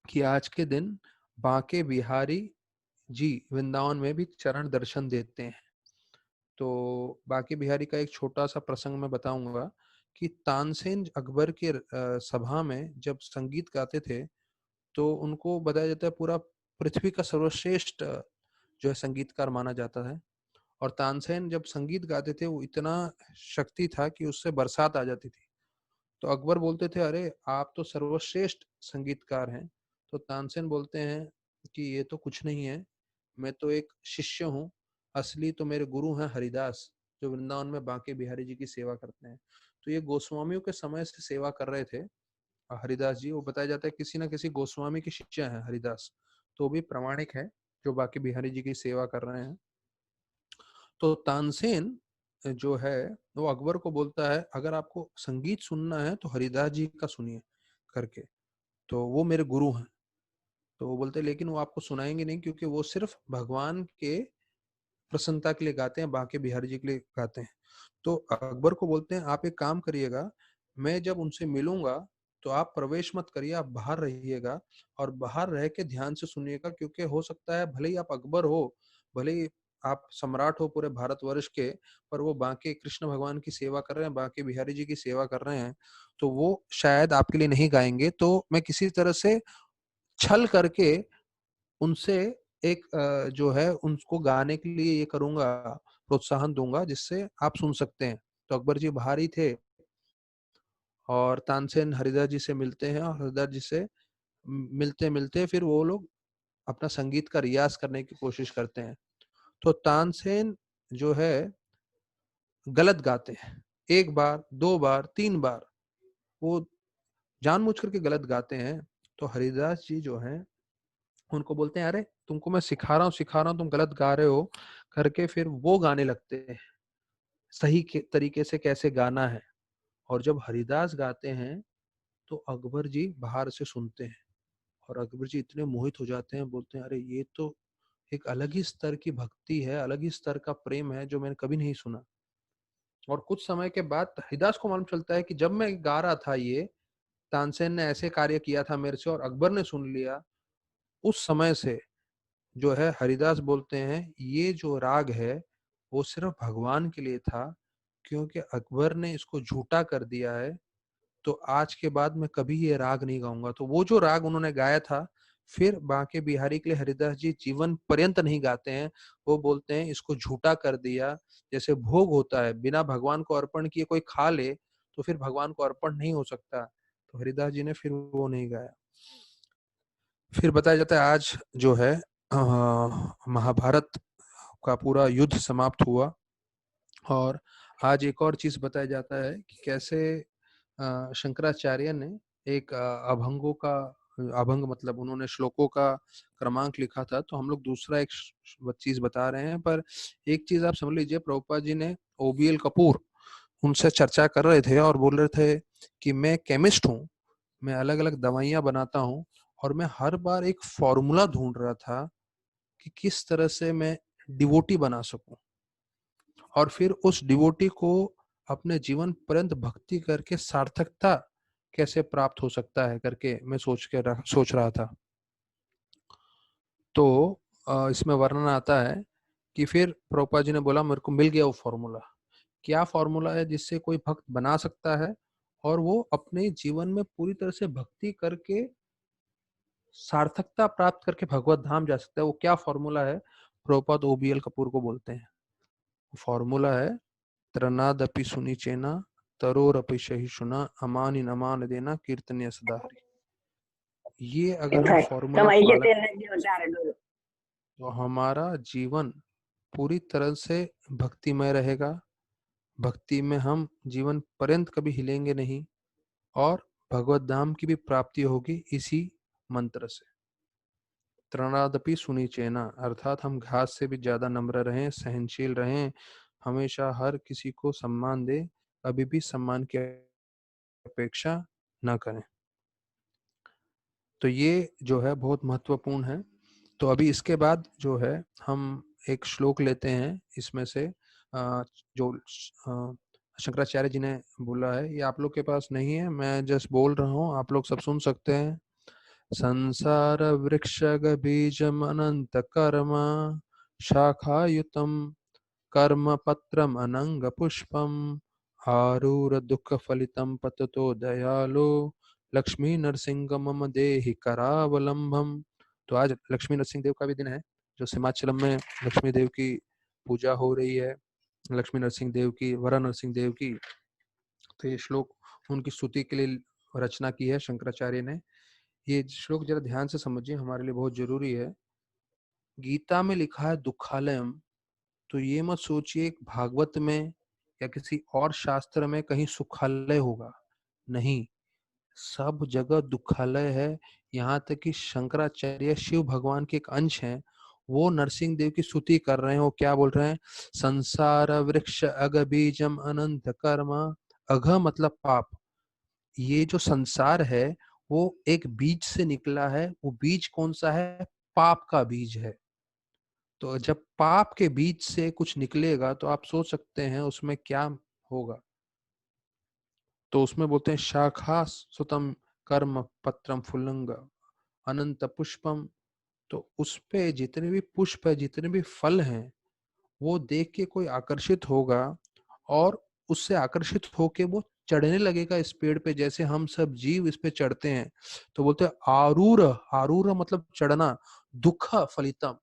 कि आज के दिन बांके बिहारी जी वृंदावन में भी चरण दर्शन देते हैं। तो बांके बिहारी का एक छोटा सा प्रसंग मैं बताऊंगा कि तानसेन अकबर के सभा में जब संगीत गाते थे, तो उनको बताया जाता है पूरा पृथ्वी का सर्वश्रेष्ठ जो है संगीतकार माना जाता है। और तानसेन जब संगीत गाते थे, वो इतना शक्ति था कि उससे बरसात आ जाती थी। तो अकबर बोलते थे अरे आप तो सर्वश्रेष्ठ संगीतकार हैं। तो तानसेन बोलते हैं कि ये तो कुछ नहीं है, मैं तो एक शिष्य हूँ, असली तो मेरे गुरु हैं हरिदास, जो वृंदावन में बांके बिहारी जी की सेवा करते हैं। तो ये गोस्वामियों के समय से सेवा कर रहे थे हरिदास जी। वो बताया जाता है किसी न किसी गोस्वामी के शिष्य हैं हरिदास, तो भी प्रामाणिक है जो बांके बिहारी जी की सेवा कर रहे हैं। तो तानसेन जो है वो अकबर को बोलता है अगर आपको संगीत सुनना है तो हरिदास जी का सुनिए करके, तो वो मेरे गुरु हैं। तो वो बोलते हैं लेकिन वो आपको सुनाएंगे नहीं, क्योंकि वो सिर्फ भगवान के प्रसन्नता के लिए गाते हैं, बांके बिहारी जी के लिए गाते हैं। तो अकबर को बोलते हैं आप एक काम करिएगा, मैं जब उनसे मिलूंगा तो आप प्रवेश मत करिए, आप बाहर रहिएगा, और बाहर रह के ध्यान से सुनिएगा, क्योंकि हो सकता है भले ही आप अकबर हो, भले ही आप सम्राट हो पूरे भारतवर्ष के, पर वो बांके कृष्ण भगवान की सेवा कर रहे हैं, बांके बिहारी जी की सेवा कर रहे हैं, तो वो शायद आपके लिए नहीं गाएंगे। तो मैं किसी तरह से छल करके उनसे एक जो है उनको गाने के लिए ये करूंगा, प्रोत्साहन दूंगा, जिससे आप सुन सकते हैं। तो अकबर जी बाहर ही थे, और तानसेन हरिदास जी से मिलते हैं, और हरिदास जी से मिलते मिलते फिर वो लोग अपना संगीत का रियाज करने की कोशिश करते हैं। तो तानसेन जो है गलत गाते हैं, एक बार, दो बार, तीन बार, वो जानबूझ करके गलत गाते हैं। तो हरिदास जी जो हैं उनको बोलते हैं अरे तुमको मैं सिखा रहा हूँ, तुम गलत गा रहे हो करके, फिर वो गाने लगते हैं सही के तरीके से कैसे गाना है। और जब हरिदास गाते हैं तो अकबर जी बाहर से सुनते हैं, और अकबर जी इतने मोहित हो जाते हैं, बोलते हैं अरे ये तो एक अलग ही स्तर की भक्ति है, अलग ही स्तर का प्रेम है जो मैंने कभी नहीं सुना। और कुछ समय के बाद हरिदास को मालूम चलता है कि जब मैं गा रहा था ये, तानसेन ने ऐसे कार्य किया था मेरे से और अकबर ने सुन लिया। उस समय से जो है हरिदास बोलते हैं ये जो राग है वो सिर्फ भगवान के लिए था, क्योंकि अकबर ने इसको झूठा कर दिया है, तो आज के बाद मैं कभी ये राग नहीं गाऊंगा। तो वो जो राग उन्होंने गाया था, फिर बांके बिहारी के लिए हरिदास जी जीवन पर्यंत नहीं गाते हैं। वो बोलते हैं इसको झूठा कर दिया, जैसे भोग होता है, बिना भगवान को अर्पण किए कोई खा ले तो फिर भगवान को अर्पण नहीं हो सकता। तो हरिदास जी ने फिर वो नहीं गाया। फिर बताया जाता है आज जो है महाभारत का पूरा युद्ध समाप्त हुआ। और आज एक और चीज बताया जाता है कि कैसे शंकराचार्य ने एक अभंगों का अभंग मतलब उन्होंने श्लोकों का क्रमांक लिखा था। तो हम लोग दूसरा एक चीज बता रहे हैं, पर एक चीज आप समझ लीजिए, प्रभुपाद जी ने OBL कपूर उनसे चर्चा कर रहे थे और बोल रहे थे कि मैं केमिस्ट हूँ, मैं अलग अलग दवाइयां बनाता हूँ और मैं हर बार एक फॉर्मूला ढूंढ रहा था कि किस तरह से मैं डिवोटी बना सकूं और फिर उस डिवोटी को अपने जीवन पर्यंत भक्ति करके सार्थकता कैसे प्राप्त हो सकता है करके मैं सोच रहा था। तो इसमें वर्णन आता है कि फिर प्रभुपाद जी ने बोला मेरे को मिल गया वो फॉर्मूला। क्या फॉर्मूला है जिससे कोई भक्त बना सकता है और वो अपने जीवन में पूरी तरह से भक्ति करके सार्थकता प्राप्त करके भगवत धाम जा सकता है? वो क्या फॉर्मूला है? प्रभुपाद OBL कपूर को बोलते हैं। फॉर्मूला है त्रनादपि सुनी चेना तरोरपि सहिष्णुना अमानि नमान देना कीर्तनीय सदा हरि। ये अगर हम फॉर्मूला पालन तो हमारा जीवन पूरी तरह से भक्तिमय रहेगा। भक्ति में हम जीवन पर्यंत कभी हिलेंगे नहीं और भगवत धाम की भी प्राप्ति होगी इसी मंत्र से। त्रणादपि सुनी चेना अर्थात हम घास से भी ज्यादा नम्र रहें, सहनशील रहें, हमेशा हर किसी को सम्मान दे, कभी भी सम्मान की अपेक्षा न करें। तो ये जो है बहुत महत्वपूर्ण है। तो अभी इसके बाद जो है हम एक श्लोक लेते हैं इसमें से जो शंकराचार्य जी ने बोला है। ये आप लोग के पास नहीं है, मैं जस्ट बोल रहा हूँ, आप लोग सब सुन सकते हैं। संसार वृक्षग बीजम अनंत कर्म शाखायुतम कर्म पत्रम अनंग पुष्पम आरूर दुख फलितम पततो दयालो लक्ष्मी नरसिंह मम देहि करावलंबम। तो आज लक्ष्मी नरसिंह देव का भी दिन है, जो सिमाचलम में लक्ष्मी देव की पूजा हो रही है, लक्ष्मी नरसिंह देव की, वरा नरसिंह देव की। तो ये श्लोक उनकी स्तुति के लिए रचना की है शंकराचार्य ने। ये श्लोक जरा ध्यान से समझिए, हमारे लिए बहुत जरूरी है। गीता में लिखा है दुखालयम, तो ये मत सोचिए भागवत में या किसी और शास्त्र में कहीं सुखालय होगा, नहीं, सब जगह दुखालय है। यहाँ तक कि शंकराचार्य शिव भगवान के एक अंश हैं, वो नरसिंह देव की स्तुति कर रहे हैं। वो क्या बोल रहे हैं? संसार वृक्ष अग बीजम अनंत कर्म। अघ मतलब पाप। ये जो संसार है वो एक बीज से निकला है। वो बीज कौन सा है? पाप का बीज है। तो जब पाप के बीज से कुछ निकलेगा तो आप सोच सकते हैं उसमें क्या होगा। तो उसमें बोलते हैं शाखा सुतम कर्म पत्रम फुल्लंग अनंत पुष्पम। तो उस पे जितने भी पुष्प है, जितने भी फल हैं, वो देख के कोई आकर्षित होगा और उससे आकर्षित होके वो चढ़ने लगेगा इस पेड़ पे, जैसे हम सब जीव इस पे चढ़ते हैं। तो बोलते हैं आरूर। आरूर मतलब चढ़ना। दुख फलितम,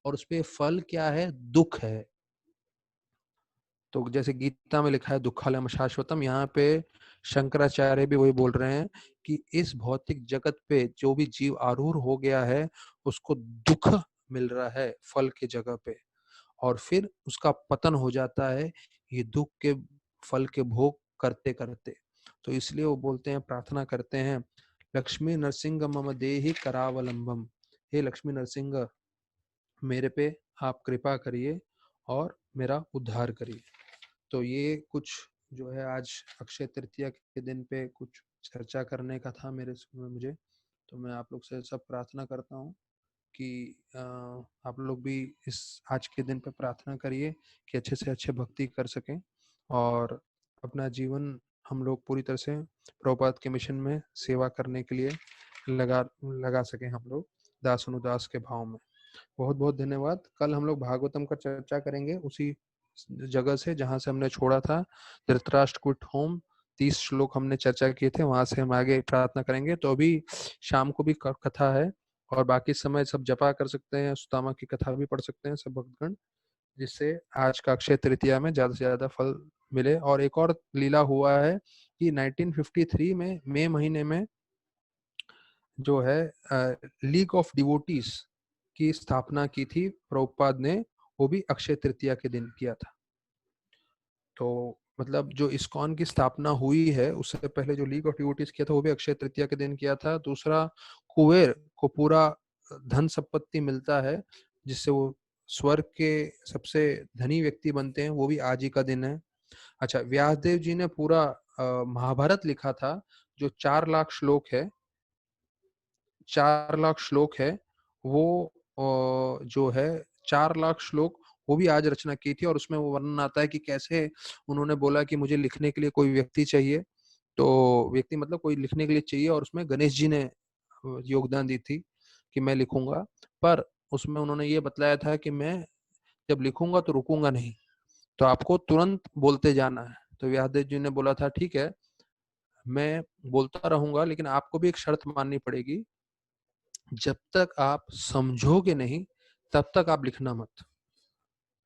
और उस पे फल क्या है? दुख है। तो जैसे गीता में लिखा है दुखालयम शाश्वतम, यहाँ पे शंकराचार्य भी वही बोल रहे हैं कि इस भौतिक जगत पे जो भी जीव आरूढ़ हो गया है उसको दुख मिल रहा है फल के जगह पे, और फिर उसका पतन हो जाता है ये दुख के फल के भोग करते करते। तो इसलिए वो बोलते हैं, प्रार्थना करते हैं, लक्ष्मी नरसिंह मम देहि करावलंबम। हे लक्ष्मी नरसिंह, मेरे पे आप कृपा करिए और मेरा उद्धार करिए। तो ये कुछ जो है आज अक्षय तृतीया के दिन पे कुछ चर्चा करने का था मुझे। तो मैं आप लोग से सब प्रार्थना करता हूँ कि आप लोग भी इस आज के दिन पे प्रार्थना करिए कि अच्छे से अच्छे भक्ति कर सकें और अपना जीवन हम लोग पूरी तरह से प्रभुपाद के मिशन में सेवा करने के लिए लगा लगा सकें, हम लोग दास अनुदास के भाव में। बहुत बहुत धन्यवाद। कल हम लोग भागवतम का चर्चा करेंगे उसी जगह से जहां से हमने छोड़ा था। धृतराष्ट्र क्विट होम 30 श्लोक हमने चर्चा किए थे, वहां से हम आगे प्रार्थना करेंगे। तो अभी शाम को भी कथा है और बाकी समय सब जपा कर सकते हैं, सुदामा की कथा भी पढ़ सकते हैं सब भक्तगण, जिससे आज का अक्षय तृतीया में ज्यादा से ज्यादा फल मिले। और एक और लीला हुआ है कि 1953 में मई महीने में जो है लीग ऑफ डिवोटीज की स्थापना की थी प्रभुपाद ने। वो भी अक्षय तृतीया के दिन किया था। तो मतलब जो इस्कॉन की स्थापना हुई है उससे पहले जो लीग ऑफ डिवोटीज किया था वो भी अक्षय तृतीया के दिन किया था। दूसरा, कुबेर को पूरा धन संपत्ति मिलता है जिससे वो स्वर्ग के सबसे धनी व्यक्ति बनते हैं, वो भी आज ही का दिन है। अच्छा, व्यासदेव जी ने पूरा महाभारत लिखा था जो 4 लाख श्लोक है, 4 लाख श्लोक है वो जो है 4 लाख श्लोक वो भी आज रचना की थी। और उसमें वो वर्णन आता है कि कैसे उन्होंने बोला कि मुझे लिखने के लिए कोई व्यक्ति चाहिए, तो व्यक्ति मतलब कोई लिखने के लिए चाहिए, और उसमें गणेश जी ने योगदान दी थी कि मैं लिखूंगा। पर उसमें उन्होंने ये बतलाया था कि मैं जब लिखूंगा तो रुकूंगा नहीं, तो आपको तुरंत बोलते जाना है। तो व्यासदेव जी ने बोला था ठीक है मैं बोलता रहूंगा, लेकिन आपको भी एक शर्त माननी पड़ेगी, जब तक आप समझोगे नहीं तब तक आप लिखना मत।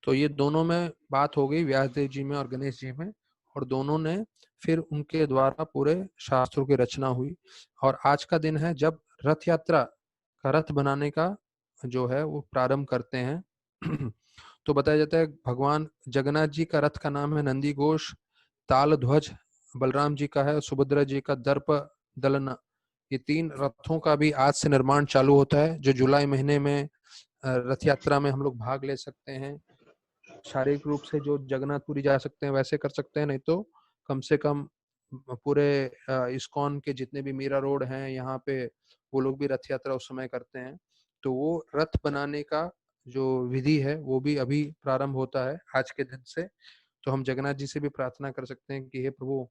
तो ये दोनों में बात हो गई, व्यासदेव जी में और गणेश जी में, और दोनों ने फिर उनके द्वारा पूरे शास्त्रों की रचना हुई। और आज का दिन है जब रथ यात्रा का रथ बनाने का जो है वो प्रारंभ करते हैं। तो बताया जाता है भगवान जगन्नाथ जी का रथ का नाम है नंदी घोष, ताल ध्वज बलराम जी का है, सुभद्रा जी का दर्प दलन। ये 3 रथों का भी आज से निर्माण चालू होता है, जो जुलाई महीने में रथ यात्रा में हम लोग भाग ले सकते हैं। शारीरिक रूप से जो जगन्नाथपुरी जा सकते हैं वैसे कर सकते हैं, नहीं तो कम से कम पूरे इस्कॉन के जितने भी मीरा रोड हैं यहाँ पे वो लोग भी रथ यात्रा उस समय करते हैं। तो वो रथ बनाने का जो विधि है वो भी अभी प्रारंभ होता है आज के दिन से। तो हम जगन्नाथ जी से भी प्रार्थना कर सकते हैं कि हे प्रभु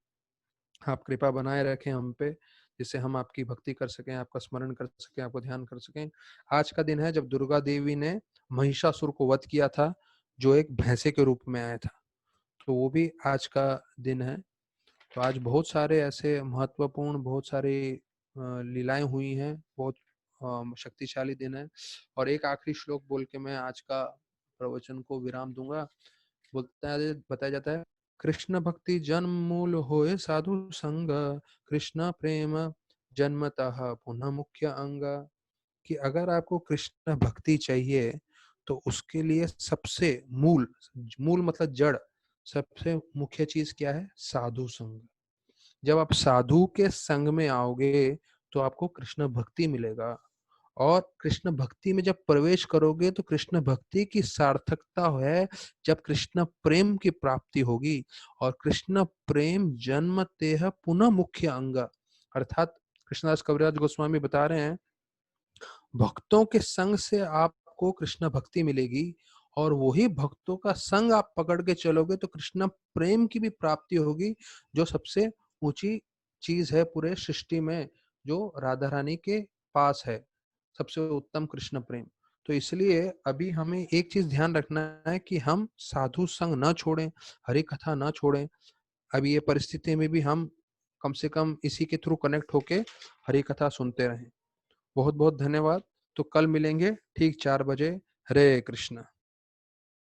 आप कृपा बनाए रखें हम पे, जिससे हम आपकी भक्ति कर सकें, आपका स्मरण कर सकें, आपको ध्यान कर सकें। आज का दिन है जब दुर्गा देवी ने महिषासुर को वध किया था, जो एक भैंसे के रूप में आया था, तो वो भी आज का दिन है। तो आज बहुत सारे ऐसे महत्वपूर्ण बहुत सारी लीलाएं हुई हैं, बहुत शक्तिशाली दिन है। और एक आखिरी श्लोक बोल के मैं आज का प्रवचन को विराम दूंगा। बताया जाता है कृष्ण भक्ति जन्म मूल होए साधु संग, कृष्ण प्रेम जन्मतः पुनः मुख्य अंग। कि अगर आपको कृष्ण भक्ति चाहिए तो उसके लिए सबसे मूल, मूल मतलब जड़, सबसे मुख्य चीज क्या है? साधु संग। जब आप साधु के संग में आओगे तो आपको कृष्ण भक्ति मिलेगा, और कृष्ण भक्ति में जब प्रवेश करोगे तो कृष्ण भक्ति की सार्थकता है जब कृष्ण प्रेम की प्राप्ति होगी। और कृष्ण प्रेम जन्मते है पुनः मुख्य अंग, अर्थात कृष्णदास कविराज गोस्वामी बता रहे हैं भक्तों के संग से आपको कृष्ण भक्ति मिलेगी, और वही भक्तों का संग आप पकड़ के चलोगे तो कृष्ण प्रेम की भी प्राप्ति होगी, जो सबसे ऊंची चीज है पूरे सृष्टि में, जो राधा रानी के पास है, सबसे उत्तम कृष्ण प्रेम। तो इसलिए अभी हमें एक चीज ध्यान रखना है कि हम साधु संग ना छोड़ें, हरि कथा ना छोड़ें। अभी ये परिस्थिति में भी हम कम से कम इसी के थ्रू कनेक्ट होके हरि कथा सुनते रहें। बहुत बहुत धन्यवाद। तो कल मिलेंगे ठीक 4 बजे। हरे कृष्ण।